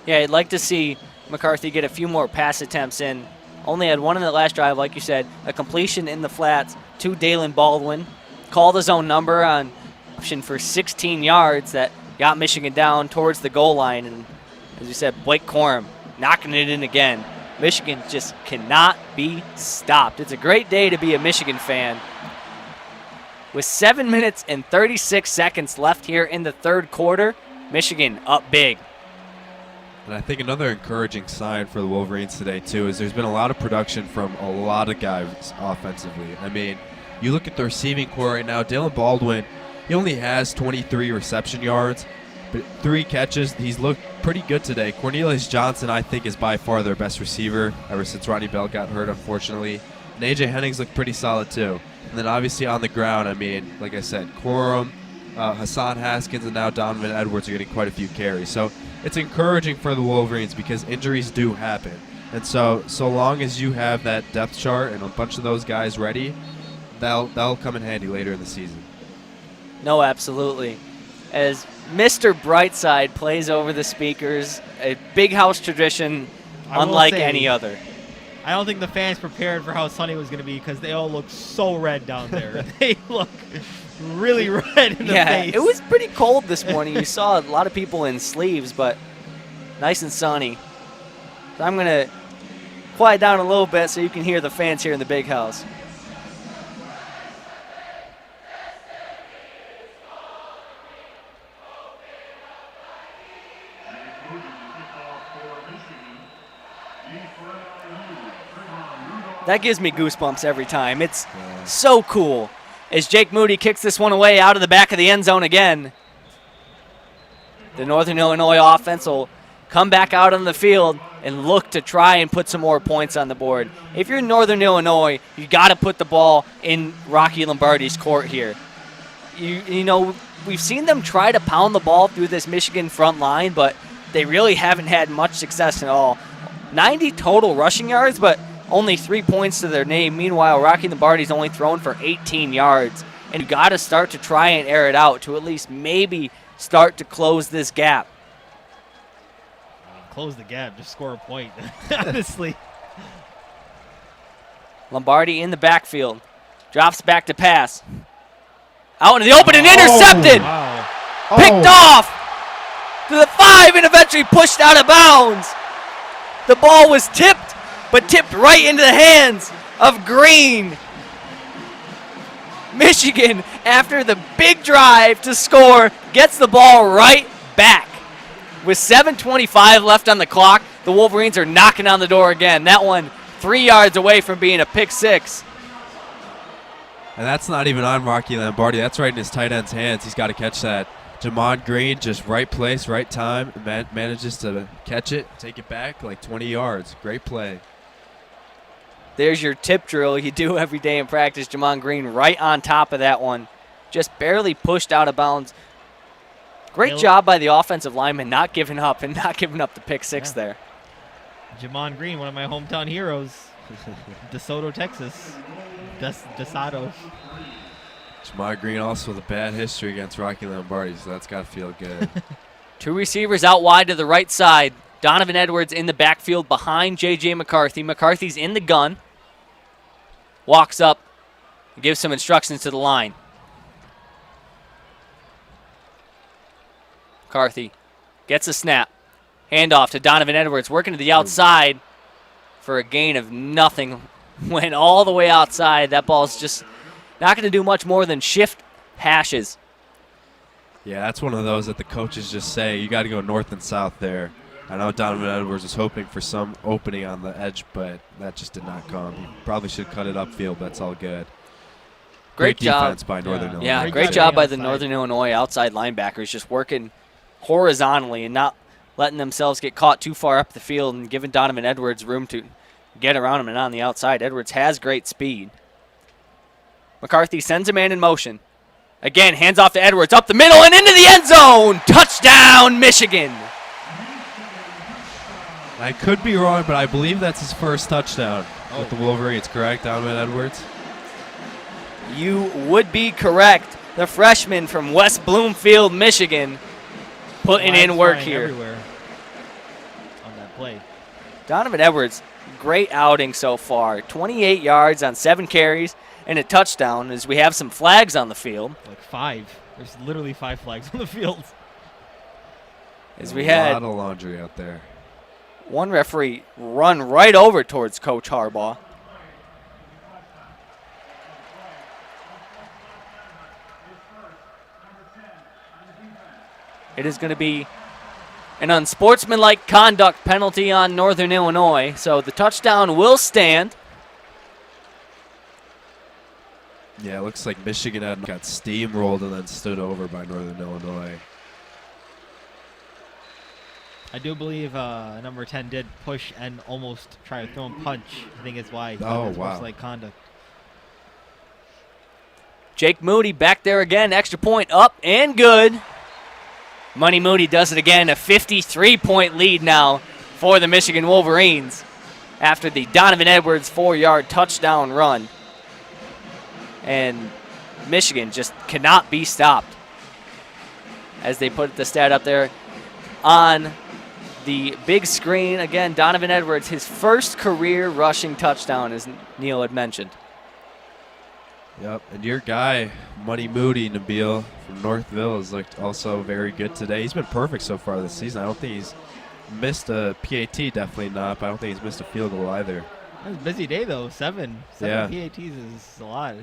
Yeah, I'd like to see McCarthy get a few more pass attempts in. Only had one in the last drive, like you said, a completion in the flats to Dalen Baldwin. Called his own number on option for 16 yards that got Michigan down towards the goal line. And, as you said, Blake Corum knocking it in again. Michigan just cannot be stopped. It's a great day to be a Michigan fan. With 7 minutes and 36 seconds left here in the third quarter, Michigan up big. And I think another encouraging sign for the Wolverines today, too, is there's been a lot of production from a lot of guys offensively. I mean, you look at the receiving core right now, Dalen Baldwin, he only has 23 reception yards, but 3 catches. He's looked pretty good today. Cornelius Johnson, I think, is by far their best receiver ever since Rodney Bell got hurt, unfortunately. And A.J. Henning's looked pretty solid, too. And then obviously on the ground, I mean, like I said, Corum, Hassan Haskins, and now Donovan Edwards are getting quite a few carries. So it's encouraging for the Wolverines because injuries do happen. And so long as you have that depth chart and a bunch of those guys ready, that'll come in handy later in the season. No, absolutely. As Mr. Brightside plays over the speakers, a big house tradition unlike any other. I don't think the fans prepared for how sunny it was going to be because they all look so red down there. They look really red in the face. It was pretty cold this morning. You saw a lot of people in sleeves, but nice and sunny. So I'm going to quiet down a little bit so you can hear the fans here in the big house. That gives me goosebumps every time. It's so cool. As Jake Moody kicks this one away out of the back of the end zone again, the Northern Illinois offense will come back out on the field and look to try and put some more points on the board. If you're Northern Illinois, you got to put the ball in Rocky Lombardi's court here. You know, we've seen them try to pound the ball through this Michigan front line, but they really haven't had much success at all. 90 total rushing yards, but only 3 points to their name. Meanwhile, Rocky Lombardi's only thrown for 18 yards. And you got to start to try and air it out to at least maybe start to close this gap. Close the gap, just score a point, honestly. Lombardi in the backfield. Drops back to pass. Out into the open and intercepted. Wow. Picked off to the 5 and eventually pushed out of bounds. The ball was tipped, but tipped right into the hands of Green. Michigan, after the big drive to score, gets the ball right back. With 7:25 left on the clock, the Wolverines are knocking on the door again. That one 3 yards away from being a pick six. And that's not even on Rocky Lombardi. That's right in his tight end's hands. He's got to catch that. Jamon Green, just right place, right time, manages to catch it, take it back like 20 yards. Great play. There's your tip drill you do every day in practice. Jamon Green right on top of that one. Just barely pushed out of bounds. Great job by the offensive lineman not giving up and not giving up the pick six there. Jamon Green, one of my hometown heroes. DeSoto, Texas. DeSoto. Jamon Green also with a bad history against Rocky Lombardi, so that's got to feel good. 2 receivers out wide to the right side. Donovan Edwards in the backfield behind J.J. McCarthy. McCarthy's in the gun. Walks up and gives some instructions to the line. McCarthy gets a snap. Handoff to Donovan Edwards, working to the outside for a gain of nothing. Went all the way outside. That ball's just not going to do much more than shift hashes. Yeah, that's one of those that the coaches just say, you got to go north and south there. I know Donovan Edwards was hoping for some opening on the edge, but that just did not come. He probably should cut it upfield, but that's all good. Great defense job by Northern Illinois. Yeah, Great great job job by the outside. Northern Illinois outside linebackers, just working horizontally and not letting themselves get caught too far up the field and giving Donovan Edwards room to get around him and on the outside. Edwards has great speed. McCarthy sends a man in motion. Again, hands off to Edwards, up the middle and into the end zone. Touchdown, Michigan. I could be wrong, but I believe that's his first touchdown with the Wolverines, correct, Donovan Edwards? You would be correct. The freshman from West Bloomfield, Michigan, putting in Flags work flying here. everywhere on that play. Donovan Edwards, great outing so far. 28 yards on 7 carries and a touchdown as we have some flags on the field. Like 5. There's literally 5 flags on the field. As we A had lot of laundry out there. one referee run right over towards Coach Harbaugh. It is going to be an unsportsmanlike conduct penalty on Northern Illinois, so the touchdown will stand. Yeah, it looks like Michigan got steamrolled and then stood over by Northern Illinois. I do believe number 10 did push and almost try to throw him punch. I think it's why. Oh, It's wow. most like conduct. Jake Moody back there again, extra point up and good. Money Moody does it again, a 53-point lead now for the Michigan Wolverines after the Donovan Edwards 4-yard touchdown run. And Michigan just cannot be stopped as they put the stat up there on the big screen. Again, Donovan Edwards, his first career rushing touchdown, as Neil had mentioned. Yep, and your guy, Money Moody, Nabeel from Northville, has looked also very good today. He's been perfect so far this season. I don't think he's missed a PAT, definitely not, but I don't think he's missed a field goal either. It was a busy day, though. 7 Yeah. PATs is a lot.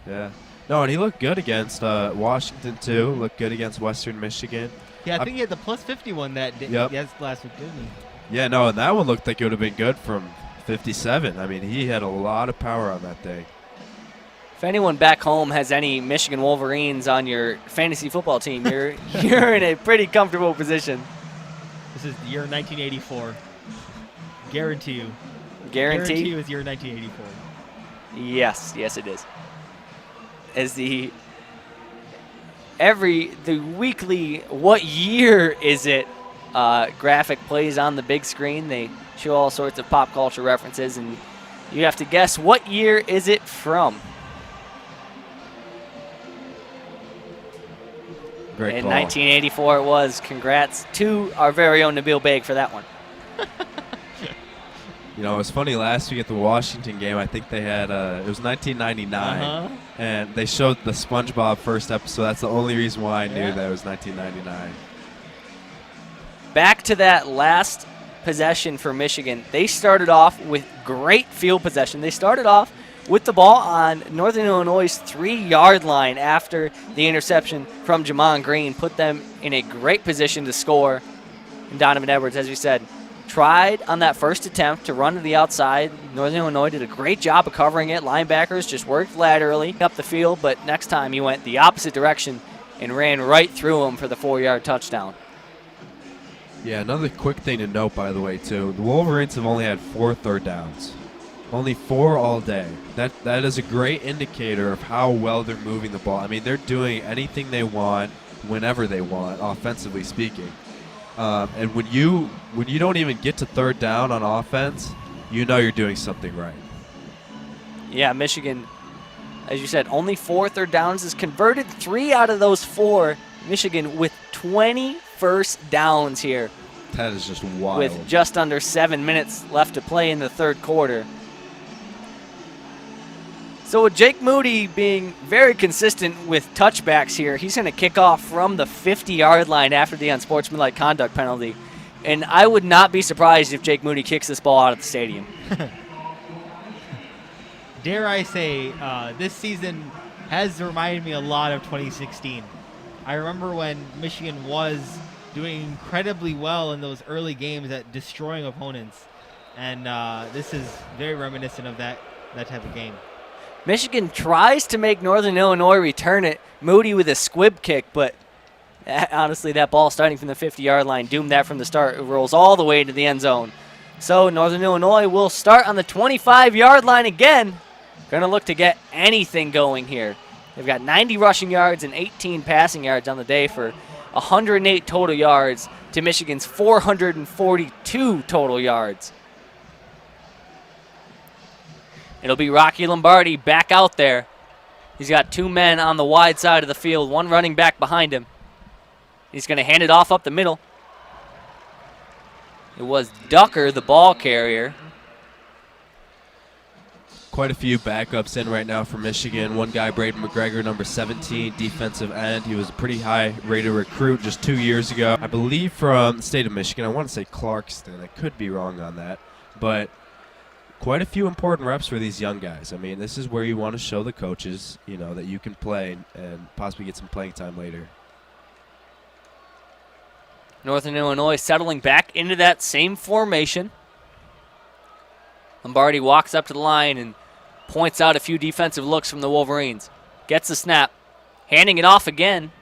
Yeah. No, and he looked good against Washington, too. Looked good against Western Michigan. Yeah, I think he had the plus 51 that day. Yep. Yes, last week, didn't he? Yeah, no, and that one looked like it would have been good from 57. I mean, he had a lot of power on that day. If anyone back home has any Michigan Wolverines on your fantasy football team, you're in a pretty comfortable position. This is the year 1984. Guarantee you. Guarantee? you it's year 1984. Yes, it is. As the weekly "What year is it?" graphic plays on the big screen, they show all sorts of pop culture references, and you have to guess what year is it from. Great In call. 1984 it was. Congrats to our very own Nabeel Baig for that one. You know, it was funny last week at the Washington game. I think they had, it was 1999, Uh-huh. and they showed the SpongeBob first episode. That's the only reason why I knew Yeah. that it was 1999. Back to that last possession for Michigan. They started off with great field possession. They started off with the ball on Northern Illinois' 3-yard line after the interception from Jamon Green. Put them in a great position to score. And Donovan Edwards, as you said, tried on that first attempt to run to the outside. Northern Illinois did a great job of covering it. Linebackers just worked laterally up the field, but next time he went the opposite direction and ran right through him for the 4-yard touchdown. Yeah, another quick thing to note, by the way, too. The Wolverines have only had 4 third downs. Only 4 all day. That is a great indicator of how well they're moving the ball. I mean, they're doing anything they want, whenever they want, offensively speaking. And when you don't even get to third down on offense, you know you're doing something right. Yeah, Michigan, as you said, only 4 third downs, is converted 3 out of those 4. Michigan with 20 first downs here That is just wild. with just under 7 minutes left to play in the third quarter. So with Jake Moody being very consistent with touchbacks here, he's going to kick off from the 50-yard line after the unsportsmanlike conduct penalty. And I would not be surprised if Jake Moody kicks this ball out of the stadium. Dare I say, this season has reminded me a lot of 2016. I remember when Michigan was doing incredibly well in those early games at destroying opponents. And this is very reminiscent of that type of game. Michigan tries to make Northern Illinois return it. Moody with a squib kick, but honestly, that ball starting from the 50-yard line doomed that from the start. It rolls all the way to the end zone. So Northern Illinois will start on the 25-yard line again. Going to look to get anything going here. They've got 90 rushing yards and 18 passing yards on the day for 108 total yards to Michigan's 442 total yards. It'll be Rocky Lombardi back out there. He's got 2 men on the wide side of the field, 1 running back behind him. He's going to hand it off up the middle. It was Ducker, the ball carrier. Quite a few backups in right now for Michigan. One guy, Braden McGregor, number 17, defensive end. He was a pretty high-rated recruit just 2 years ago. I believe from the state of Michigan. I want to say Clarkston. I could be wrong on that. But quite a few important reps for these young guys. I mean, this is where you want to show the coaches, that you can play and possibly get some playing time later. Northern Illinois settling back into that same formation. Lombardi walks up to the line and points out a few defensive looks from the Wolverines. Gets the snap, handing it off again.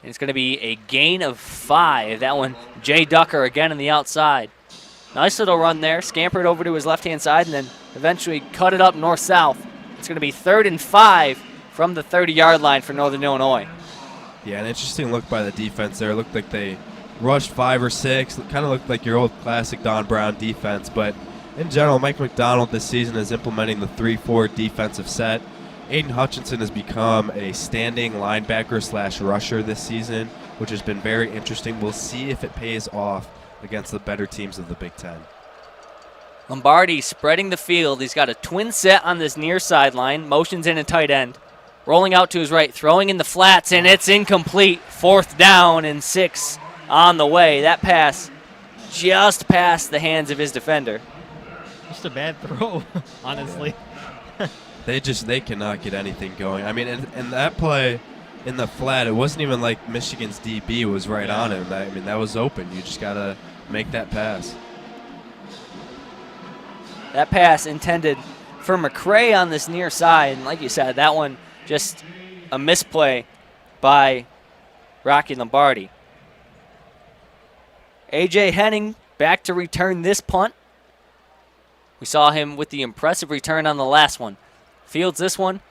And it's going to be a gain of 5. That one, Jay Ducker again on the outside. Nice little run there, scampered over to his left-hand side, and then eventually cut it up north-south. It's going to be 3rd and 5 from the 30-yard line for Northern Illinois. Yeah, an interesting look by the defense there. It looked like they rushed 5 or 6. It kind of looked like your old classic Don Brown defense. But in general, Mike McDonald this season is implementing the 3-4 defensive set. Aiden Hutchinson has become a standing linebacker/rusher this season, which has been very interesting. We'll see if it pays off against the better teams of the Big Ten. Lombardi spreading the field. He's got a twin set on this near sideline. Motions in a tight end. Rolling out to his right, throwing in the flats, and it's incomplete. 4th down and 6 on the way. That pass just past the hands of his defender. Just a bad throw, honestly. Yeah. They cannot get anything going. I mean, and that play in the flat, it wasn't even like Michigan's DB was right on him. I mean, that was open. You just got to make that pass. That pass intended for McCray on this near side. And like you said, that one just a misplay by Rocky Lombardi. A.J. Henning back to return this punt. We saw him with the impressive return on the last one. Fields this one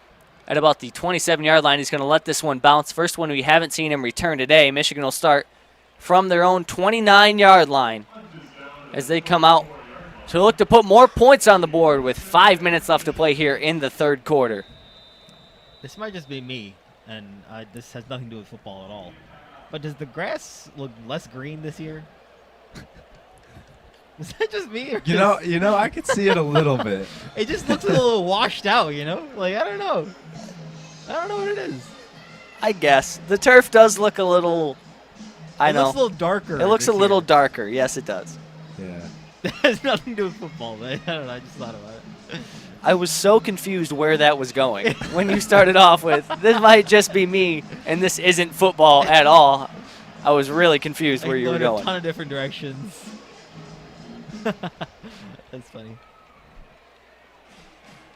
at about the 27-yard line. He's going to let this one bounce. First one we haven't seen him return today. Michigan will start from their own 29-yard line as they come out to look to put more points on the board with 5 minutes left to play here in the 3rd quarter. This might just be me, and this has nothing to do with football at all. But does the grass look less green this year? Is that just me? Or I could see it a little bit. It just looks a little washed out, Like, I don't know. I don't know what it is. I guess. The turf does look a little, It looks a little darker. It looks a little darker. Yes, it does. Yeah. That has nothing to do with football, man. I don't know. I just thought about it. I was so confused where that was going when you started off with, this might just be me, and this isn't football at all. I was really confused where you were going. A ton of different directions. That's funny.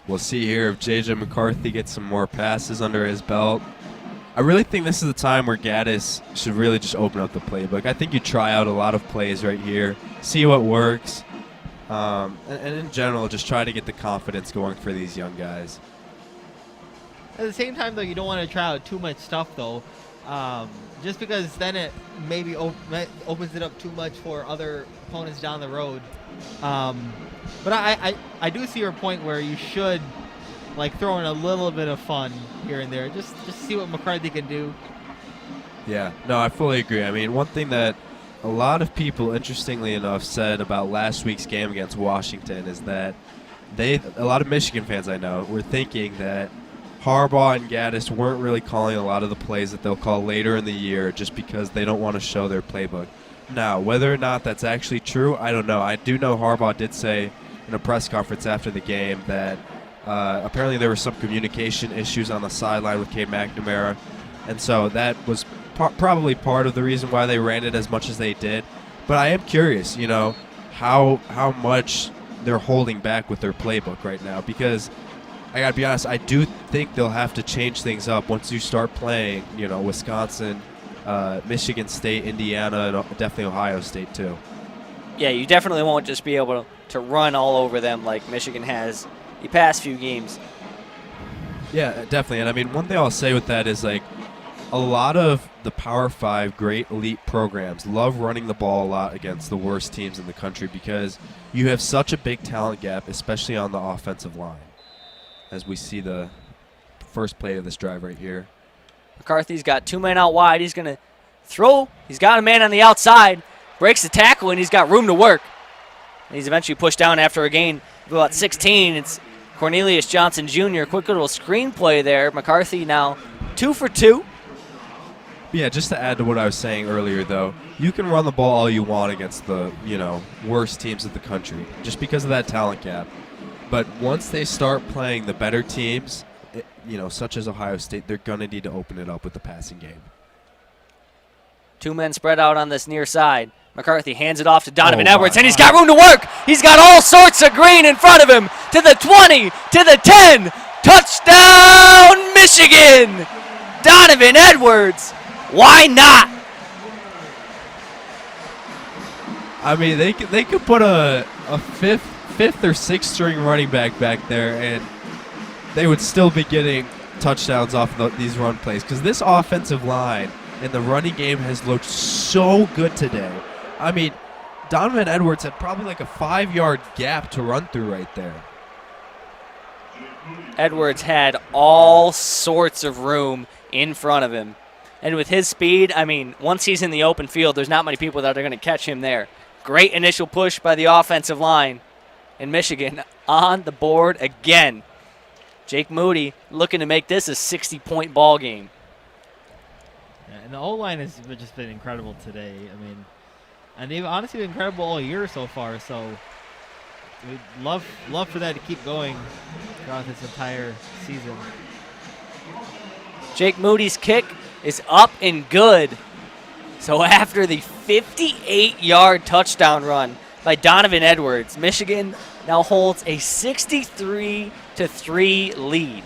We'll see here if J.J. McCarthy gets some more passes under his belt. I really think this is the time where Gaddis should really just open up the playbook. I think you try out a lot of plays right here, see what works, and in general, just try to get the confidence going for these young guys. At the same time, though, you don't want to try out too much stuff, though, just because then it maybe opens it up too much for other opponents down the road. But I do see your point where you should throw in a little bit of fun here and there, just see what McCarthy can do. Yeah, no, I fully agree. I mean, one thing that a lot of people, interestingly enough, said about last week's game against Washington is that a lot of Michigan fans I know were thinking that Harbaugh and Gaddis weren't really calling a lot of the plays that they'll call later in the year just because they don't want to show their playbook. Now, whether or not that's actually true, I don't know. I do know Harbaugh did say in a press conference after the game that apparently there were some communication issues on the sideline with Cade McNamara, and so that was probably part of the reason why they ran it as much as they did. But I am curious, how much they're holding back with their playbook right now, because I got to be honest, I do think they'll have to change things up once you start playing, Wisconsin, Michigan State, Indiana, and definitely Ohio State too. Yeah, you definitely won't just be able to run all over them like Michigan has the past few games. Yeah, definitely. And I mean, one thing I'll say with that is like a lot of the Power 5 great elite programs love running the ball a lot against the worst teams in the country because you have such a big talent gap, especially on the offensive line. As we see the first play of this drive right here. McCarthy's got 2 men out wide. He's going to throw. He's got a man on the outside. Breaks the tackle, and he's got room to work. And he's eventually pushed down after a gain of about 16. It's Cornelius Johnson Jr. Quick little screenplay there. McCarthy now 2 for 2. Yeah, just to add to what I was saying earlier, though, you can run the ball all you want against the, worst teams of the country just because of that talent gap. But once they start playing the better teams, such as Ohio State, they're going to need to open it up with the passing game. 2 men spread out on this near side. McCarthy hands it off to Donovan Oh, Edwards, my and he's got room to work. He's got all sorts of green in front of him. To the 20, to the 10. Touchdown, Michigan! Donovan Edwards. Why not? I mean, they could put a fifth or sixth string running back there, and they would still be getting touchdowns off of these run plays because this offensive line and the running game has looked so good today. I mean, Donovan Edwards had probably like a 5-yard gap to run through right there. Edwards had all sorts of room in front of him. And with his speed, I mean, once he's in the open field, there's not many people that are going to catch him there. Great initial push by the offensive line. And Michigan on the board again. Jake Moody looking to make this a 60-point ball game. Yeah, and the O-line has just been incredible today. I mean, and they've honestly been incredible all year so far. So we'd love for that to keep going throughout this entire season. Jake Moody's kick is up and good. So after the 58-yard touchdown run by Donovan Edwards, Michigan now holds a 63-3 lead.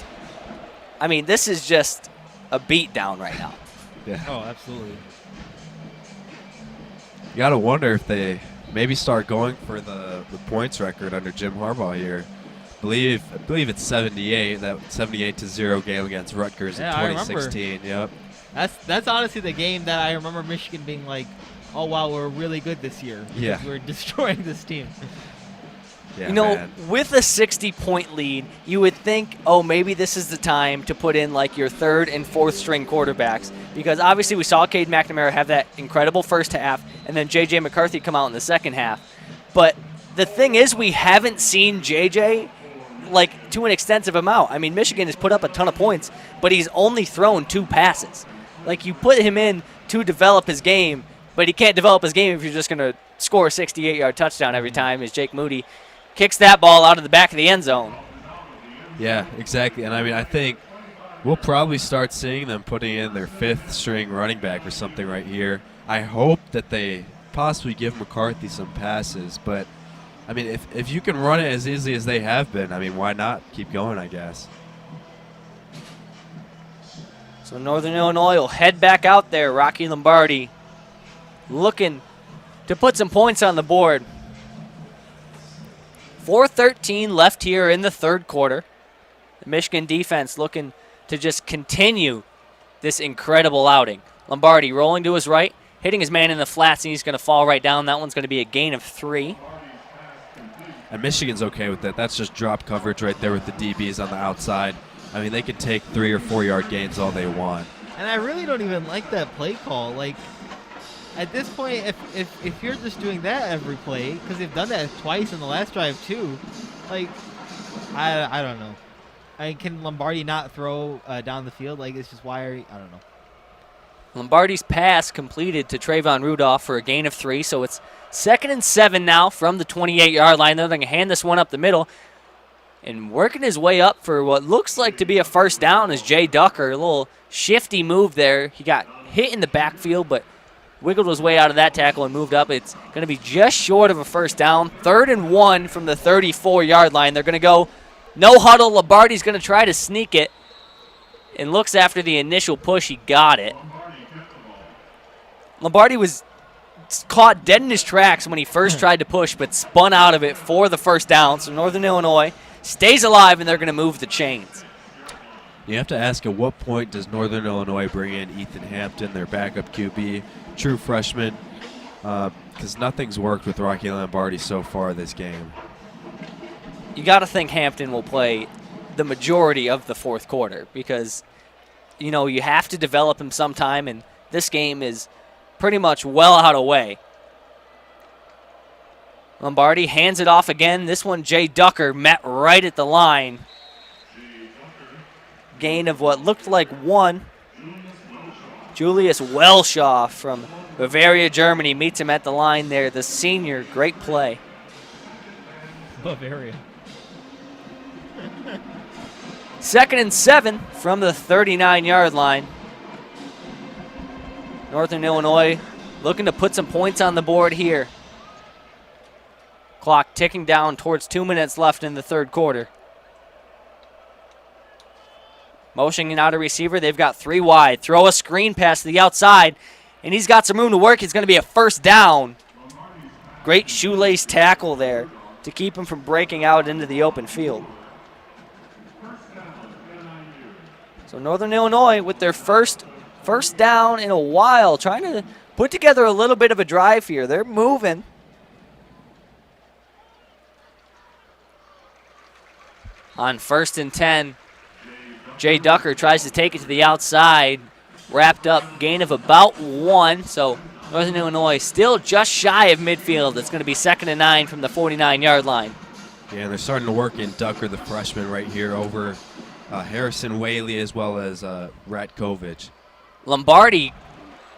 I mean, this is just a beatdown right now. Yeah. Oh, absolutely. You got to wonder if they maybe start going for the points record under Jim Harbaugh here. I believe it's 78, that 78-0 game against Rutgers in 2016. Yep. That's honestly the game that I remember Michigan being like, oh, wow, we're really good this year. Yeah. We're destroying this team. Yeah, man. With a 60-point lead, you would think, oh, maybe this is the time to put in like your third and fourth string quarterbacks, because obviously we saw Cade McNamara have that incredible first half and then J.J. McCarthy come out in the second half. But the thing is, we haven't seen J.J. like to an extensive amount. I mean, Michigan has put up a ton of points, but he's only thrown 2 passes. Like, you put him in to develop his game, but he can't develop his game if you're just going to score a 68-yard touchdown every time, as Jake Moody kicks that ball out of the back of the end zone. Yeah, exactly. And I mean, I think we'll probably start seeing them putting in their 5th string running back or something right here. I hope that they possibly give McCarthy some passes, but I mean, if you can run it as easily as they have been, I mean, why not keep going, I guess. So Northern Illinois will head back out there. Rocky Lombardi looking to put some points on the board. 4:13 left here in the third quarter. The Michigan defense looking to just continue this incredible outing. Lombardi rolling to his right, hitting his man in the flats, and he's going to fall right down. That one's going to be a gain of 3. And Michigan's okay with that. That's just drop coverage right there with the DBs on the outside. I mean, they can take 3 or 4 yard gains all they want. And I really don't even like that play call. Like, at this point, if you're just doing that every play, because they've done that twice in the last drive too, like, I don't know. I mean, can Lombardi not throw down the field? Like, it's just I don't know. Lombardi's pass completed to Trayvon Rudolph for a gain of 3, so it's 2nd and 7 now from the 28-yard line. They're going to hand this one up the middle. And working his way up for what looks like to be a first down is Jay Ducker. A little shifty move there. He got hit in the backfield, but wiggled his way out of that tackle and moved up. It's going to be just short of a first down. 3rd and 1 from the 34-yard line. They're going to go No huddle. Lombardi's going to try to sneak it and looks after the initial push. He got it. Lombardi was caught dead in his tracks when he first tried to push, but spun out of it for the first down. So Northern Illinois stays alive, and they're going to move the chains. You have to ask, at what point does Northern Illinois bring in Ethan Hampton, their backup QB, true freshman? Because nothing's worked with Rocky Lombardi so far this game. You got to think Hampton will play the majority of the fourth quarter because, you know, you have to develop him sometime, and this game is pretty much well out of the way. Lombardi hands it off again. This one, Jay Ducker met right at the line. Gain of what looked like 1. Julius Welshaw from Bavaria, Germany meets him at the line there. The senior, great play. Bavaria. 2nd and 7 from the 39-yard line. Northern Illinois looking to put some points on the board here. Clock ticking down towards 2 minutes left in the third quarter. Motioning out a receiver. They've got 3 wide. Throw a screen pass to the outside, and he's got some room to work. It's going to be a first down. Great shoelace tackle there to keep him from breaking out into the open field. So Northern Illinois with their first down in a while, trying to put together a little bit of a drive here. They're moving. On 1st and 10, Jay Ducker tries to take it to the outside. Wrapped up, gain of about 1. So Northern Illinois still just shy of midfield. It's going to be 2nd and 9 from the 49-yard line. Yeah, and they're starting to work in Ducker, the freshman, right here over Harrison Whaley as well as Ratkovich. Lombardi,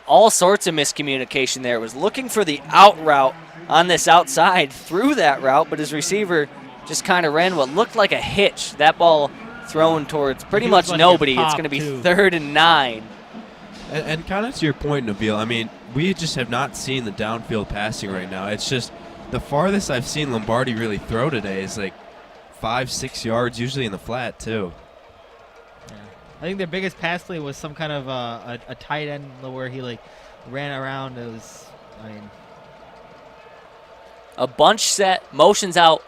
all sorts of miscommunication there. Was looking for the out route on this outside, threw that route, but his receiver just kind of ran what looked like a hitch. That ball thrown towards pretty much nobody. It's going to be 3rd and 9. And kind of to your point, Nabeel, I mean, we just have not seen the downfield passing right now. It's just the farthest I've seen Lombardi really throw today is like 5-6 yards, usually in the flat too. Yeah. I think their biggest pass play was some kind of a tight end where he like ran around. It was, I mean, a bunch set, motions out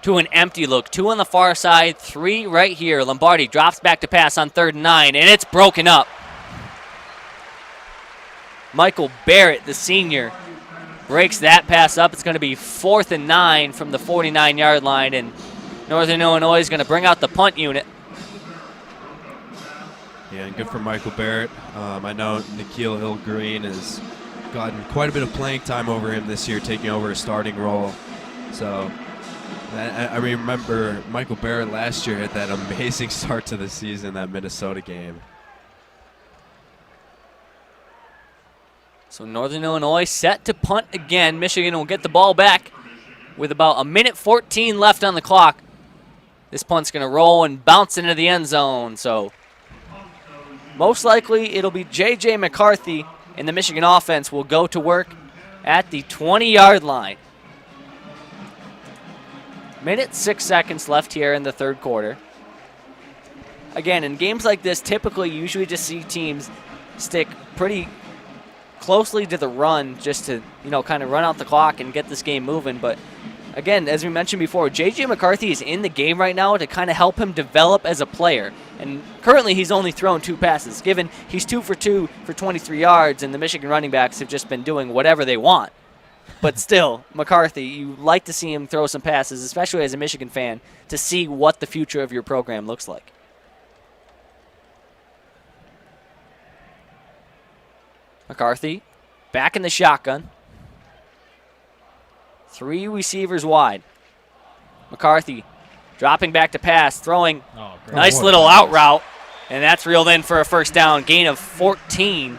to an empty look. 2 on the far side, 3 right here. Lombardi drops back to pass on 3rd and 9, and it's broken up. Michael Barrett, the senior, breaks that pass up. It's going to be 4th and 9 from the 49-yard line, and Northern Illinois is going to bring out the punt unit. Yeah, and good for Michael Barrett. I know Nikhil Hill-Green has gotten quite a bit of playing time over him this year, taking over a starting role. So I remember Michael Barrett last year had that amazing start to the season, that Minnesota game. So Northern Illinois set to punt again. Michigan will get the ball back with about 1:14 left on the clock. This punt's going to roll and bounce into the end zone. So most likely it'll be J.J. McCarthy and the Michigan offense will go to work at the 20-yard line. 1:06 seconds left here in the third quarter. Again, in games like this, typically you usually just see teams stick pretty closely to the run just to, kind of run out the clock and get this game moving. But again, as we mentioned before, J.J. McCarthy is in the game right now to kind of help him develop as a player. And currently he's only thrown 2 passes, given he's 2 for 2 for 23 yards, and the Michigan running backs have just been doing whatever they want. But still, McCarthy, you like to see him throw some passes, especially as a Michigan fan, to see what the future of your program looks like. McCarthy back in the shotgun. 3 receivers wide. McCarthy dropping back to pass, throwing nice little out route, and that's reeled in for a first down, gain of 14.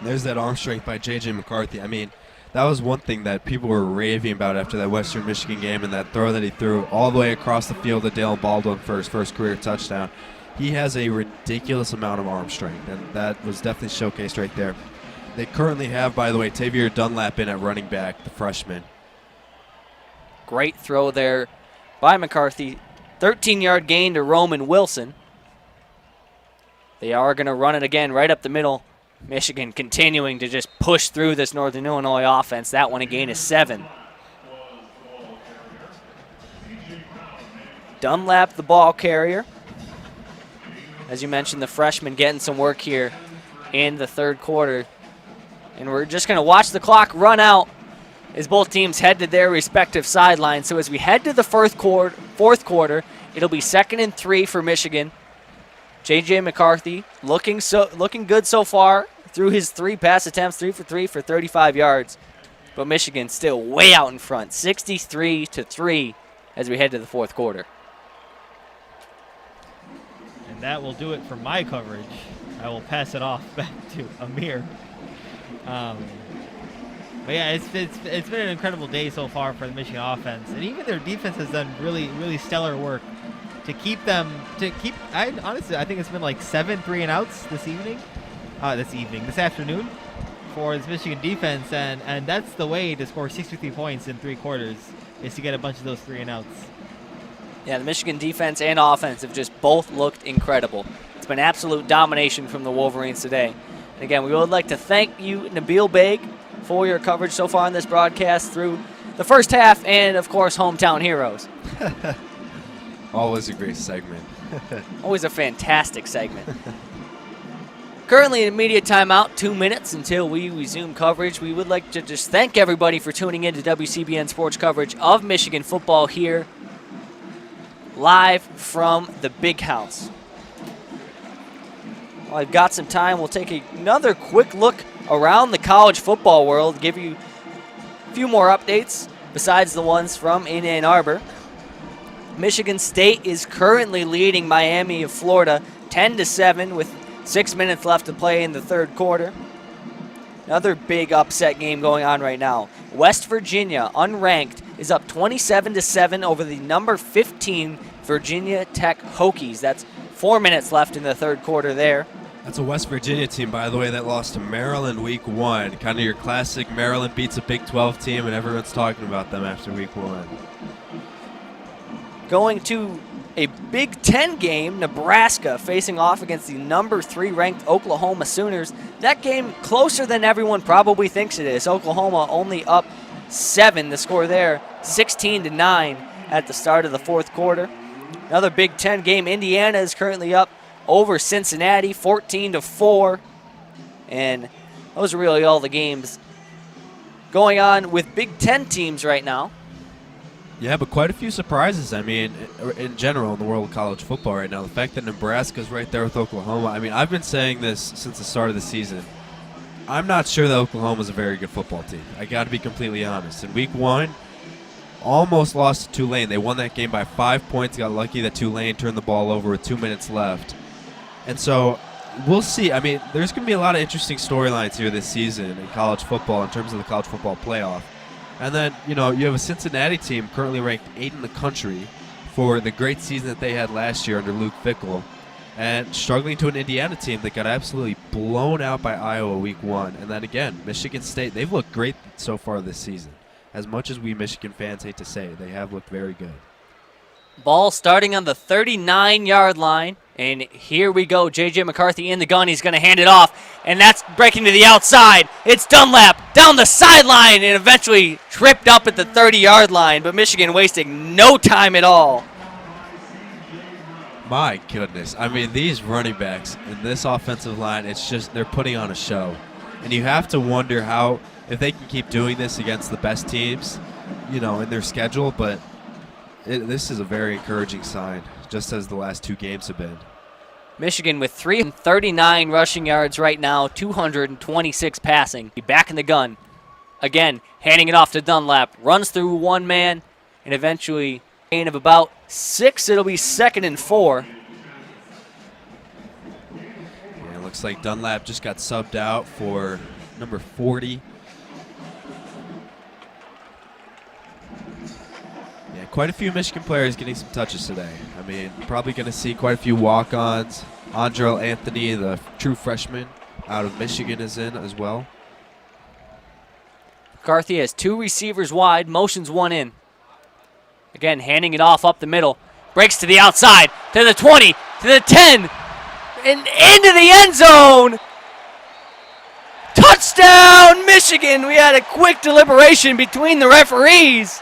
There's that arm strength by J.J. McCarthy. I mean, that was one thing that people were raving about after that Western Michigan game, and that throw that he threw all the way across the field to Dale Baldwin for his first career touchdown. He has a ridiculous amount of arm strength, and that was definitely showcased right there. They currently have, by the way, Tavier Dunlap in at running back, the freshman. Great throw there by McCarthy. 13-yard gain to Roman Wilson. They are going to run it again right up the middle. Michigan continuing to just push through this Northern Illinois offense. That one a gain of 7. Dunlap, the ball carrier. As you mentioned, the freshman getting some work here in the third quarter. And we're just going to watch the clock run out as both teams head to their respective sidelines. So as we head to the fourth quarter, it'll be 2nd and 3 for Michigan. J.J. McCarthy looking good so far through his 3 pass attempts, 3 for 3 for 35 yards. But Michigan still way out in front, 63-3 as we head to the fourth quarter. And that will do it for my coverage. I will pass it off back to Amer. But yeah, it's been an incredible day so far for the Michigan offense, and even their defense has done really stellar work to keep them. I think it's been like 7 3-and-outs this afternoon for this Michigan defense, and that's the way to score 63 points in 3 quarters is to get a bunch of those 3-and-outs. Yeah, the Michigan defense and offense have just both looked incredible. It's been absolute domination from the Wolverines today. And again, we would like to thank you, Nabeel, Baig, for your coverage so far in this broadcast through the first half and, of course, Hometown Heroes. Always a great segment. Always a fantastic segment. Currently in immediate timeout, 2 minutes until we resume coverage. We would like to just thank everybody for tuning in to WCBN Sports coverage of Michigan football here, live from the Big House. While I've got some time, we'll take another quick look around the college football world, give you a few more updates besides the ones from in Ann Arbor. Michigan State is currently leading Miami of Florida 10-7 with 6 minutes left to play in the third quarter. Another big upset game going on right now. West Virginia, unranked, is up 27-7 over the number 15 Virginia Tech Hokies. That's 4 minutes left in the third quarter there. That's a West Virginia team, by the way, that lost to Maryland week 1. Kind of your classic Maryland beats a Big 12 team, and everyone's talking about them after week 1. Going to a Big Ten game, Nebraska facing off against the number 3 ranked Oklahoma Sooners. That game closer than everyone probably thinks it is. Oklahoma only up 7, the score there, 16-9 at the start of the fourth quarter. Another Big Ten game, Indiana is currently up over Cincinnati, 14-4. And those are really all the games going on with Big Ten teams right now. Yeah, but quite a few surprises. I mean, in general, in the world of college football right now, the fact that Nebraska's right there with Oklahoma. I mean, I've been saying this since the start of the season. I'm not sure that Oklahoma's a very good football team. I got to be completely honest. In week 1, almost lost to Tulane. They won that game by 5 points. Got lucky that Tulane turned the ball over with 2 minutes left. And so we'll see. I mean, there's going to be a lot of interesting storylines here this season in college football in terms of the college football playoff. And then, you have a Cincinnati team currently ranked 8th in the country for the great season that they had last year under Luke Fickell, and struggling to an Indiana team that got absolutely blown out by Iowa week 1. And then again, Michigan State, they've looked great so far this season. As much as we Michigan fans hate to say it, they have looked very good. Ball starting on the 39-yard line. And here we go. J.J. McCarthy in the gun. He's going to hand it off. And that's breaking to the outside. It's Dunlap down the sideline and eventually tripped up at the 30-yard line. But Michigan wasting no time at all. My goodness. I mean, these running backs in this offensive line, it's just they're putting on a show. And you have to wonder how, if they can keep doing this against the best teams, in their schedule. But this is a very encouraging sign, just as the last 2 games have been. Michigan with 339 rushing yards right now, 226 passing. Back in the gun. Again, handing it off to Dunlap. Runs through one man, and eventually, gain of about 6. It'll be 2nd and 4. Yeah, it looks like Dunlap just got subbed out for number 40. Quite a few Michigan players getting some touches today. I mean, probably going to see quite a few walk-ons. Andrel Anthony, the true freshman out of Michigan, is in as well. McCarthy has 2 receivers wide, motions 1 in. Again, handing it off up the middle. Breaks to the outside, to the 20, to the 10, and into the end zone. Touchdown, Michigan. We had a quick deliberation between the referees.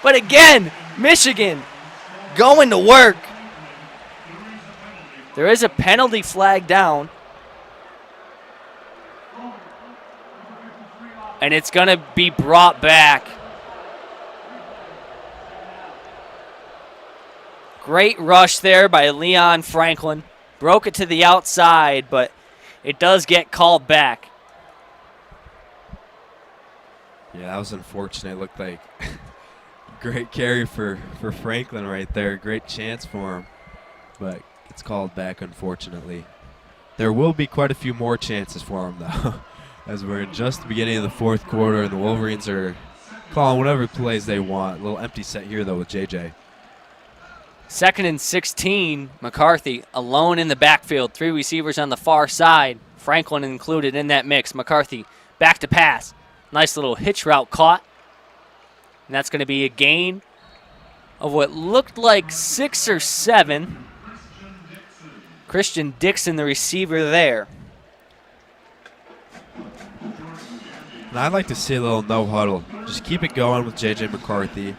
But again, Michigan going to work. There is a penalty flag down. And it's going to be brought back. Great rush there by Leon Franklin. Broke it to the outside, but it does get called back. Yeah, that was unfortunate. It looked like great carry for Franklin right there. Great chance for him, but it's called back, unfortunately. There will be quite a few more chances for him, though, as we're in just the beginning of the fourth quarter, and the Wolverines are calling whatever plays they want. A little empty set here, though, with JJ. 2nd and 16, McCarthy alone in the backfield. 3 receivers on the far side. Franklin included in that mix. McCarthy back to pass. Nice little hitch route caught. And that's going to be a gain of what looked like 6 or 7. Christian Dixon, the receiver there. And I'd like to see a little no huddle. Just keep it going with JJ McCarthy.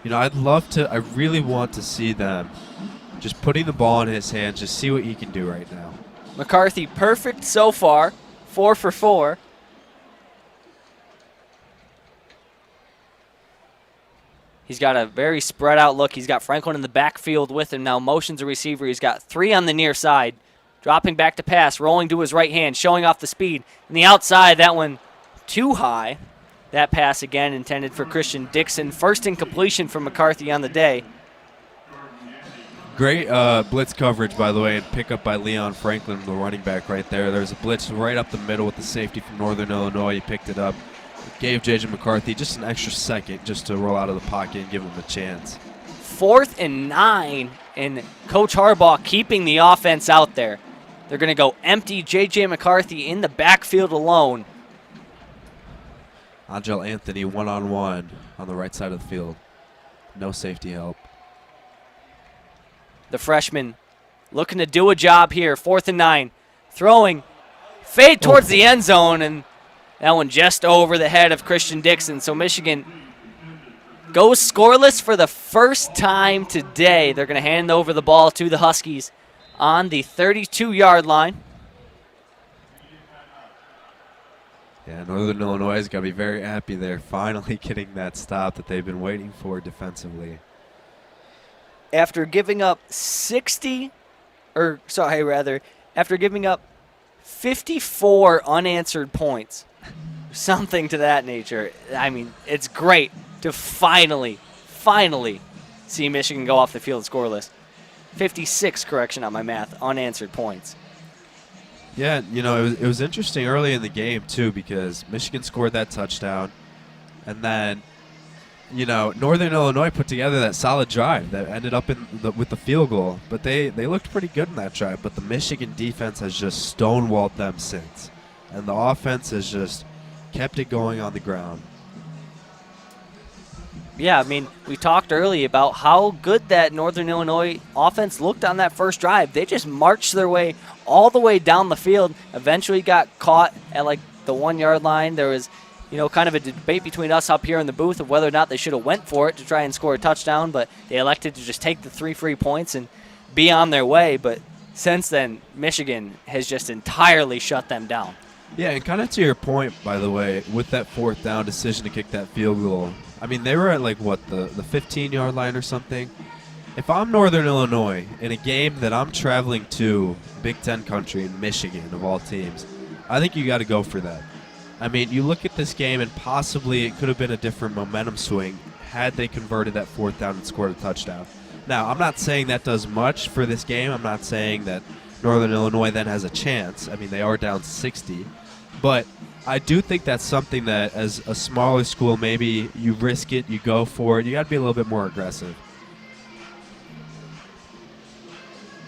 You know, I really want to see them just putting the ball in his hands, just see what he can do right now. McCarthy perfect so far, 4 for 4. He's got a very spread out look. He's got Franklin in the backfield with him now. Motions a receiver. He's got 3 on the near side. Dropping back to pass, rolling to his right hand, showing off the speed. And the outside, that one too high. That pass again intended for Christian Dixon. First incompletion from McCarthy on the day. Great blitz coverage, by the way, and pickup by Leon Franklin, the running back right there. There's a blitz right up the middle with the safety from Northern Illinois. He picked it up. Gave J.J. McCarthy just an extra second just to roll out of the pocket and give him a chance. 4th and 9, and Coach Harbaugh keeping the offense out there. They're going to go empty J.J. McCarthy in the backfield alone. Angel Anthony one-on-one on the right side of the field. No safety help. The freshman looking to do a job here. 4th and 9. Throwing. Fade towards the end zone, and that one just over the head of Christian Dixon. So Michigan goes scoreless for the first time today. They're going to hand over the ball to the Huskies on the 32-yard line. Yeah, Northern Illinois has got to be very happy they're finally getting that stop that they've been waiting for defensively. After giving up after giving up 54 unanswered points, something to that nature. I mean, it's great to finally see Michigan go off the field scoreless. 56, correction on my math, unanswered points. Yeah, you know, it was interesting early in the game, too, because Michigan scored that touchdown. And then, you know, Northern Illinois put together that solid drive that ended up with the field goal. But they looked pretty good in that drive. But the Michigan defense has just stonewalled them since. And the offense has just kept it going on the ground. Yeah, I mean, we talked early about how good that Northern Illinois offense looked on that first drive. They just marched their way all the way down the field, eventually got caught at like the 1-yard line. There was, you know, kind of a debate between us up here in the booth of whether or not they should have went for it to try and score a touchdown, but they elected to just take the 3 free points and be on their way. But since then, Michigan has just entirely shut them down. Yeah, and kind of to your point, by the way, with that 4th down decision to kick that field goal, I mean, they were at like, what, the 15-yard line or something? If I'm Northern Illinois in a game that I'm traveling to Big Ten country in Michigan, of all teams, I think you got to go for that. I mean, you look at this game and possibly it could have been a different momentum swing had they converted that 4th down and scored a touchdown. Now, I'm not saying that does much for this game. I'm not saying that Northern Illinois then has a chance. I mean, they are down 60. But I do think that's something that as a smaller school, maybe you risk it, you go for it. You got to be a little bit more aggressive.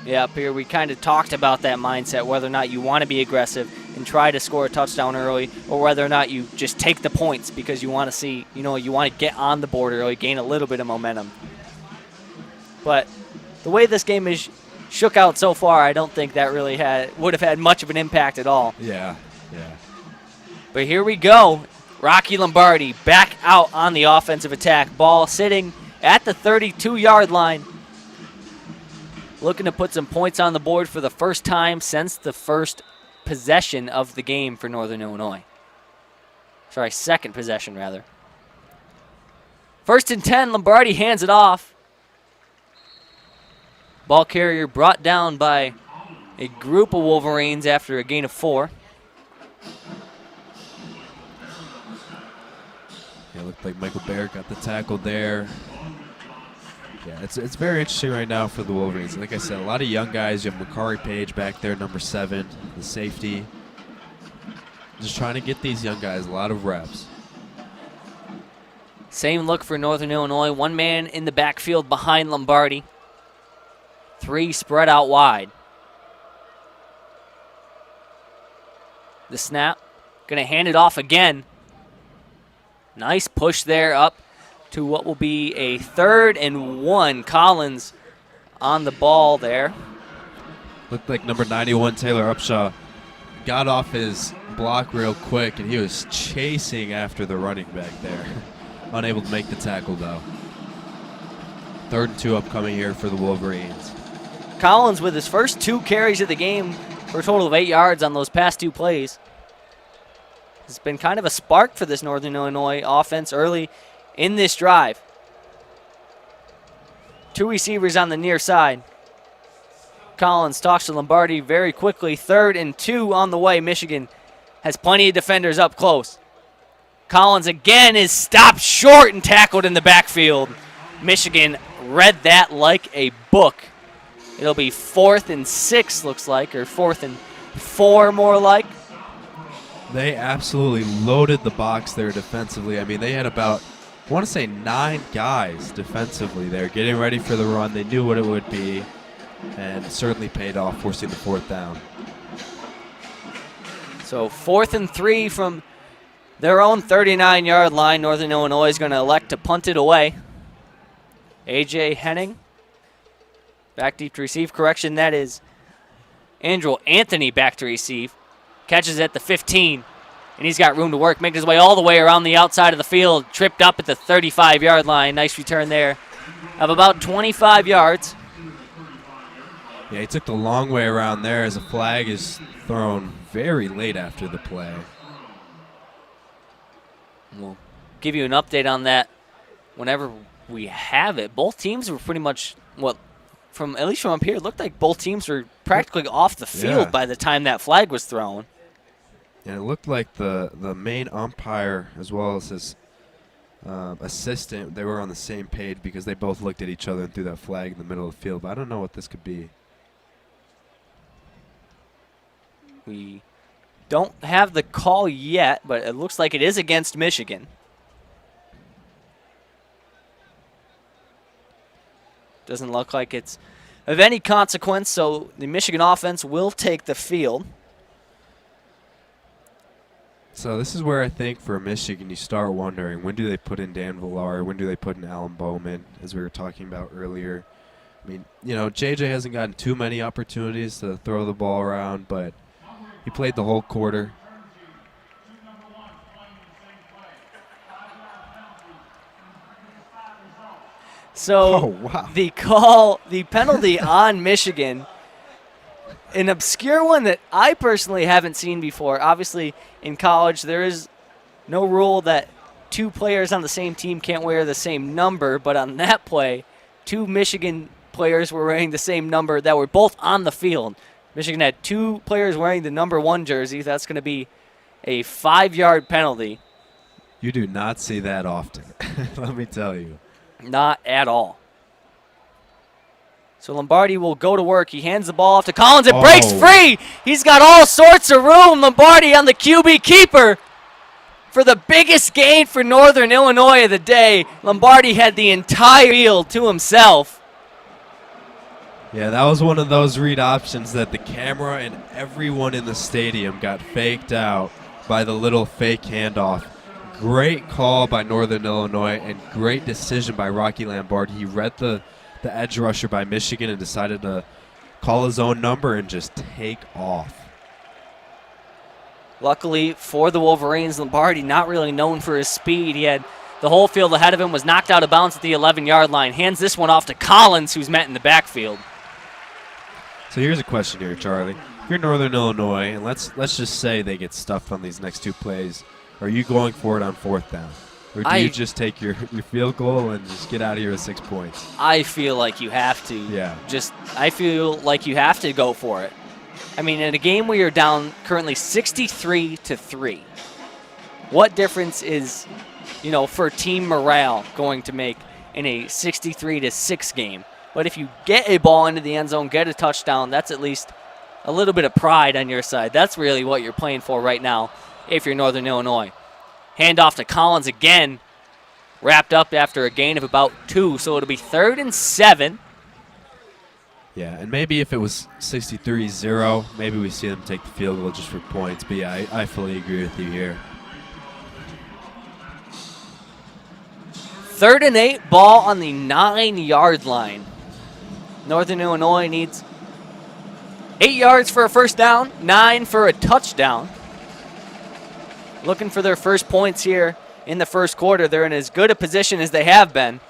Yeah, up here we kind of talked about that mindset, whether or not you want to be aggressive and try to score a touchdown early, or whether or not you just take the points because you want to see, you know, you want to get on the board early, gain a little bit of momentum. But the way this game is shook out so far, I don't think that really would have had much of an impact at all. Yeah. But here we go. Rocky Lombardi back out on the offensive attack. Ball sitting at the 32-yard line. Looking to put some points on the board for the first time since the first possession of the game for Northern Illinois. Sorry, second possession, rather. 1st and 10, Lombardi hands it off. Ball carrier brought down by a group of Wolverines after a gain of 4. Yeah, it looked like Michael Baig got the tackle there. Yeah, it's very interesting right now for the Wolverines. Like I said, a lot of young guys. You have Mccarthy back there, number 7, the safety. Just trying to get these young guys a lot of reps. Same look for Northern Illinois. 1 man in the backfield behind Lombardi. 3 spread out wide. The snap. Going to hand it off again. Nice push there up to what will be a 3rd and 1. Collins on the ball there. Looked like number 91, Taylor Upshaw, got off his block real quick, and he was chasing after the running back there. Unable to make the tackle, though. 3rd and 2 upcoming here for the Wolverines. Collins with his first 2 carries of the game for a total of 8 yards on those past 2 plays. It's been kind of a spark for this Northern Illinois offense early in this drive. 2 receivers on the near side. Collins talks to Lombardi very quickly. 3rd and 2 on the way. Michigan has plenty of defenders up close. Collins again is stopped short and tackled in the backfield. Michigan read that like a book. It'll be 4th and 6, looks like, or 4th and 4 more like. They absolutely loaded the box there defensively. I mean, they had about, I want to say, 9 guys defensively there getting ready for the run. They knew what it would be, and it certainly paid off, forcing the 4th down. So 4th and 3 from their own 39-yard line. Northern Illinois is going to elect to punt it away. A.J. Henning back deep to receive. Correction, that is Andrew Anthony back to receive. Catches at the 15, and he's got room to work. Making his way all the way around the outside of the field. Tripped up at the 35-yard line. Nice return there of about 25 yards. Yeah, he took the long way around there as a flag is thrown very late after the play. We'll give you an update on that whenever we have it. Both teams were pretty much, at least from up here, it looked like both teams were practically off the field by the time that flag was thrown. And it looked like the main umpire as well as his assistant, they were on the same page because they both looked at each other and threw that flag in the middle of the field. But I don't know what this could be. We don't have the call yet, but it looks like it is against Michigan. Doesn't look like it's of any consequence, so the Michigan offense will take the field. So this is where I think for Michigan you start wondering, when do they put in Dan Villar? When do they put in Alan Bowman, as we were talking about earlier? I mean, JJ hasn't gotten too many opportunities to throw the ball around, but he played the whole quarter. So the penalty on Michigan, an obscure one that I personally haven't seen before. Obviously, in college, there is no rule that 2 players on the same team can't wear the same number, but on that play, 2 Michigan players were wearing the same number that were both on the field. Michigan had 2 players wearing the number 1 jersey. That's going to be a 5-yard penalty. You do not see that often, let me tell you. Not at all. So Lombardi will go to work. He hands the ball off to Collins. It breaks free. He's got all sorts of room. Lombardi on the QB keeper for the biggest gain for Northern Illinois of the day. Lombardi had the entire field to himself. Yeah, that was one of those read options that the camera and everyone in the stadium got faked out by the little fake handoff. Great call by Northern Illinois and great decision by Rocky Lombardi. He read the the edge rusher by Michigan and decided to call his own number and just take off. Luckily for the Wolverines, Lombardi not really known for his speed. He had the whole field ahead of him, was knocked out of bounds at the 11-yard line. Hands this one off to Collins, who's met in the backfield. So here's a question here, Charlie. If you're Northern Illinois, and let's just say they get stuffed on these next 2 plays, are you going for it on 4th down? Or do you just take your field goal and just get out of here with 6 points? I feel like you have to. Yeah. I feel like you have to go for it. I mean, in a game where you're down currently 63-3, what difference is, for team morale going to make in a 63-6 game? But if you get a ball into the end zone, get a touchdown, that's at least a little bit of pride on your side. That's really what you're playing for right now if you're Northern Illinois. Handoff to Collins again, wrapped up after a gain of about 2, so it'll be 3rd and 7. Yeah, and maybe if it was 63-0, maybe we see them take the field goal just for points. But yeah, I fully agree with you here. 3rd and 8, ball on the 9-yard line. Northern Illinois needs 8 yards for a first down, 9 for a touchdown. Looking for their first points here in the first quarter. They're in as good a position as they have been.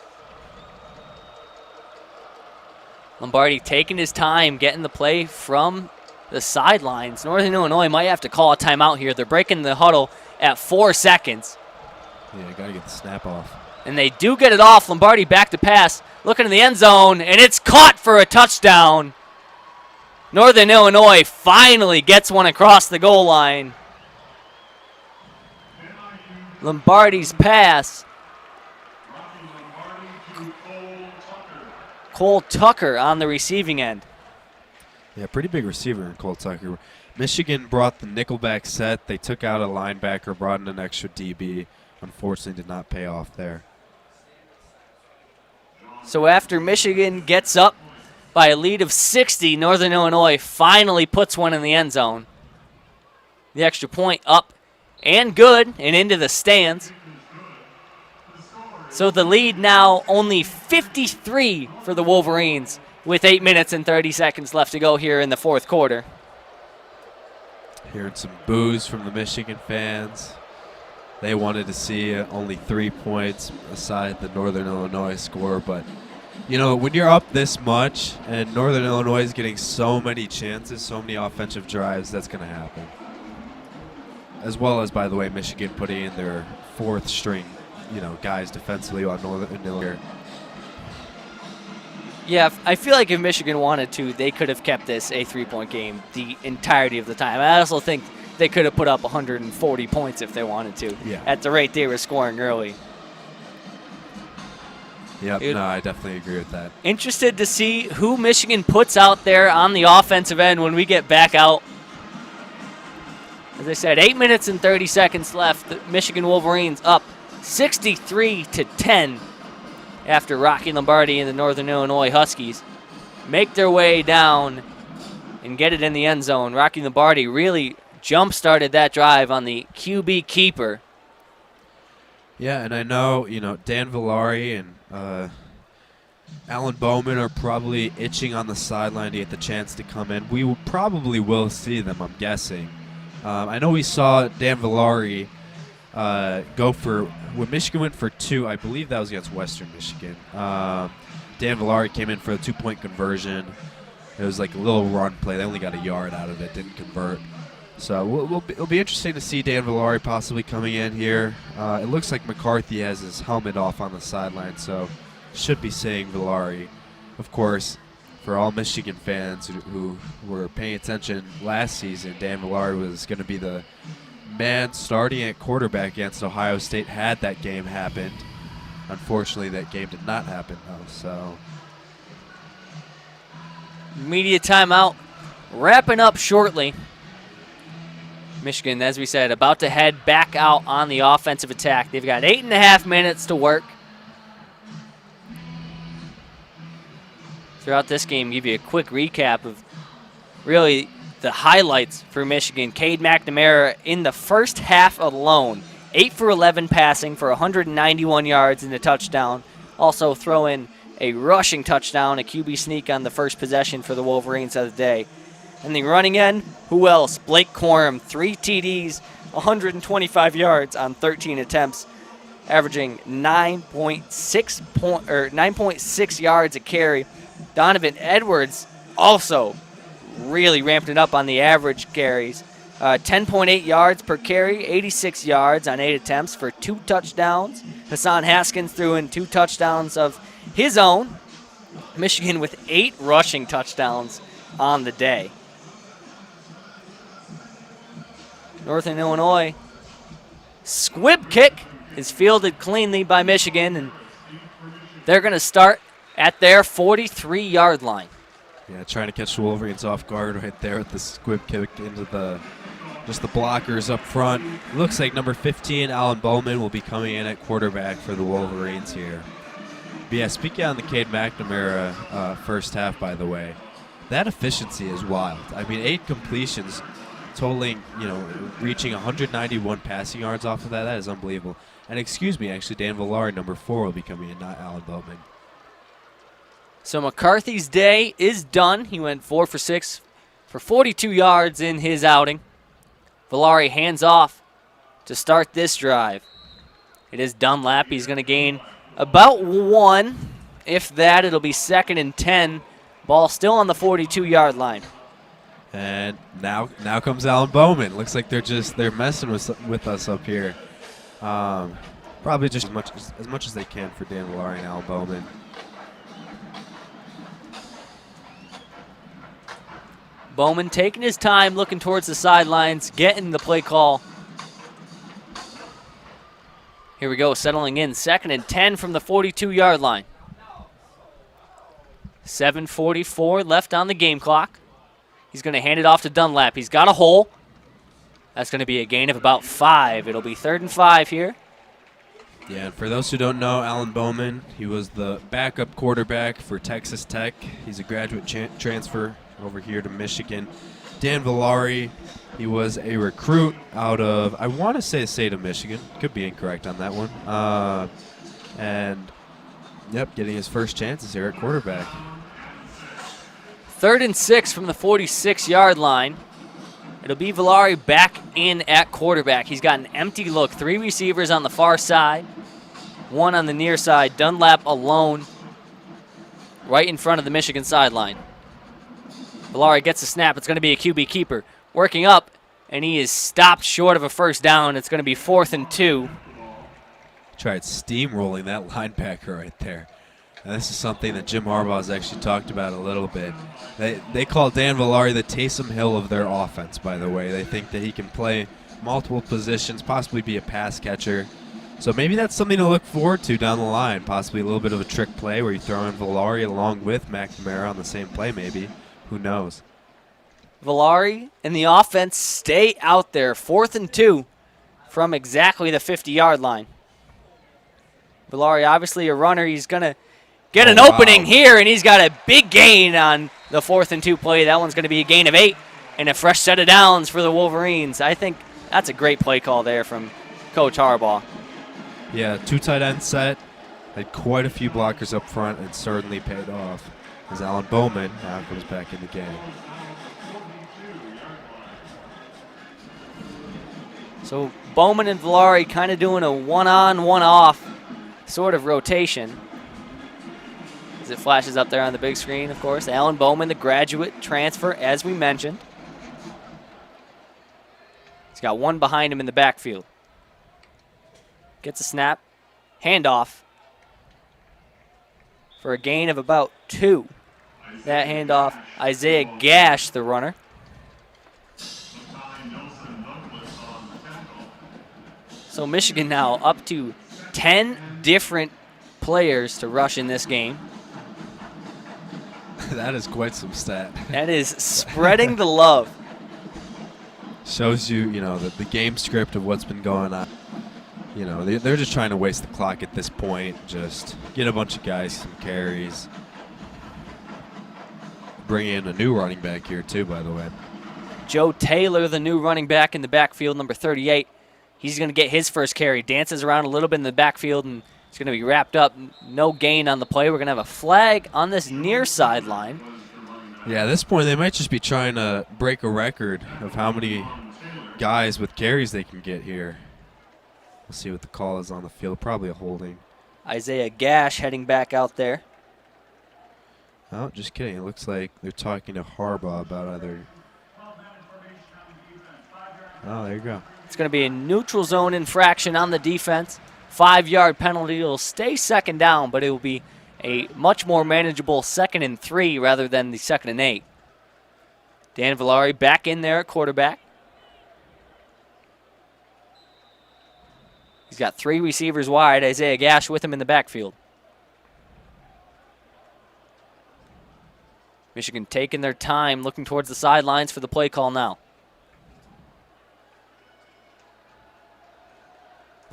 Lombardi taking his time, getting the play from the sidelines. Northern Illinois might have to call a timeout here. They're breaking the huddle at 4 seconds. Yeah, got to get the snap off. And they do get it off. Lombardi back to pass, looking in the end zone, and it's caught for a touchdown. Northern Illinois finally gets one across the goal line. Lombardi's pass. Cole Tucker on the receiving end. Yeah, pretty big receiver in Cole Tucker. Michigan brought the nickelback set. They took out a linebacker, brought in an extra DB. Unfortunately, did not pay off there. So after Michigan gets up by a lead of 60, Northern Illinois finally puts one in the end zone. The extra point up and good and into the stands. So the lead now only 53 for the Wolverines with 8 minutes and 30 seconds left to go here in the fourth quarter. Hearing some boos from the Michigan fans. They wanted to see only 3 points aside the Northern Illinois score. But, when you're up this much and Northern Illinois is getting so many chances, so many offensive drives, that's going to happen. As well as, by the way, Michigan putting in their 4th string, guys defensively on Northern Illinois. Yeah, I feel like if Michigan wanted to, they could have kept this a 3-point game the entirety of the time. I also think they could have put up 140 points if they wanted to, at the rate they were scoring early. Yep, no, I definitely agree with that. Interested to see who Michigan puts out there on the offensive end when we get back out. As I said, 8 minutes and 30 seconds left. The Michigan Wolverines up 63-10 after Rocky Lombardi and the Northern Illinois Huskies make their way down and get it in the end zone. Rocky Lombardi really jump-started that drive on the QB keeper. Yeah, and I know, Dan Villari and Alan Bowman are probably itching on the sideline to get the chance to come in. We probably will see them, I'm guessing. I know we saw Dan Villari go for, when Michigan went for 2, I believe that was against Western Michigan. Dan Villari came in for a 2-point conversion. It was like a little run play. They only got a yard out of it, didn't convert. So it'll be interesting to see Dan Villari possibly coming in here. It looks like McCarthy has his helmet off on the sideline, so should be seeing Villari. Of course, for all Michigan fans who were paying attention last season, Dan Villari was going to be the man starting at quarterback against Ohio State had that game happened. Unfortunately, that game did not happen, though. So, media timeout wrapping up shortly. Michigan, as we said, about to head back out on the offensive attack. They've got 8.5 minutes to work. Throughout this game, give you a quick recap of really the highlights for Michigan. Cade McNamara in the first half alone, 8 for 11 passing for 191 yards and a touchdown. Also throw in a rushing touchdown, a QB sneak on the first possession for the Wolverines of the day. And the running end, who else? Blake Corum, 3 TDs, 125 yards on 13 attempts, averaging 9.6 yards a carry. Donovan Edwards also really ramped it up on the average carries. 10.8 yards per carry, 86 yards on 8 attempts for 2 touchdowns. Hassan Haskins threw in 2 touchdowns of his own. Michigan with 8 rushing touchdowns on the day. Northern Illinois squib kick is fielded cleanly by Michigan, and they're going to start at their 43-yard line. Yeah, trying to catch the Wolverines off guard right there with the squib kick into the blockers up front. Looks like number 15, Alan Bowman, will be coming in at quarterback for the Wolverines here. But yeah, speaking on the Cade McNamara first half, by the way, that efficiency is wild. I mean, 8 completions, totaling, reaching 191 passing yards off of that. That is unbelievable. And excuse me, actually, Dan Villari, number 4, will be coming in, not Alan Bowman. So McCarthy's day is done. He went 4 for 6 for 42 yards in his outing. Villari hands off to start this drive. It is Dunlap. He's going to gain about 1. If that, it'll be 2nd and 10. Ball still on the 42-yard line. And now comes Alan Bowman. Looks like they're messing with us up here. Probably just as much as they can for Dan Villari and Alan Bowman. Bowman taking his time, looking towards the sidelines, getting the play call. Here we go, settling in. 2nd and 10 from the 42-yard line. 7:44 left on the game clock. He's going to hand it off to Dunlap. He's got a hole. That's going to be a gain of about 5. It'll be 3rd and 5 here. Yeah, and for those who don't know, Alan Bowman, he was the backup quarterback for Texas Tech. He's a graduate transfer over here to Michigan. Dan Villari, he was a recruit out of, I want to say, the state of Michigan. Could be incorrect on that one. And, yep, getting his first chances here at quarterback. 3rd and 6 from the 46-yard line. It'll be Villari back in at quarterback. He's got an empty look. 3 receivers on the far side, 1 on the near side. Dunlap alone right in front of the Michigan sideline. Villari gets a snap. It's going to be a QB keeper. Working up, and he is stopped short of a first down. It's going to be 4th and 2. Tried steamrolling that linebacker right there. And this is something that Jim Harbaugh has actually talked about a little bit. They call Dan Villari the Taysom Hill of their offense, by the way. They think that he can play multiple positions, possibly be a pass catcher. So maybe that's something to look forward to down the line, possibly a little bit of a trick play where you throw in Villari along with McNamara on the same play maybe. Who knows? Villari and the offense stay out there. 4th and 2 from exactly the 50-yard line. Villari, obviously a runner. He's going to get an opening here, and he's got a big gain on the 4th and 2 play. That one's going to be a gain of 8 and a fresh set of downs for the Wolverines. I think that's a great play call there from Coach Harbaugh. Yeah, 2 tight end set. Had quite a few blockers up front and certainly paid off. As Alan Bowman now comes back in the game. So Bowman and Villari kind of doing a one-on, one-off sort of rotation. As it flashes up there on the big screen, of course. Alan Bowman, the graduate transfer, as we mentioned. He's got 1 behind him in the backfield. Gets a snap. Handoff. For a gain of about 2. That handoff, Isaiah Gash, the runner. So Michigan now up to 10 different players to rush in this game. That is quite some stat. That is spreading the love. Shows you, the game script of what's been going on. They're just trying to waste the clock at this point. Just get a bunch of guys some carries. Bring in a new running back here, too, by the way. Joe Taylor, the new running back in the backfield, number 38. He's going to get his first carry. Dances around a little bit in the backfield and It's going to be wrapped up. No gain on the play. We're going to have a flag on this near sideline. Yeah, at this point, they might just be trying to break a record of how many guys with carries they can get here. We'll see what the call is on the field. Probably a holding. Isaiah Gash heading back out there. Oh, just kidding. It looks like they're talking to Harbaugh about either. Oh, there you go. It's going to be a neutral zone infraction on the defense. 5-yard penalty. It'll stay second down, but it will be a much more manageable 2nd and 3 rather than the 2nd and 8. Dan Villari back in there at quarterback. He's got 3 receivers wide. Isaiah Gash with him in the backfield. Michigan taking their time, looking towards the sidelines for the play call now.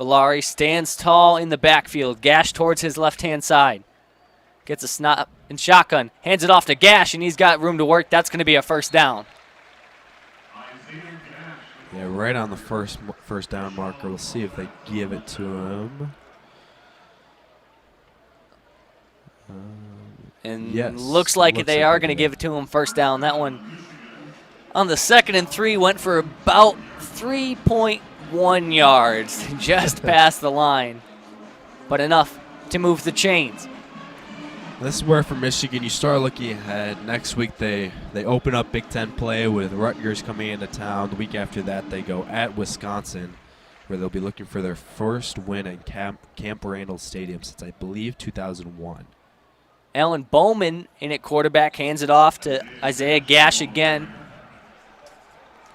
Villari stands tall in the backfield. Gash towards his left-hand side. Gets a snap and shotgun. Hands it off to Gash, and he's got room to work. That's going to be a first down. Yeah, right on the first down marker. We'll see if they give it to him. And yes, looks like they are going to give it to him first down. That one on the 2nd and 3 went for about 3.1 yards, just past the line, but enough to move the chains. This is where for Michigan you start looking ahead. Next week they open up Big Ten play with Rutgers coming into town. The week after that they go at Wisconsin, where they'll be looking for their first win at Camp Randall Stadium since I believe 2001. Alan Bowman in at quarterback, hands it off to Isaiah Gash again.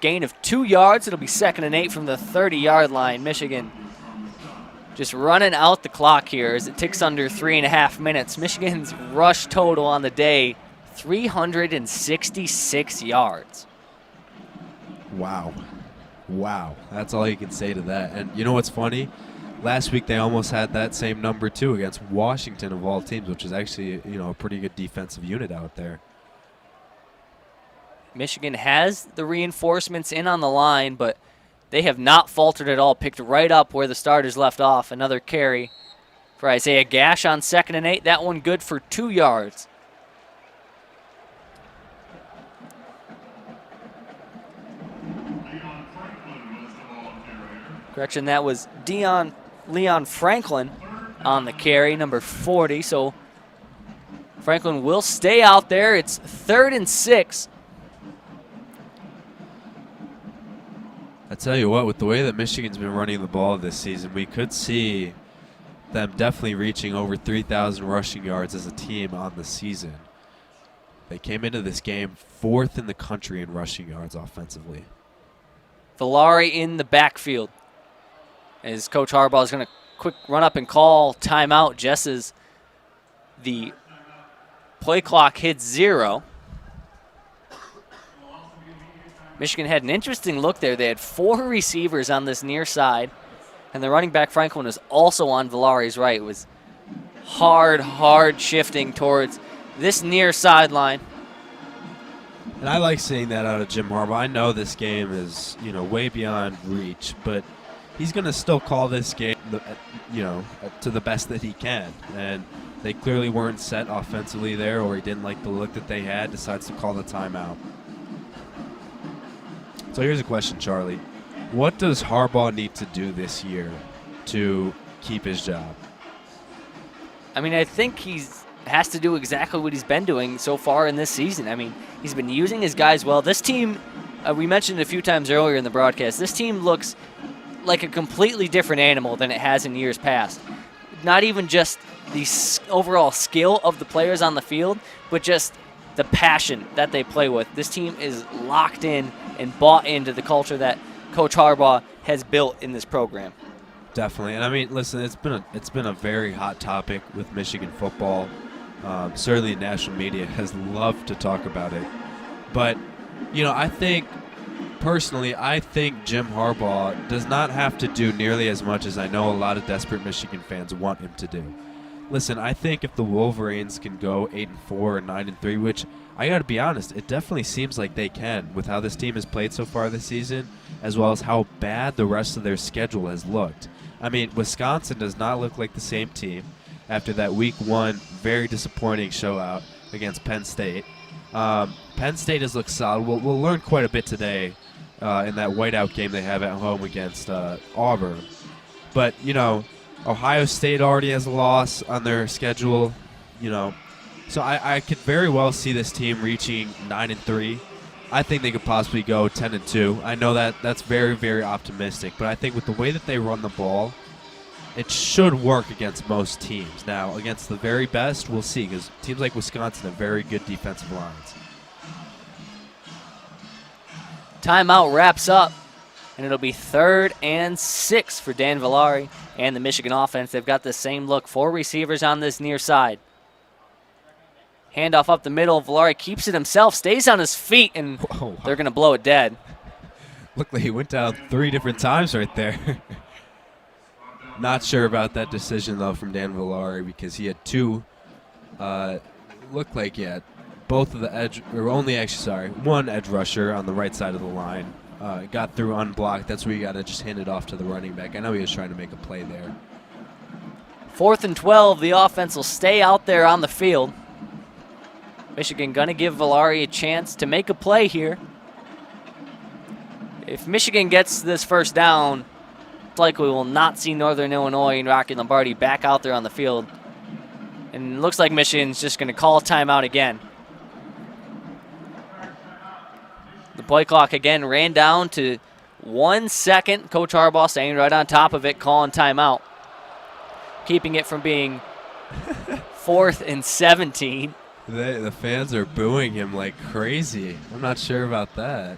Gain of 2 yards. It'll be 2nd and 8 from the 30-yard line. Michigan just running out the clock here as it ticks under 3.5 minutes. Michigan's rush total on the day, 366 yards. Wow. That's all you can say to that. And you know what's funny? Last week they almost had that same number too against Washington of all teams, which is actually a pretty good defensive unit out there. Michigan has the reinforcements in on the line, but they have not faltered at all. Picked right up where the starters left off. Another carry for Isaiah Gash on 2nd and 8. That one good for 2 yards. Correction, that was Leon Franklin on the carry, number 40. So Franklin will stay out there. It's 3rd and 6. I tell you what, with the way that Michigan's been running the ball this season, we could see them definitely reaching over 3,000 rushing yards as a team on the season. They came into this game 4th in the country in rushing yards offensively. Villari in the backfield. As Coach Harbaugh is going to quick run up and call timeout just as the play clock hits 0. Michigan had an interesting look there. They had 4 receivers on this near side, and the running back Franklin was also on Villari's right. It was hard shifting towards this near sideline. And I like seeing that out of Jim Harbaugh. I know this game is, way beyond reach, but he's going to still call this game, to the best that he can. And they clearly weren't set offensively there, or he didn't like the look that they had, decides to call the timeout. So here's a question, Charlie. What does Harbaugh need to do this year to keep his job? I mean, I think he has to do exactly what he's been doing so far in this season. I mean, he's been using his guys well. This team, we mentioned it a few times earlier in the broadcast, this team looks like a completely different animal than it has in years past. Not even just the overall skill of the players on the field, but just the passion that they play with. This team is locked in and bought into the culture that Coach Harbaugh has built in this program. Definitely, and I mean, listen, it's been a very hot topic with Michigan football. Certainly, national media has loved to talk about it. But I think personally, Jim Harbaugh does not have to do nearly as much as I know a lot of desperate Michigan fans want him to do. Listen, I think if the Wolverines can go 8-4 or 9-3, which I got to be honest, it definitely seems like they can with how this team has played so far this season, as well as how bad the rest of their schedule has looked. I mean, Wisconsin does not look like the same team after that Week 1 very disappointing showout against Penn State. Penn State has looked solid. We'll learn quite a bit today in that whiteout game they have at home against Auburn. But, Ohio State already has a loss on their schedule, So I could very well see this team reaching 9-3. I think they could possibly go 10-2. I know that's very, very optimistic, but I think with the way that they run the ball, it should work against most teams. Now, against the very best, we'll see, because teams like Wisconsin have very good defensive lines. Timeout wraps up, and it'll be 3rd and 6 for Dan Villari and the Michigan offense. They've got the same look, 4 receivers on this near side. Handoff up the middle. Villari keeps it himself, stays on his feet, and they're going to blow it dead. Looked like he went down 3 different times right there. Not sure about that decision, though, from Dan Villari, because he had 2, looked like he had both of the edge, or only actually, sorry, 1 edge rusher on the right side of the line. Got through unblocked. That's where you got to just hand it off to the running back. I know he was trying to make a play there. 4th and 12, the offense will stay out there on the field. Michigan going to give Villari a chance to make a play here. If Michigan gets this first down, it's likely we will not see Northern Illinois and Rocky Lombardi back out there on the field. And it looks like Michigan's just going to call a timeout again. The play clock again ran down to 1 second. Coach Harbaugh staying right on top of it, calling timeout. Keeping it from being 4th and 17. The fans are booing him like crazy. I'm not sure about that.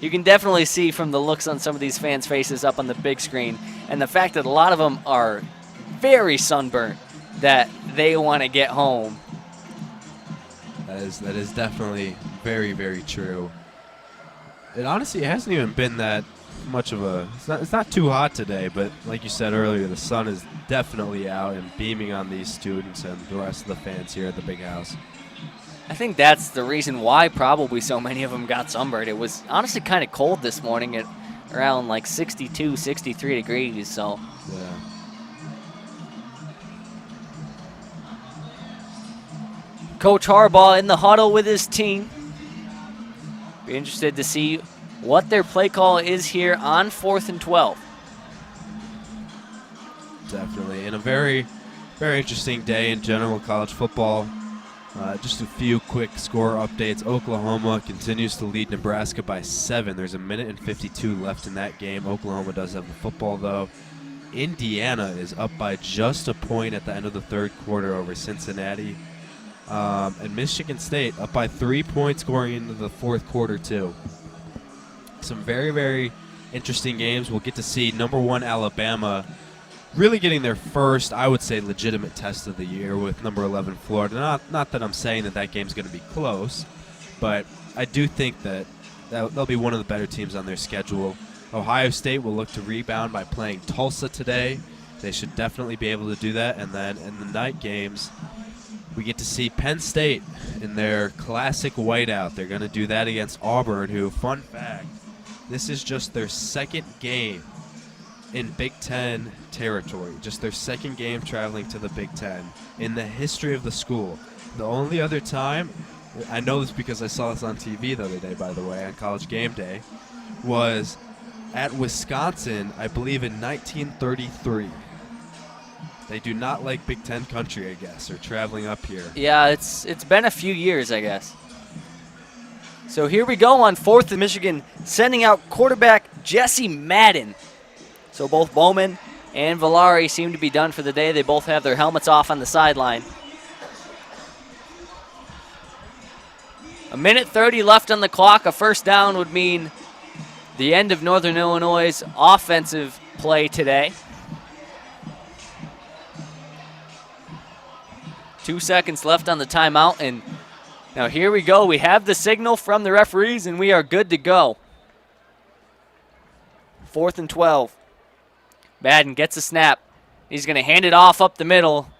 You can definitely see from the looks on some of these fans' faces up on the big screen, and the fact that a lot of them are very sunburnt, that they want to get home. That is definitely very, very true. It honestly hasn't even been that much of a. It's not too hot today, but like you said earlier, the sun is definitely out and beaming on these students and the rest of the fans here at the big house. I think that's the reason why probably so many of them got sunburned. It was honestly kind of cold this morning at around like 62, 63 degrees. So yeah. Coach Harbaugh in the huddle with his team. Be interested to see what their play call is here on 4th and 12. Definitely. And a very, very interesting day in general college football. Just a few quick score updates. Oklahoma continues to lead Nebraska by 7. There's a minute and 52 left in that game. Oklahoma does have the football, though. Indiana is up by just a point at the end of the 3rd quarter over Cincinnati. And Michigan State up by 3 points going into the 4th quarter, too. Some very, very interesting games. We'll get to see number 1 Alabama really getting their first, I would say, legitimate test of the year with number 11 Florida. Not that I'm saying that game's going to be close, but I do think that they'll be one of the better teams on their schedule. Ohio State will look to rebound by playing Tulsa today. They should definitely be able to do that. And then in the night games, we get to see Penn State in their classic whiteout. They're going to do that against Auburn, who, fun fact, this is just their 2nd game in Big Ten territory. Just their 2nd game traveling to the Big Ten in the history of the school. The only other time, I know this because I saw this on TV the other day, by the way, on College Game Day, was at Wisconsin, I believe in 1933. They do not like Big Ten country, I guess, or traveling up here. Yeah, it's been a few years, I guess. So here we go on 4th and Michigan, sending out quarterback Jesse Madden. So both Bowman and Villari seem to be done for the day. They both have their helmets off on the sideline. A minute 30 left on the clock. A first down would mean the end of Northern Illinois' offensive play today. 2 seconds left on the timeout, and now here we go. We have the signal from the referees, and we are good to go. 4th and 12. Madden gets a snap. He's going to hand it off up the middle,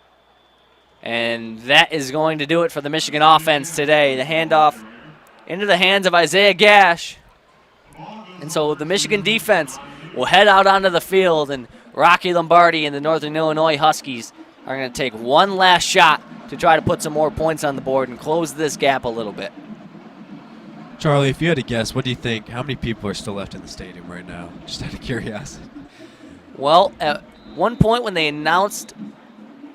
and that is going to do it for the Michigan offense today. The handoff into the hands of Isaiah Gash. And so the Michigan defense will head out onto the field, and Rocky Lombardi and the Northern Illinois Huskies are going to take one last shot to try to put some more points on the board and close this gap a little bit. Charlie, if you had to guess, what do you think? How many people are still left in the stadium right now? Just out of curiosity. Well, at one point when they announced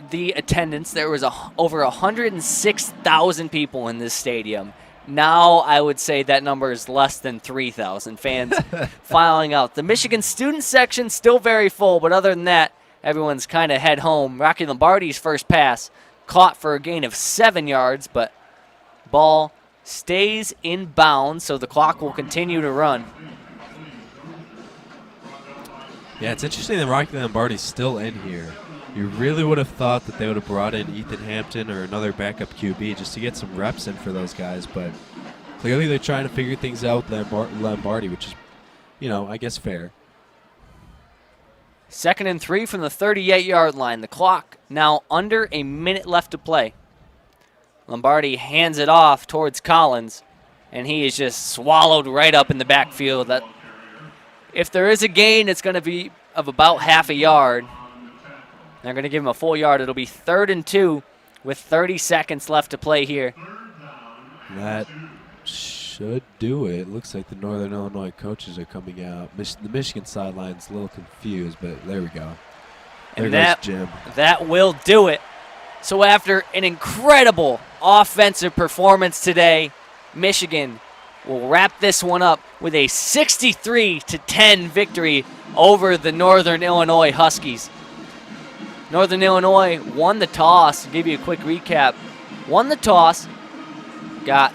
the attendance, there was over 106,000 people in this stadium. Now I would say that number is less than 3,000 fans filing out. The Michigan student section still very full, but other than that, everyone's kind of head home. Rocky Lombardi's first pass caught for a gain of 7 yards, but ball stays in bounds, so the clock will continue to run. Yeah, it's interesting that Rocky Lombardi's still in here. You really would have thought that they would have brought in Ethan Hampton or another backup QB just to get some reps in for those guys, but clearly they're trying to figure things out with Lombardi, which is, I guess fair. 2nd and 3 from the 38-yard line. The clock now under a minute left to play. Lombardi hands it off towards Collins, and he is just swallowed right up in the backfield. That if there is a gain, it's going to be of about half a yard. They're going to give him a full yard. It'll be 3rd and 2 with 30 seconds left to play here. That should do it. Looks like the Northern Illinois coaches are coming out. The Michigan sideline's a little confused, but there we go. There goes Jim. That will do it. So after an incredible offensive performance today, Michigan will wrap this one up with a 63-10 victory over the Northern Illinois Huskies. Northern Illinois won the toss. To give you a quick recap, won the toss, got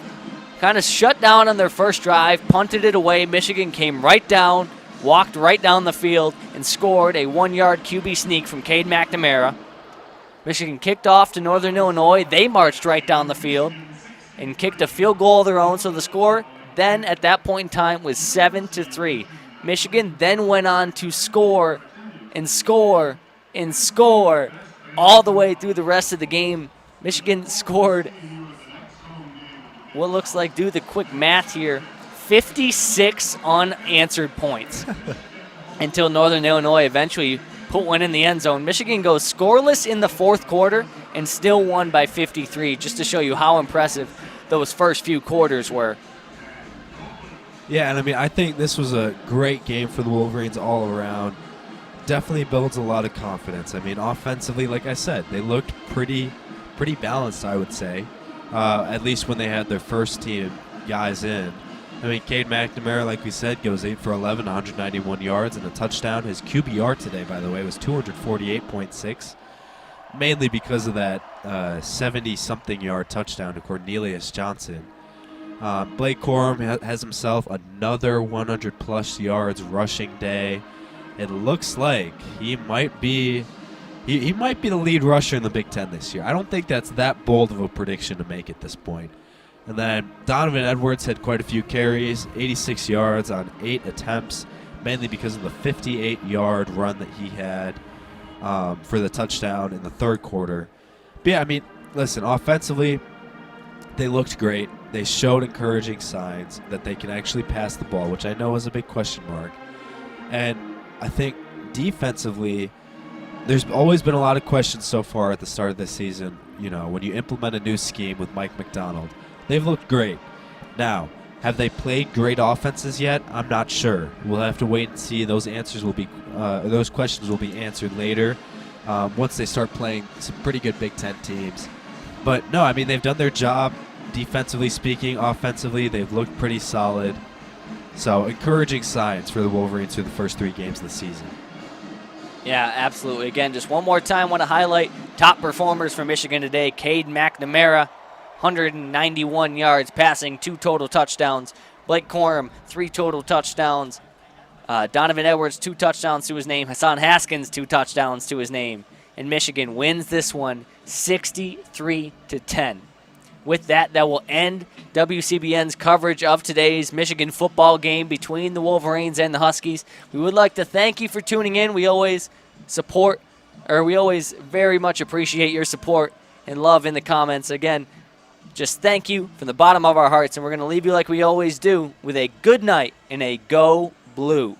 kind of shut down on their first drive, punted it away. Michigan came right down, walked right down the field, and scored a 1-yard QB sneak from Cade McNamara. Michigan kicked off to Northern Illinois. They marched right down the field and kicked a field goal of their own. So the score then at that point in time was 7-3. Michigan then went on to score and score and score all the way through the rest of the game. Michigan scored what looks like, do the quick math here, 56 unanswered points until Northern Illinois eventually put one in the end zone. Michigan goes scoreless in the fourth quarter and still won by 53, just to show you how impressive those first few quarters were. Yeah, and I think this was a great game for the Wolverines all around. Definitely builds a lot of confidence. Offensively, like I said, they looked pretty balanced, I would say, at least when they had their first team guys in. Cade McNamara, like we said, goes 8 for 11, 191 yards and a touchdown. His QBR today, by the way, was 248.6, mainly because of that 70-something yard touchdown to Cornelius Johnson. Blake Corum has himself another 100-plus yards rushing day. It looks like he might be the lead rusher in the Big Ten this year. I don't think that's that bold of a prediction to make at this point. And then Donovan Edwards had quite a few carries, 86 yards on 8 attempts, mainly because of the 58-yard run that he had for the touchdown in the third quarter. But yeah, listen, offensively, they looked great. They showed encouraging signs that they can actually pass the ball, which I know is a big question mark. And I think defensively, there's always been a lot of questions so far at the start of this season. When you implement a new scheme with Mike McDonald, they've looked great. Now, have they played great offenses yet? I'm not sure. We'll have to wait and see. Those questions will be answered later once they start playing some pretty good Big Ten teams. But no, they've done their job defensively speaking. Offensively, they've looked pretty solid. So encouraging signs for the Wolverines through the first 3 games of the season. Yeah, absolutely. Again, just one more time, want to highlight top performers for Michigan today. Cade McNamara, 191 yards passing, 2 total touchdowns. Blake Corum, 3 total touchdowns. Donovan Edwards, 2 touchdowns to his name. Hassan Haskins, 2 touchdowns to his name. And Michigan wins this one 63-10. With that will end WCBN's coverage of today's Michigan football game between the Wolverines and the Huskies. We would like to thank you for tuning in. We always very much appreciate your support and love in the comments. Again, just thank you from the bottom of our hearts, and we're going to leave you like we always do with a good night and a Go Blue.